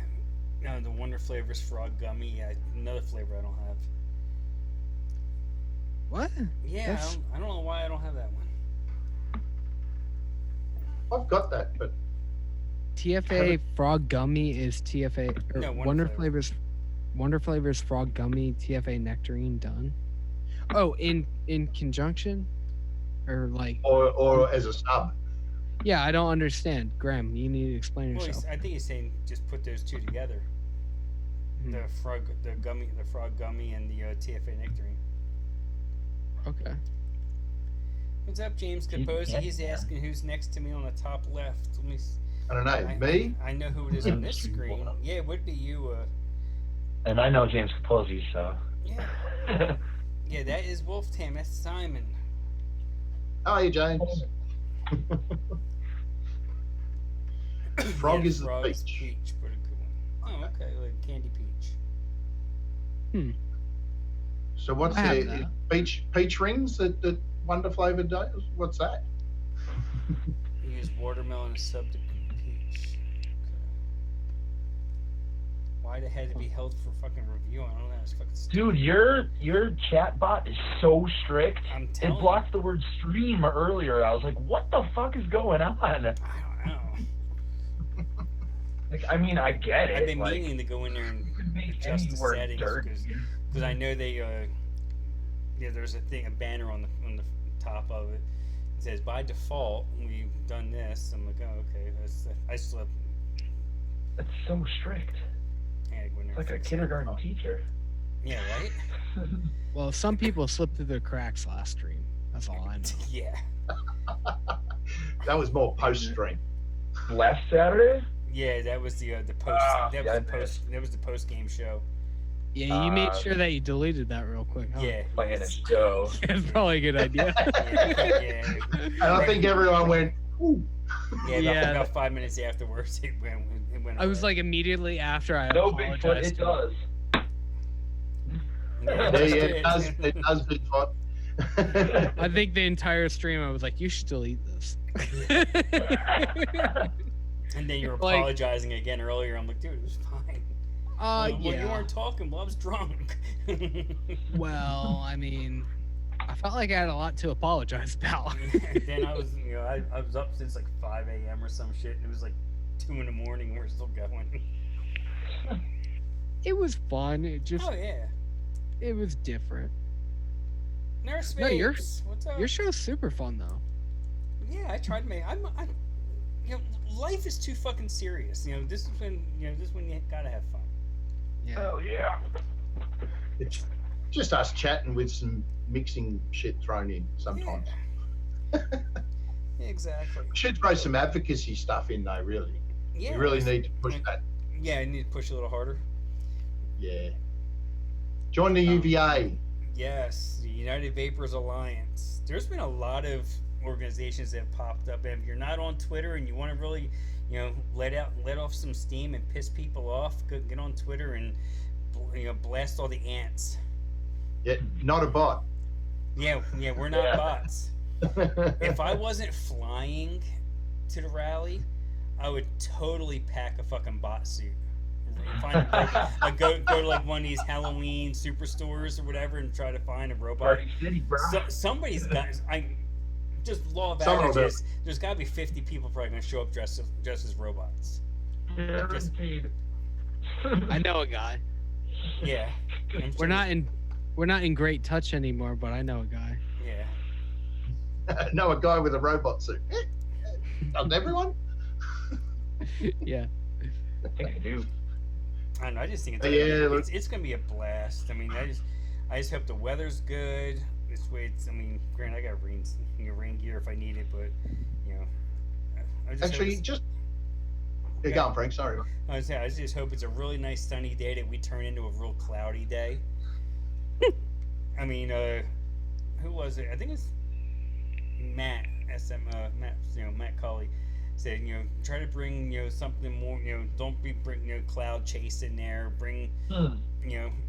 The Wonder Flavors Frog Gummy. Yeah, another flavor I don't have. What? Yeah, I don't know why I don't have that one. I've got that, but TFA Frog Gummy is TFA. No, Wonder Flavors Frog Gummy TFA Nectarine done. Oh, in conjunction, or like, or as a sub. Yeah, I don't understand. Graham, you need to explain yourself. I think he's saying just put those two together. The frog gummy, and the TFA Nectarine. Okay. What's up, James Capozzi? He's asking who's next to me on the top left. Let me. I don't know. Me? I know who it is on this screen. Yeah, it would be you. And I know James Capozzi, so. Yeah. Yeah, that is Wolf Tam. That's Simon. How are you, James? Frog is the peach. But a good one. Oh, okay. Like candy peach. So what's the peach rings that Wonder Flavored does? What's that? Use watermelon as substitute peach. Okay. Why'd it had to be held for fucking review? I don't know. It's fucking stupid. Dude, your chat bot is so strict. I'm telling it blocked the word stream earlier. I was like, what the fuck is going on? I don't know. Like, I mean, I get it. I've been meaning to go in there and adjust the settings because I know they there's a banner on the top of it. It says by default we've done this. I'm like, oh, okay. I slept. That's so strict. It's like a kindergarten teacher. Yeah, right. Well, some people slipped through the cracks last stream. That's all I know. Yeah. That was more post stream. Last Saturday. Yeah, that was the post. That was the post game show. Yeah, you made sure that you deleted that real quick. Huh? Yeah. Playing a show. It's probably a good idea. Yeah. And I think everyone went, ooh. Yeah, about 5 minutes afterwards, it went I was like immediately after I no apologized. Bigfoot, it does. It does Bigfoot. I think the entire stream I was like, you should delete this. And then you were apologizing again earlier. I'm like, dude, it was fine. Yeah. Well, you weren't talking. Well, I was drunk. Well, I mean, I felt like I had a lot to apologize about. And then I was, I was up since like 5 a.m. or some shit, and it was like 2 in the morning. And we're still going. It was fun. It just. Oh yeah. It was different. Nurse No, what's up? Your show's super fun though. Yeah, I tried to make. Life is too fucking serious. This is when you gotta have fun. Yeah. Oh yeah. It's just us chatting with some mixing shit thrown in sometimes. Yeah. Exactly. We should throw some advocacy stuff in though, really. Yeah. You really need to push that. Yeah, I need to push a little harder. Yeah. Join the UVA. Yes, the United Vapors Alliance. There's been a lot of organizations that have popped up. And if you're not on Twitter and you want to really, let off some steam and piss people off, get on Twitter and blast all the ants. Yeah, not a bot. Yeah, we're not bots. If I wasn't flying to the rally, I would totally pack a fucking bot suit. Go to like one of these Halloween superstores or whatever and try to find a robot. Party City, bro. Somebody's got. Just law of averages. There's got to be 50 people probably going to show up dressed as robots. Guaranteed. I know a guy. Yeah. We're not in great touch anymore, but I know a guy. Yeah. No, a guy with a robot suit. Doesn't everyone? Yeah. I think I do. I don't know. I just think it's gonna be a blast. I mean, I just hope the weather's good. This way, I mean, granted, I got rain gear if I need it, but I just Actually, go on, Frank. Sorry. I just hope it's a really nice sunny day that we turn into a real cloudy day. I mean, who was it? I think it's Matt Matt Colley said, try to bring something more, don't bring cloud chase in there. Bring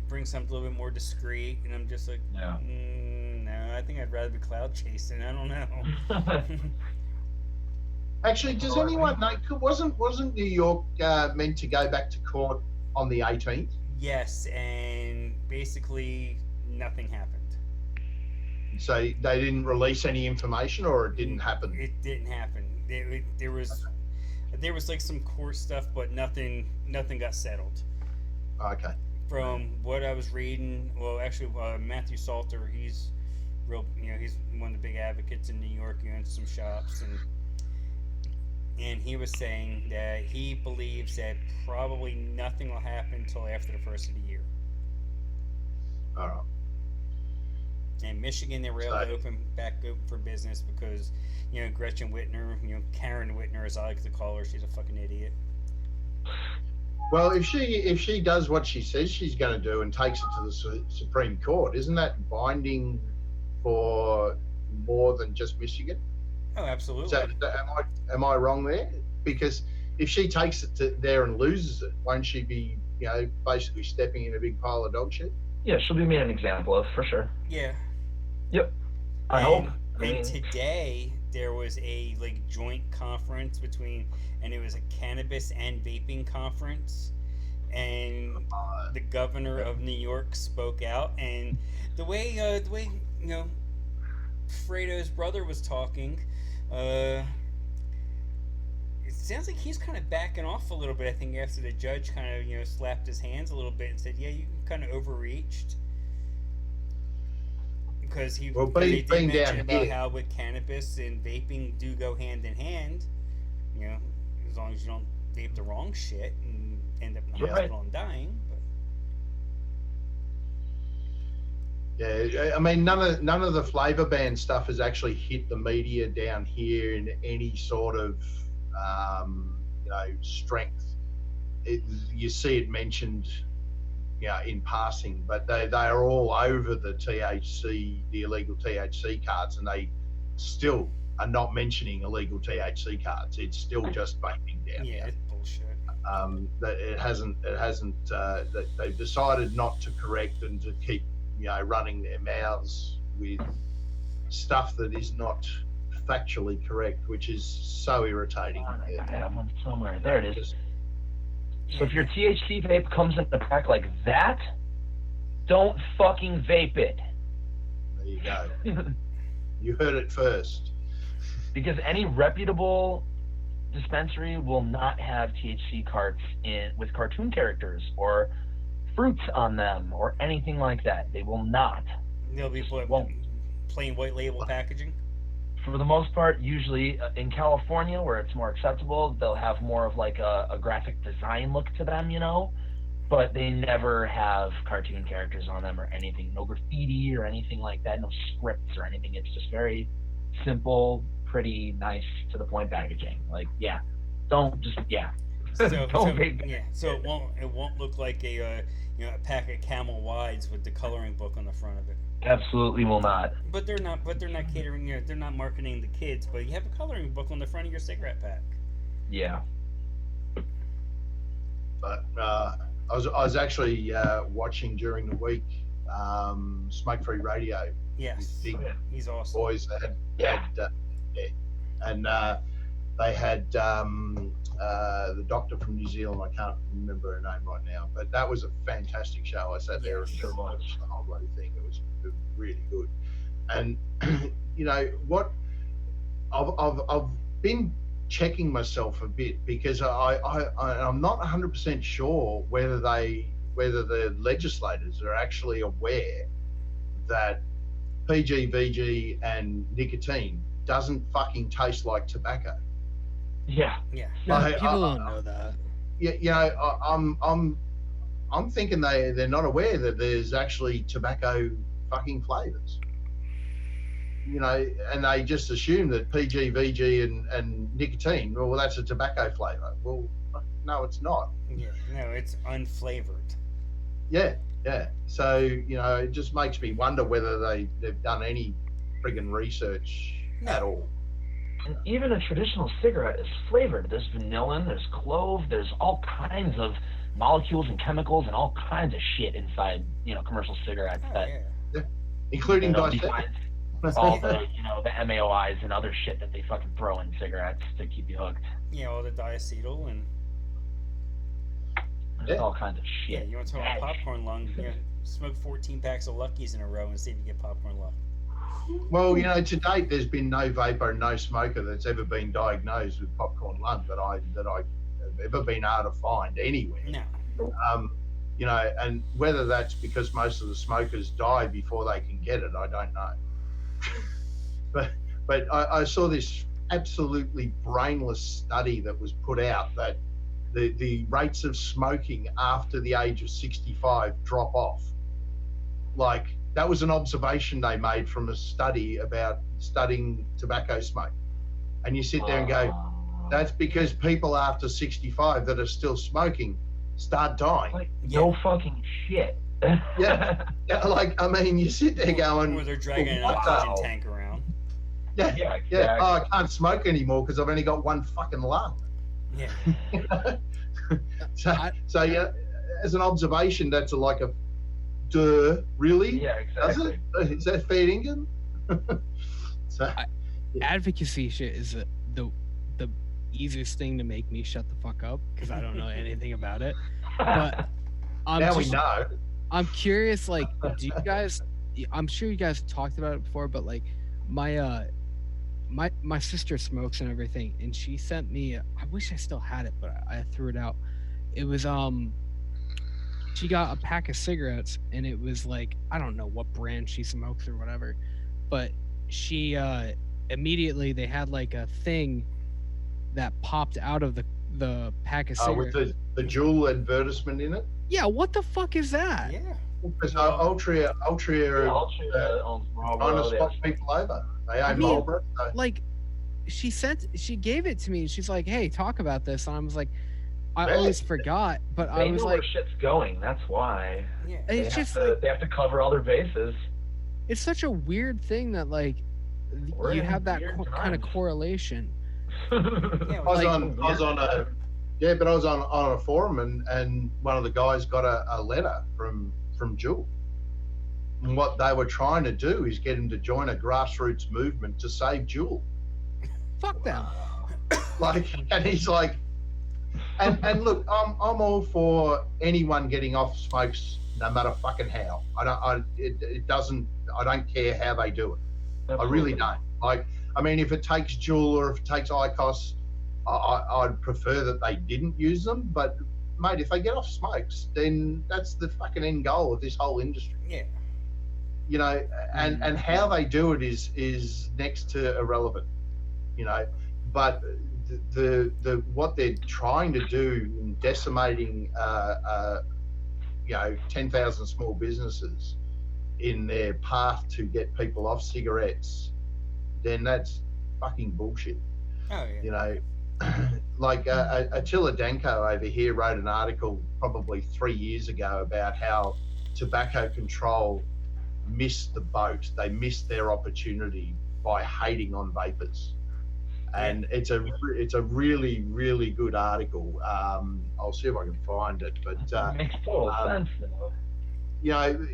bring something a little bit more discreet. And I'm just like, Yeah. No, I think I'd rather be cloud chasing. I don't know. Actually, does anyone know? Wasn't New York meant to go back to court on the 18th? Yes, and basically nothing happened. So they didn't release any information, or it didn't happen. It didn't happen. There was like some court stuff, but nothing got settled. Okay. From what I was reading, well, actually, Matthew Salter, he's real. He's one of the big advocates in New York. He owns some shops, and he was saying that he believes that probably nothing will happen until after the first of the year. All right. And Michigan, they were able to open for business because, Gretchen Whitner, Karen Whitner, as I like to call her, she's a fucking idiot. Well, if she does what she says she's going to do and takes it to the Supreme Court, isn't that binding for more than just Michigan? Oh, absolutely. So am I wrong there? Because if she takes it to there and loses it, won't she be, basically stepping in a big pile of dog shit? Yeah, she'll be made an example of, for sure. Yeah. Yep. I hope. And today there was a joint conference and it was a cannabis and vaping conference, and the governor of New York spoke out, and the way Fredo's brother was talking, it sounds like he's kind of backing off a little bit. I think after the judge kind of slapped his hands a little bit and said, "Yeah, you kind of overreached." Because he did mention about how with cannabis and vaping do go hand in hand, as long as you don't vape the wrong shit and end up in the hospital and dying. But yeah, I mean, none of the flavor ban stuff has actually hit the media down here in any sort of strength. You see it mentioned, in passing, but they are all over the THC, the illegal THC cards, and they still are not mentioning illegal THC cards. It's still just vaping down. Yeah, it's bullshit. That it hasn't. That they've decided not to correct and to keep, running their mouths with stuff that is not factually correct, which is so irritating. I have one somewhere. There it is. So if your THC vape comes in the pack like that, don't fucking vape it. There you go. You heard it first. Because any reputable dispensary will not have THC carts with cartoon characters or fruits on them or anything like that. They will not. They'll be plain white label packaging. For the most part, usually in California, where it's more acceptable, they'll have more of a graphic design look to them, but they never have cartoon characters on them or anything, no graffiti or anything like that, no scripts or anything. It's just very simple, pretty nice, to the point packaging. Don't vape it. Yeah, so it won't look like a pack of Camel Wides with the coloring book on the front of it. Absolutely will not. But they're not catering. They're not marketing the kids. But you have a coloring book on the front of your cigarette pack. Yeah. But I was actually watching during the week Smoke Free Radio. Yes, he's awesome. Boys that and they had the doctor from New Zealand. I can't remember her name right now, but that was a fantastic show. I sat there and watched the whole bloody thing. It was really good. And what I've been checking myself a bit, because I'm not 100% sure whether the legislators are actually aware that PG, VG, and nicotine doesn't fucking taste like tobacco. Yeah. Yeah. No, Like, people don't know that. You know, I'm thinking they're not aware that there's actually tobacco fucking flavors. You know, and they just assume that PG, VG, and nicotine, well, that's a tobacco flavor. Well, no, it's not. Yeah. No, it's unflavored. Yeah, yeah. So, you know, it just makes me wonder whether they've done any friggin' research at all. And even a traditional cigarette is flavored. There's vanillin, there's clove, there's all kinds of molecules and chemicals and all kinds of shit inside, you know, commercial cigarettes Oh, that, yeah. Including you know, dissect. besides all the, you know, the MAOIs and other shit that they fucking throw in cigarettes to keep you hooked. Yeah, all the diacetyl and There's all kinds of yeah. shit. You want to talk about popcorn lung? You know, smoke 14 packs of Luckies in a row and see if you get popcorn lung. Well, you know, to date, there's been no vapor, no smoker that's ever been diagnosed with popcorn lung that I have ever been able to find anywhere. No. You know, and whether that's because most of the smokers die before they can get it, I don't know. but I saw this absolutely brainless study that was put out that the rates of smoking after the age of 65 drop off. Like, that was an observation they made from a study about studying tobacco smoke. And you sit there and go, that's because people after 65 that are still smoking start dying. Like, no fucking shit. Yeah. Like, I mean, you sit there going, Or they're dragging an wow. oxygen tank around. Yeah, Yeah, yeah. exactly. Oh, I can't smoke anymore because I've only got one fucking lung. Yeah. So yeah, as an observation, that's like a duh, really? Yeah, Does exactly. it? Is that fair income? So, Advocacy shit is the easiest thing to make me shut the fuck up because I don't know anything about it. But now we know. I'm curious, like, do you guys? I'm sure you guys talked about it before, but like, my sister smokes and everything, and she sent me. I wish I still had it, but I threw it out. It was she got a pack of cigarettes, and it was like, I don't know what brand she smokes or whatever, but she immediately they had like a thing that popped out of the pack of cigarettes. With the dual advertisement in it. Yeah, what the fuck is that? Yeah. Because Altria owns trying Marlboro. to They swap people over. They own mean, Marlboro. So. Like, she gave it to me, and she's like, hey, talk about this, and I was like, I Really? always forgot, but They I was know like, where shit's going. That's why. Yeah. it's just they have to cover all their bases. it's such a weird thing that like We're you in have that weird kind of times. correlation. Yeah, I was on a forum and one of the guys got a letter from Juul. And what they were trying to do is get him to join a grassroots movement to save Juul. Fuck them. Like, and he's like, and look, I'm all for anyone getting off smokes, no matter fucking how. I don't care how they do it. I really don't. Like, I mean, if it takes Juul or if it takes IQOS, I'd prefer that they didn't use them. But mate, if they get off smokes, then that's the fucking end goal of this whole industry. Yeah. You know, and how they do it is next to irrelevant. You know, but the what they're trying to do in decimating 10,000 small businesses in their path to get people off cigarettes, then that's fucking bullshit. Oh yeah. You know, like Attila Danko over here wrote an article probably 3 years ago about how tobacco control missed the boat. They missed their opportunity by hating on vapors. And it's a really, really good article. I'll see if I can find it. But It makes total sense, though. you know,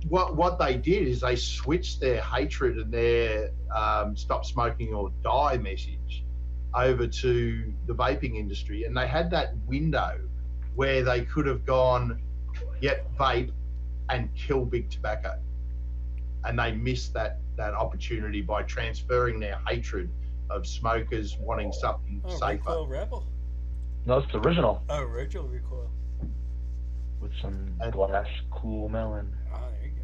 what they did is they switched their hatred and their stop smoking or die message over to the vaping industry, and they had that window where they could have gone, yep, vape, and kill big tobacco, and they missed that opportunity by transferring their hatred of smokers wanting something safer. Recoil Rebel. No, it's the original Original Recoil. with some glass cool melon. Oh, there you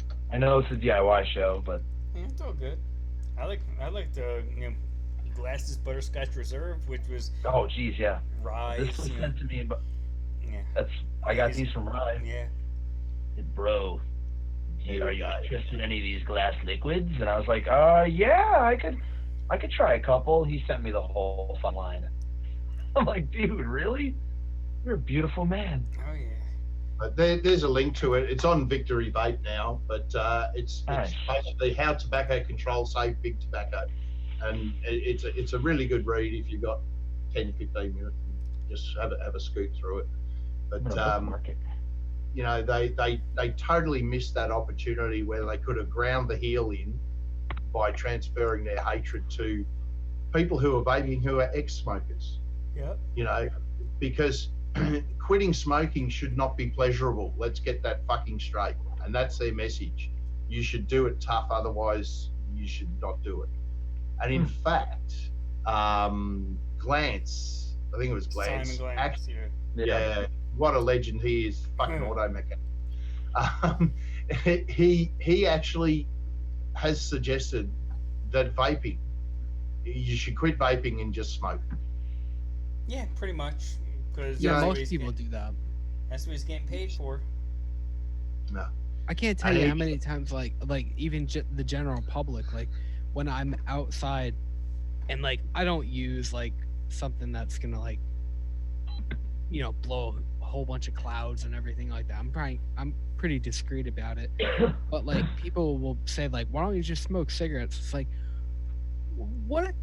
go. I know it's a DIY show, but Yeah, it's all good. I like the glasses butterscotch reserve, which was Oh, geez, yeah. rye. This was sent to me, but Yeah. I got these from Rye. Yeah. Bro, are you interested in any of these glass liquids? And I was like, yeah, I could try a couple. He sent me the whole fun line. I'm like, dude, really? You're a beautiful man. Oh yeah. There's a link to it. It's on Victory Vape now, but it's Nice. basically how tobacco control save big tobacco, and it's a really good read if you've got 10, 15 minutes. Just have a scoot through it. I'm But gonna bookmark it. you know, they totally missed that opportunity where they could have ground the heel in by transferring their hatred to people who are vaping who are ex-smokers. Yep. You know, because quitting smoking should not be pleasurable. Let's get that fucking straight. And that's their message. You should do it tough, otherwise you should not do it. And in fact, Glance, I think it was Glance. Simon Glantz. Yeah, what a legend he is, fucking auto mechanic. He actually has suggested that vaping, you should quit vaping and just smoke. Yeah, pretty much. Because Yeah, Yeah, most people do that. That's what he's getting paid for. No. I can't tell you how many times, like even the general public, like when I'm outside, and like I don't use like something that's gonna like, blow a whole bunch of clouds and everything like that. I'm pretty discreet about it. But like people will say like, why don't you just smoke cigarettes? It's like, what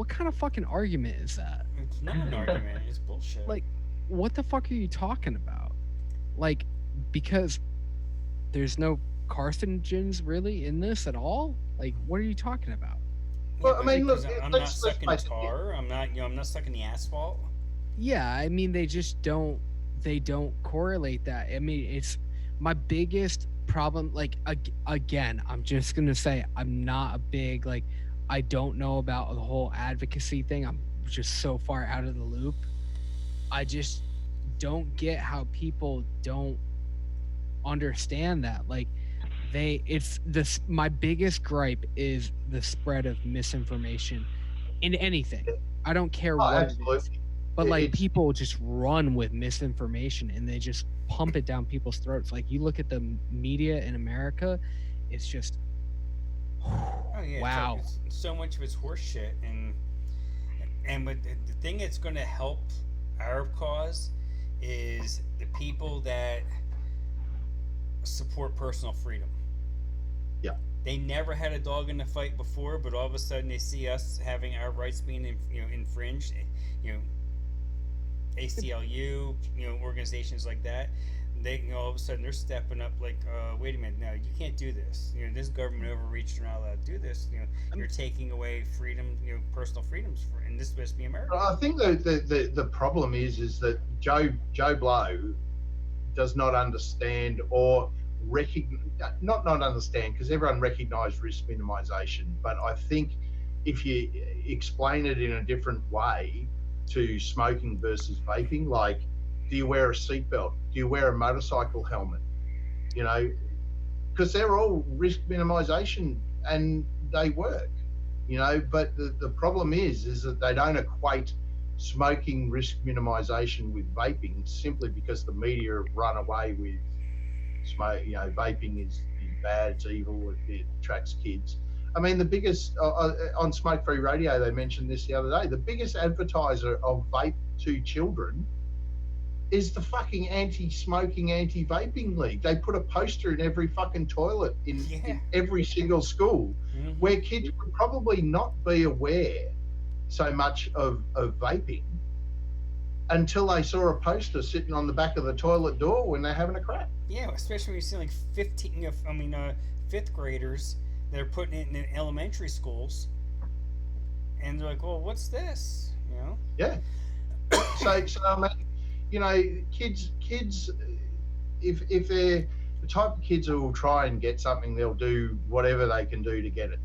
kind of fucking argument is that? It's not an argument. It's bullshit. Like, what the fuck are you talking about? Like, because there's no carcinogens really in this at all? Like, what are you talking about? Well, I mean, look, I'm not let's stuck in face it. tar. I'm not stuck in the asphalt. Yeah, I mean, they don't correlate that. I mean, it's my biggest problem. Like, again, I'm just gonna say I'm not a big, like, I don't know about the whole advocacy thing. I'm just so far out of the loop. I just don't get how people don't understand that. Like, my biggest gripe is the spread of misinformation in anything. I don't care what it is. Absolutely. But like It's- people just run with misinformation and they just pump it down people's throats. Like you look at the media in America, it's just Oh yeah. wow. It's so much of it's horse shit, and but the thing that's going to help our cause is the people that support personal freedom. Yeah. They never had a dog in the fight before, but all of a sudden they see us having our rights being infringed. ACLU, organizations like that. They, all of a sudden, they're stepping up. Like, wait a minute, no, you can't do this. This government overreached. You're not allowed to do this. You're taking away freedom, personal freedoms, and this supposed to be America. I think the problem is that Joe Blow does not understand or not understand, because everyone recognised risk minimisation. But I think if you explain it in a different way to smoking versus vaping, like, do you wear a seatbelt? Do you wear a motorcycle helmet? Because they're all risk minimisation and they work, but the problem is that they don't equate smoking risk minimisation with vaping, simply because the media have run away with smoke. Vaping is bad, it's evil, it attracts kids. I mean, the biggest on Smoke Free Radio, they mentioned this the other day. The biggest advertiser of vape to children is the fucking anti-smoking, anti-vaping league. They put a poster in every fucking toilet in every single school, where kids would probably not be aware so much of vaping until they saw a poster sitting on the back of the toilet door when they're having a crap. Yeah, especially when you see like 5th graders. They're putting it in elementary schools, and they're like, "Well, what's this?" Yeah. So I mean, kids, if they're the type of kids who will try and get something, they'll do whatever they can do to get it.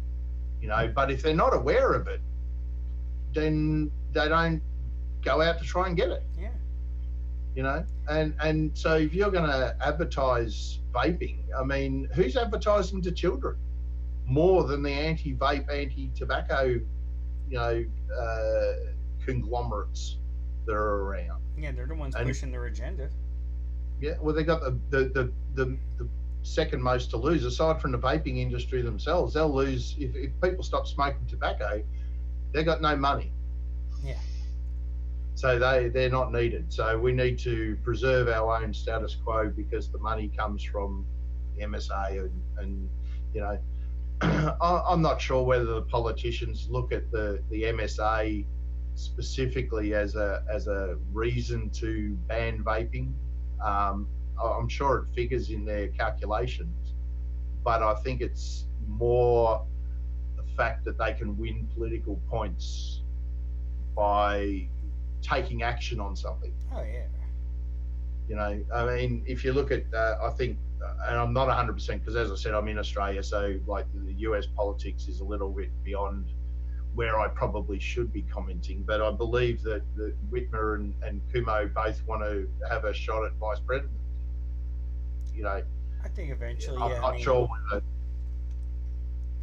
But if they're not aware of it, then they don't go out to try and get it. Yeah. And so if you're going to advertise vaping, I mean, who's advertising to children more than the anti-vape, anti-tobacco, conglomerates that are around. Yeah, they're the ones And- pushing their agenda. Yeah, well, they got the second most to lose, aside from the vaping industry themselves. They'll lose if people stop smoking tobacco. They've got no money. Yeah. So they're not needed. So we need to preserve our own status quo because the money comes from the MSA and I'm not sure whether the politicians look at the MSA specifically as a reason to ban vaping. I'm sure it figures in their calculations, but I think it's more the fact that they can win political points by taking action on something. Oh yeah. I mean, if you look at, I think, and I'm not 100% because, as I said, I'm in Australia, so like the US politics is a little bit beyond where I probably should be commenting. But I believe that Whitmer and Kumo both want to have a shot at vice president. I think eventually. I'm Yeah, not sure whether.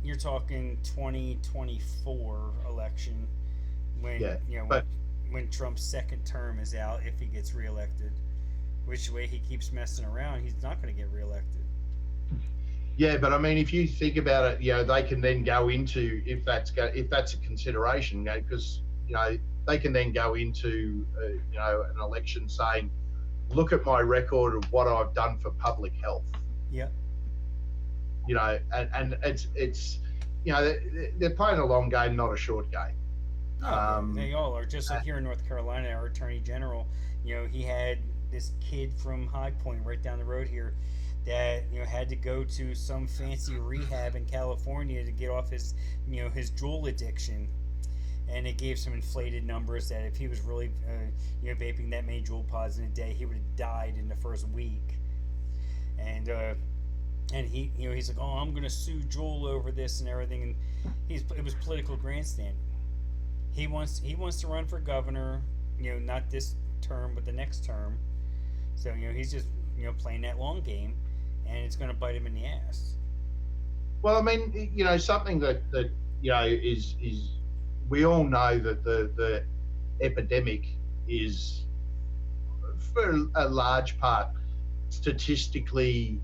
You're talking 2024 election when but- when Trump's second term is out, if he gets reelected. Which way he keeps messing around, he's not going to get reelected. Yeah, but I mean, if you think about it, they can then go into if that's a consideration, because they can then go into an election saying, look at my record of what I've done for public health. Yeah. And it's they're playing a long game, not a short game. No, they all are. Just like here in North Carolina, our Attorney General, he had this kid from High Point right down the road here that had to go to some fancy rehab in California to get off his his Juul addiction, and it gave some inflated numbers that if he was really vaping that many Juul pods in a day, he would have died in the first week. And he he's like, oh, I'm gonna sue Juul over this and everything, and it was political grandstanding. He wants to run for governor, not this term but the next term. So he's just playing that long game, and it's going to bite him in the ass. Well, I mean, something that is we all know that the epidemic is for a large part statistically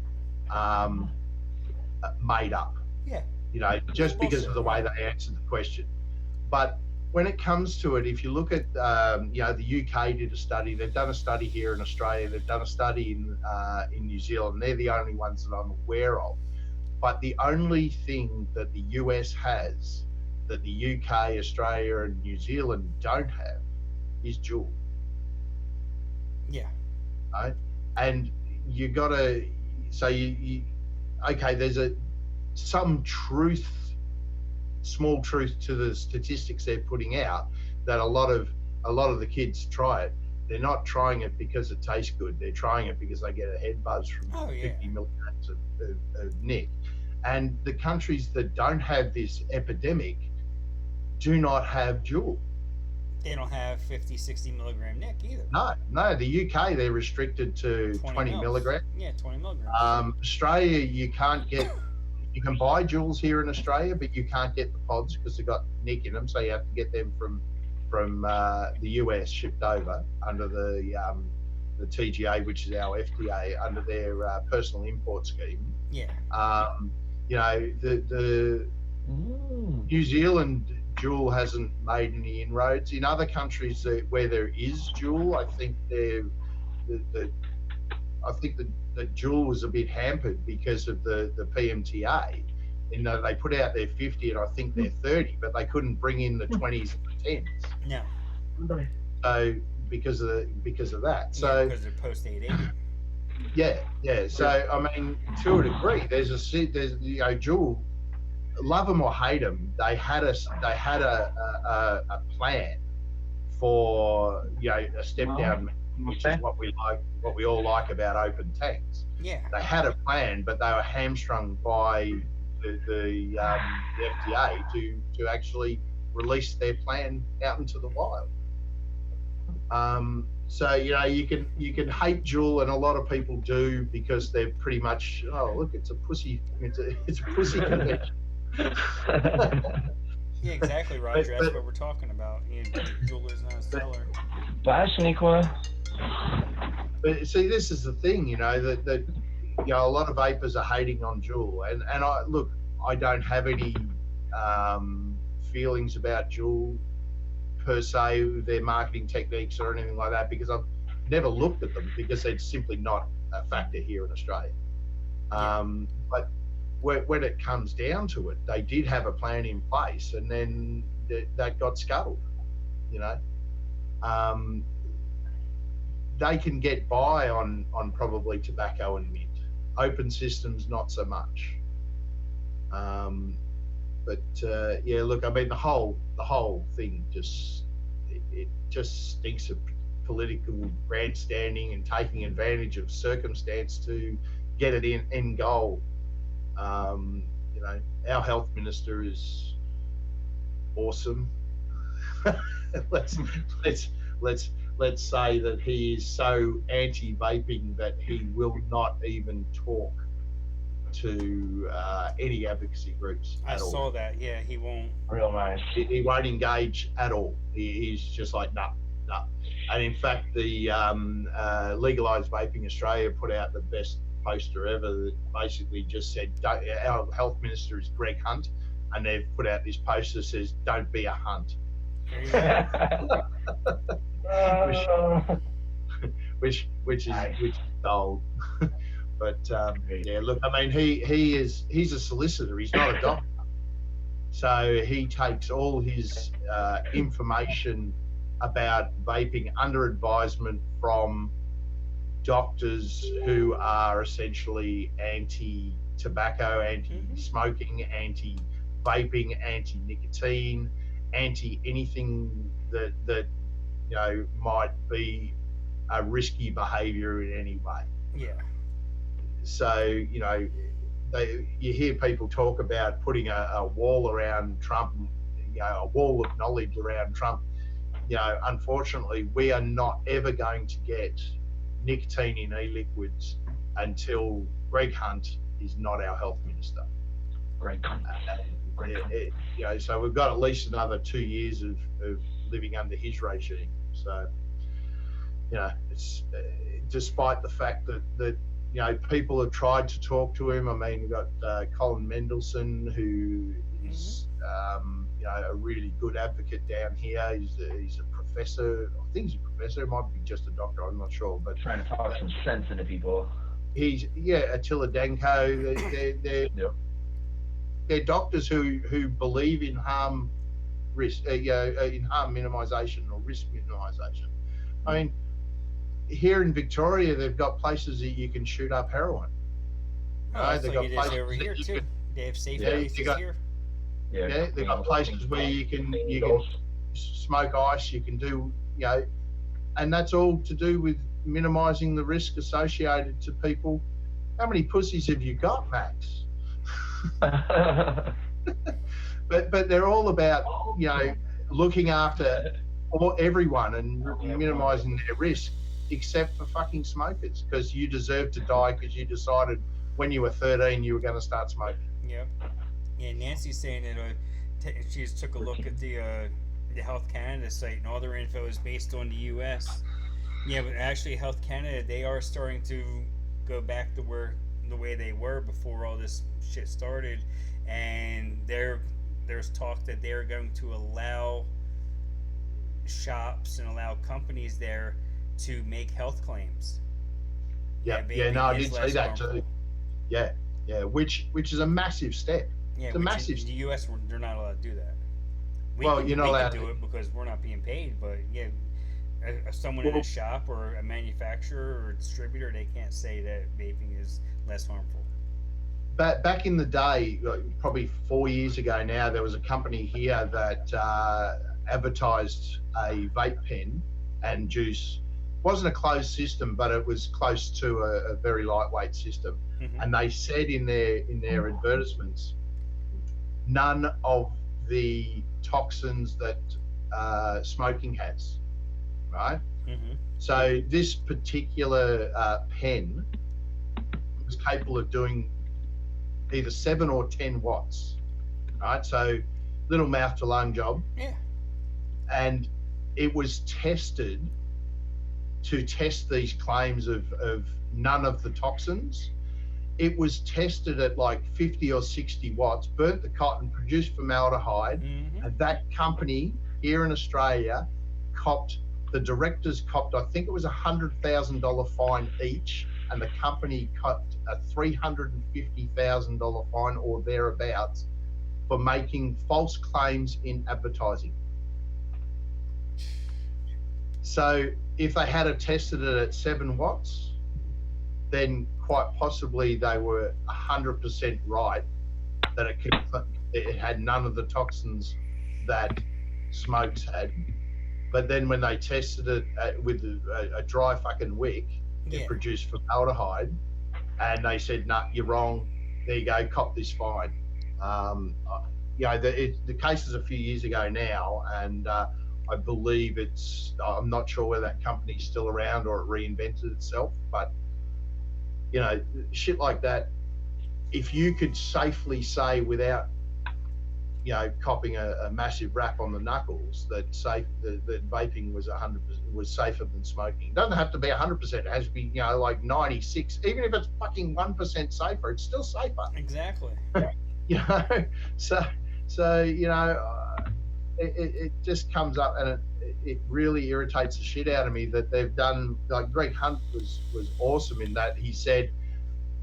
made up. Yeah. Just because of the way they answered the question. But when it comes to it, if you look at, the UK did a study. They've done a study here in Australia. They've done a study in New Zealand. They're the only ones that I'm aware of. But the only thing that the US has that the UK, Australia, and New Zealand don't have is Juul. Yeah. Right? And you got to. So okay. There's some truth. Small truth to the statistics they're putting out that a lot of the kids try it. They're not trying it because it tastes good. They're trying it because they get a head buzz from 50 milligrams of nic. And the countries that don't have this epidemic do not have Juul. They don't have 50, 60 milligram nic either. No. The UK, they're restricted to 20 milligrams. Yeah, 20 milligrams. Australia, you can't get. You can buy Juuls here in Australia, but you can't get the pods because they've got nic in them. So you have to get them from the US shipped over under the TGA, which is our FDA, under their personal import scheme. Yeah. The New Zealand Juul hasn't made any inroads. In other countries where there is Juul, I think the Juul was a bit hampered because of the PMTA. They put out their 50 and I think they're 30, but they couldn't bring in the 20s and the 10s. No. So because of that. So because they're post 880. Yeah. So I mean, to a degree, there's Juul, love them or hate them, they had a plan for a step down, which is what we all like about open tanks. Yeah. They had a plan, but they were hamstrung by the FDA to actually release their plan out into the wild. So you can hate Juul, and a lot of people do because they're pretty much, oh look, it's a pussy convention. Yeah, exactly, Roger. That's what we're talking about. Jeweler's not a seller. Bye, Shaniqua. But see, this is the thing, that a lot of vapors are hating on Juul, and I don't have any feelings about Juul per se, their marketing techniques or anything like that, because I've never looked at them because it's simply not a factor here in Australia. But when it comes down to it, they did have a plan in place, and then that got scuttled. They can get by on probably tobacco and mint. Open systems, not so much. Look, I mean, the whole thing just stinks of political grandstanding and taking advantage of circumstance to get it in goal. Our health minister is awesome. let's say that he is so anti-vaping that he will not even talk to any advocacy groups at all. I saw that. Yeah, he won't. Real nice. He won't engage at all. He's just like, no. And in fact, the Legalised Vaping Australia put out the best poster ever that basically just said, our health minister is Greg Hunt, and they've put out this poster that says, don't be a hunt. which is old. But look, I mean, he's a solicitor. He's not a doctor, so he takes all his information about vaping under advisement from doctors who are essentially anti-tobacco, anti-smoking, anti-vaping, anti-nicotine, anti-anything that might be a risky behaviour in any way. Yeah. So you hear people talk about putting a wall around Trump, a wall of knowledge around Trump. Unfortunately, we are not ever going to get nicotine in e-liquids until Greg Hunt is not our health minister. Greg Hunt. So we've got at least another 2 years of living under his regime. So, it's despite the fact that people have tried to talk to him. I mean, we've got Colin Mendelsohn, who is a really good advocate down here. He's a professor. I think he's a professor. He might be just a doctor. I'm not sure. But trying to talk some sense into people. He's Attila Danko. They're doctors who believe in harm minimisation or risk minimisation. I mean, here in Victoria, they've got places that you can shoot up heroin. They've got places over here too. They have safe places here. Yeah, they've got places where you can smoke ice. You can do and that's all to do with minimising the risk associated to people. How many pussies have you got, Max? but they're all about looking after everyone and minimising their risk, except for fucking smokers, because you deserve to die because you decided when you were 13 you were going to start smoking. Yeah. Nancy's saying that she just took a look at the Health Canada site, and all their info is based on the U.S. Yeah, but actually, Health Canada, they are starting to go back to the way they were before all this shit started, and there's talk that they're going to allow shops and allow companies there to make health claims. I did see that too. Yeah, which is a massive step. Yeah, it's a massive. In the U.S., they're not allowed to do that. You're not allowed to do it because we're not being paid. But someone in a shop or a manufacturer or a distributor, they can't say that vaping is less harmful. Back in the day, probably 4 years ago now, there was a company here that advertised a vape pen and juice. It wasn't a closed system, but it was close to a very lightweight system. Mm-hmm. And they said in their advertisements, none of the toxins that smoking has, right? Mm-hmm. So this particular pen was capable of doing either 7 or 10 watts right? So little mouth to lung job. Yeah. And it was tested to test these claims of none of the toxins. It was tested at like 50 or 60 watts, burnt the cotton, produced formaldehyde, and that company here in Australia the directors copped, I think it was $100,000 fine each, and the company copped a $350,000 fine or thereabouts for making false claims in advertising. So if they had tested it at 7 watts, then quite possibly they were 100% right that it had none of the toxins that smokes had. But then when they tested it with a dry fucking wick, it produced formaldehyde, and they said, "Nah, you're wrong. There you go, cop this fine." The case is a few years ago now, and I believe I'm not sure whether that company's still around or it reinvented itself, but shit like that, if you could safely say without, copping a massive rap on the knuckles that vaping was 100% was safer than smoking. It doesn't have to be 100%. It has to be, like 96. Even if it's fucking 1% safer, it's still safer. Exactly. It just comes up, and it really irritates the shit out of me that they've done. Like Greg Hunt was awesome in that he said,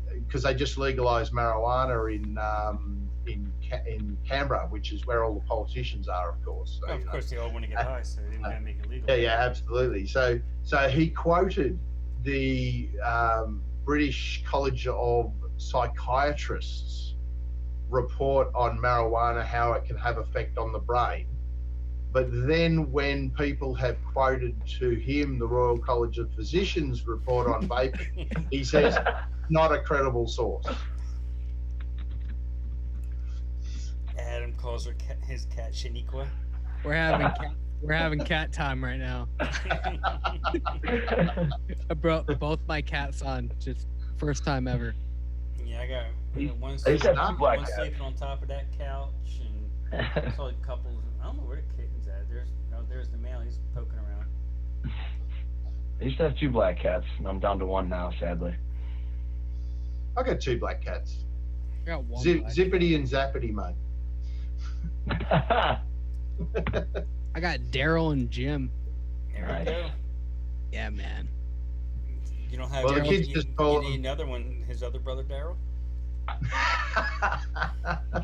because they just legalized marijuana in Canberra, which is where all the politicians are, of course. So, of course, they all want to get high, so they didn't make it legal. Yeah, absolutely. So he quoted the British College of Psychiatrists report on marijuana, how it can have effect on the brain. But then when people have quoted to him the Royal College of Physicians report on vaping, he says, not a credible source. Adam calls his cat Shaniqua. We're having cat time right now. I brought both my cats on, just first time ever. Yeah, I got one sleeping on top of that couch, and I saw a couple. I don't know where the kitten's at. There's the male. He's poking around. I used to have 2 black cats, and I'm down to 1 now, sadly. I got 2 black cats. I got 1 Zippity and Zappity, mate. I got Daryl and Jim. There we go. Yeah, man. You don't have. Well, the kids just call you need another one. His other brother, Daryl.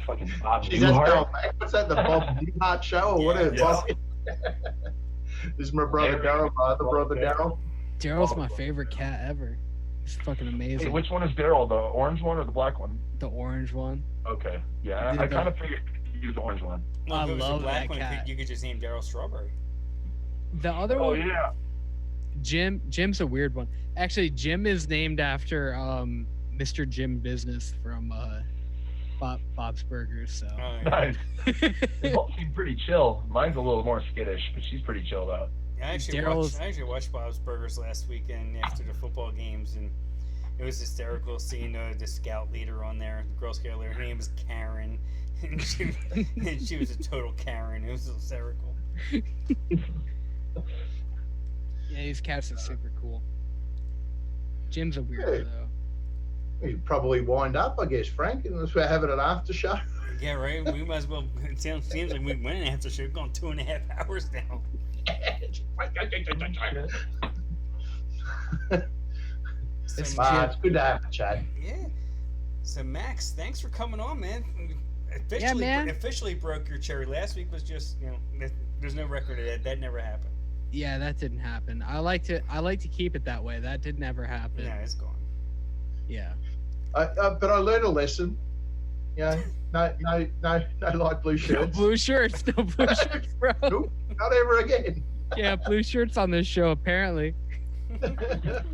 Fucking Bob Newhart. What's that? The Bob Newhart show or what is it? Yeah. This is my brother Daryl. My other brother Daryl. Daryl's my favorite cat ever. He's fucking amazing. Hey, which one is Daryl? The orange one or the black one? The orange one. Okay. Yeah, I kind of figured you use the orange one. Well, I if it was love the black that one, cat. You could just name Daryl Strawberry. The other one. Oh yeah. Jim's a weird one. Actually, Jim is named after Mr. Jim Business from Bob's Burgers. So. Oh, yeah. Nice. They both seem pretty chill. Mine's a little more skittish, but she's pretty chilled out. I actually watched Bob's Burgers last weekend after the football games, and it was hysterical seeing the scout leader on there, the Girl Scout leader. Her name was Karen, and she was a total Karen. It was hysterical. Yeah, these cats are super cool. Jim's a weirdo though. We should probably wind up, I guess, Frank, unless we're having an after show. Yeah, right. We might as well. It seems like we went an after show. We've gone 2.5 hours now. It's good to have a chat. Yeah. So Max, thanks for coming on, man. Officially broke your cherry. Last week was just, there's no record of that. That never happened. Yeah, that didn't happen. I like to keep it that way. That did never happen. Yeah, it's gone. Yeah. But I learned a lesson. No light blue shirts. No blue shirts, bro. Nope, not ever again. Yeah, blue shirts on this show apparently.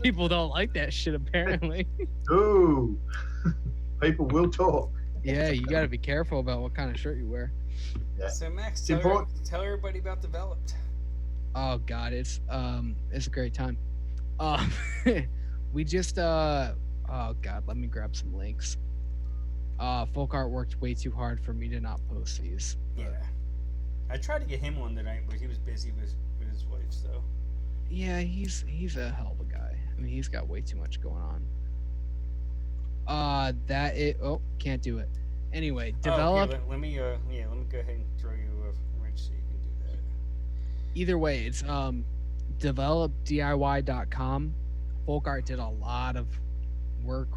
People don't like that shit apparently. Ooh, people will talk. Yeah, you got to be careful about what kind of shirt you wear. Yeah. So Max, tell everybody about Developed. Oh God, it's a great time. We just oh God, let me grab some links. Folk Art worked way too hard for me to not post these. Yeah. I tried to get him on tonight, but he was busy with his wife, so. Yeah, he's a hell of a guy. I mean, he's got way too much going on. Can't do it. Anyway, develop. Okay, let me go ahead and throw you a wrench so you can do that. Either way, it's developdiy.com. Folk Art did a lot of work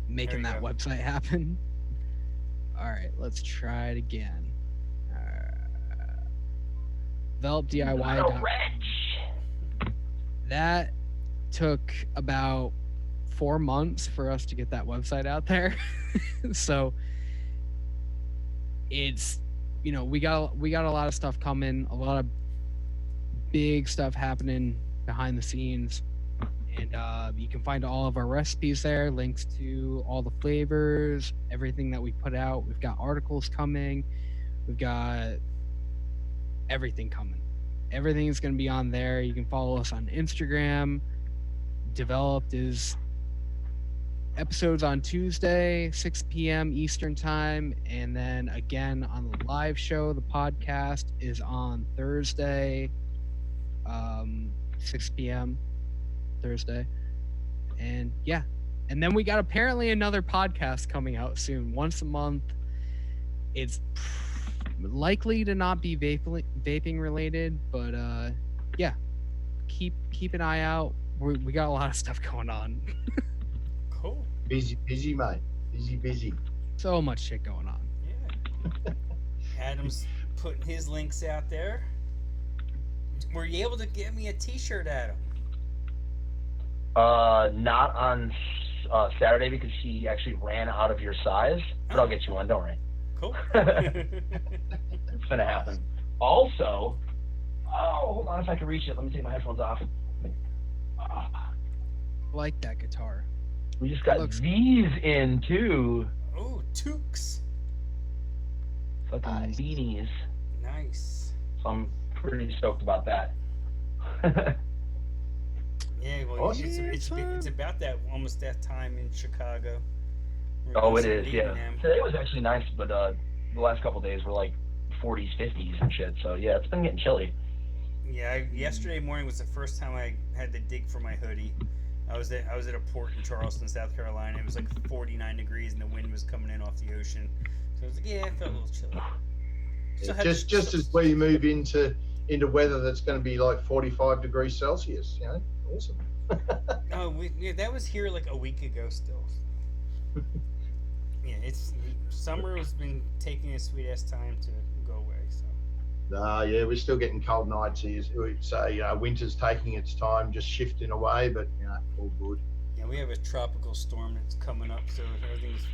making that website happen. All right, let's try it again. Developdiy.com. That took about 4 months for us to get that website out there. So it's, we got a lot of stuff coming, a lot of big stuff happening behind the scenes, and you can find all of our recipes there, links to all the flavors, everything that we put out. We've got articles coming, we've got everything coming. Everything is going to be on there. You can follow us on Instagram. Developed is episodes on Tuesday, 6 p.m. Eastern time, and then again on the live show. The podcast is on Thursday, 6 p.m. Thursday, and yeah, and then we got apparently another podcast coming out soon, once a month. It's likely to not be vaping related, but yeah, keep an eye out. We got a lot of stuff going on. Cool. Busy, mate. Busy. So much shit going on. Yeah. Adam's putting his links out there. Were you able to get me a T-shirt, Adam? Not on Saturday because she actually ran out of your size, but I'll get you one. Don't worry. Cool. It's gonna happen. Also, hold on, if I can reach it, let me take my headphones off. I like that guitar. We just got these in too. Oh, toques. Fucking beanies. Nice. So I'm pretty stoked about that. Yeah, well, it's about that almost that time in Chicago. Oh, it is, yeah. Them. Today was actually nice, but the last couple of days were like 40s, 50s and shit. So yeah, it's been getting chilly. Yeah, yesterday morning was the first time I had to dig for my hoodie. I was at a port in Charleston, South Carolina. It was like 49 degrees and the wind was coming in off the ocean. So I was like, yeah, it felt a little chilly. Just as we move into weather that's going to be like 45 degrees Celsius, awesome. That was here like a week ago still. Yeah, summer has been taking a sweet ass time to go away. So. Yeah, we're still getting cold nights here. So winter's taking its time, just shifting away, but all good. Yeah, we have a tropical storm that's coming up, so everything's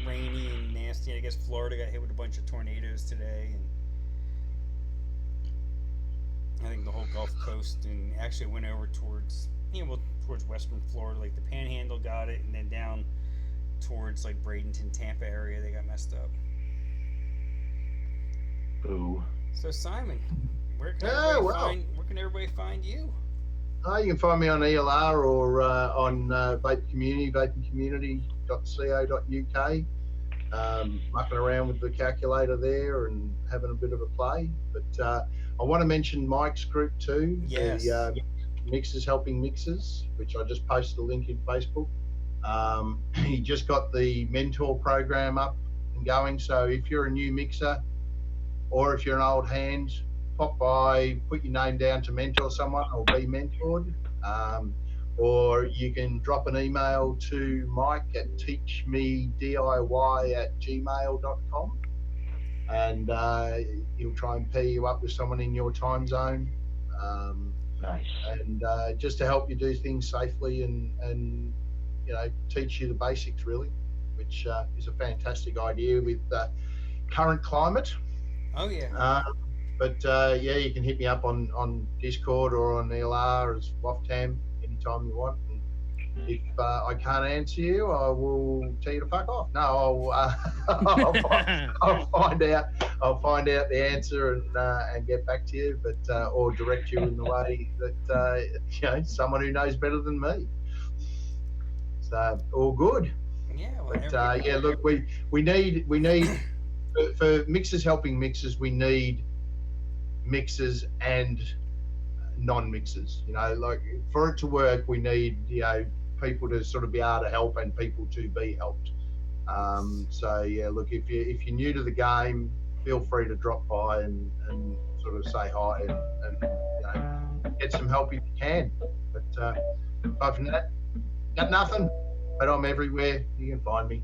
rainy and nasty. I guess Florida got hit with a bunch of tornadoes today, and I think the whole Gulf Coast, and actually went over towards western Florida, like the Panhandle got it, and then down towards like Bradenton, Tampa area, they got messed up. Ooh. So Simon, where can everybody find you? You can find me on ELR or on vapingcommunity.co.uk. Mucking around with the calculator there and having a bit of a play. But I want to mention Mike's group too. Yes. The Mixers Helping Mixers, which I just posted a link in Facebook. He just got the mentor program up and going. So if you're a new mixer or if you're an old hand, pop by, put your name down to mentor someone or be mentored. Or you can drop an email to Mike at teachmediy@gmail.com, and he'll try and pair you up with someone in your time zone. Nice. And just to help you do things safely and teach you the basics really, which is a fantastic idea with the current climate. Oh yeah. But you can hit me up on Discord or on ELR as Waftam anytime you want. And if I can't answer you, I will tell you to fuck off. No, I'll find out. I'll find out the answer and get back to you, but or direct you in the way that someone who knows better than me. So all good. Yeah. Well, But every- yeah, look, we need for mixers helping mixers, we need mixers and non-mixers. You know, like for it to work, we need people to sort of be able to help and people to be helped. So yeah, look, if you're new to the game, feel free to drop by and sort of say hi and get some help if you can. But apart from that, got nothing. But I'm everywhere. You can find me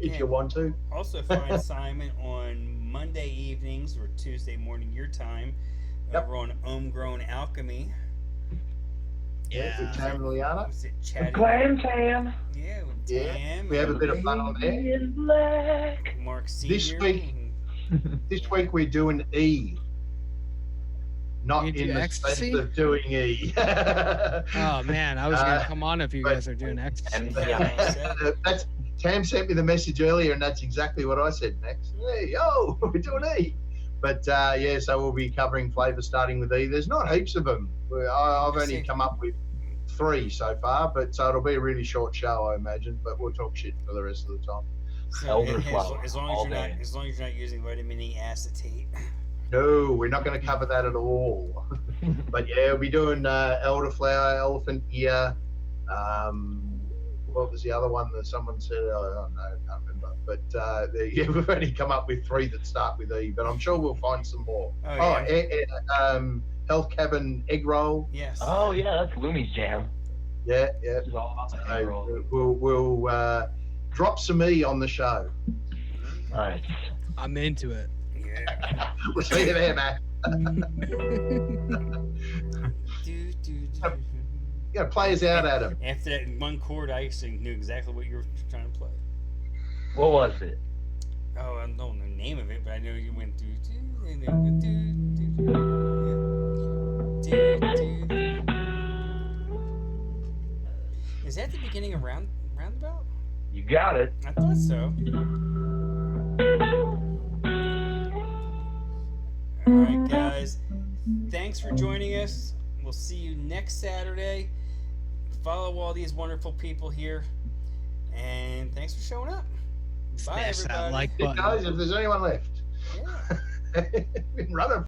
if you want to. Also find Simon on Monday evenings or Tuesday morning your time over on Homegrown Alchemy. Yeah, with Tam and Liana. Was it chatting? Glam Tam. Yeah, with Yeah, Tam. we have a bit of fun on there. In black. Mark Senior. This week we're doing E. Not You do in the ecstasy? sense of doing E. Oh man, I was gonna come on if you guys are doing ecstasy. And That's Tam sent me the message earlier, and that's exactly what I said next. Hey, yo, we're doing E. But yeah, so we'll be covering flavours starting with E. There's not heaps of them. I've only come up with 3 so far, but so it'll be a really short show, I imagine. But we'll talk shit for the rest of the time. So, Elderflower, as long all as you're not, day. as long as you're not using vitamin E acetate. No, we're not going to cover that at all. But yeah, we'll be doing elderflower, elephant ear. What was the other one that someone said? Oh no, I can't remember. But yeah, we've only come up with 3 that start with E. But I'm sure we'll find some more. Health cabin egg roll. Yes. Oh yeah, that's Lumi's jam. Yeah. This is all about the egg roll. So we'll drop some E on the show. Nice. I'm into it. Yeah. We'll see you there, Matt. Yeah, play us out, Adam. After that one chord, I actually knew exactly what you were trying to play. What was it? Oh, I don't know the name of it, but I know you went do and then went do. Is that the beginning of roundabout? You got it. I thought so. All right, guys. Thanks for joining us. We'll see you next Saturday. Follow all these wonderful people here, and thanks for showing up. Bye, Smash that everybody. like Hey, button. guys, if there's anyone left. Yeah. Been running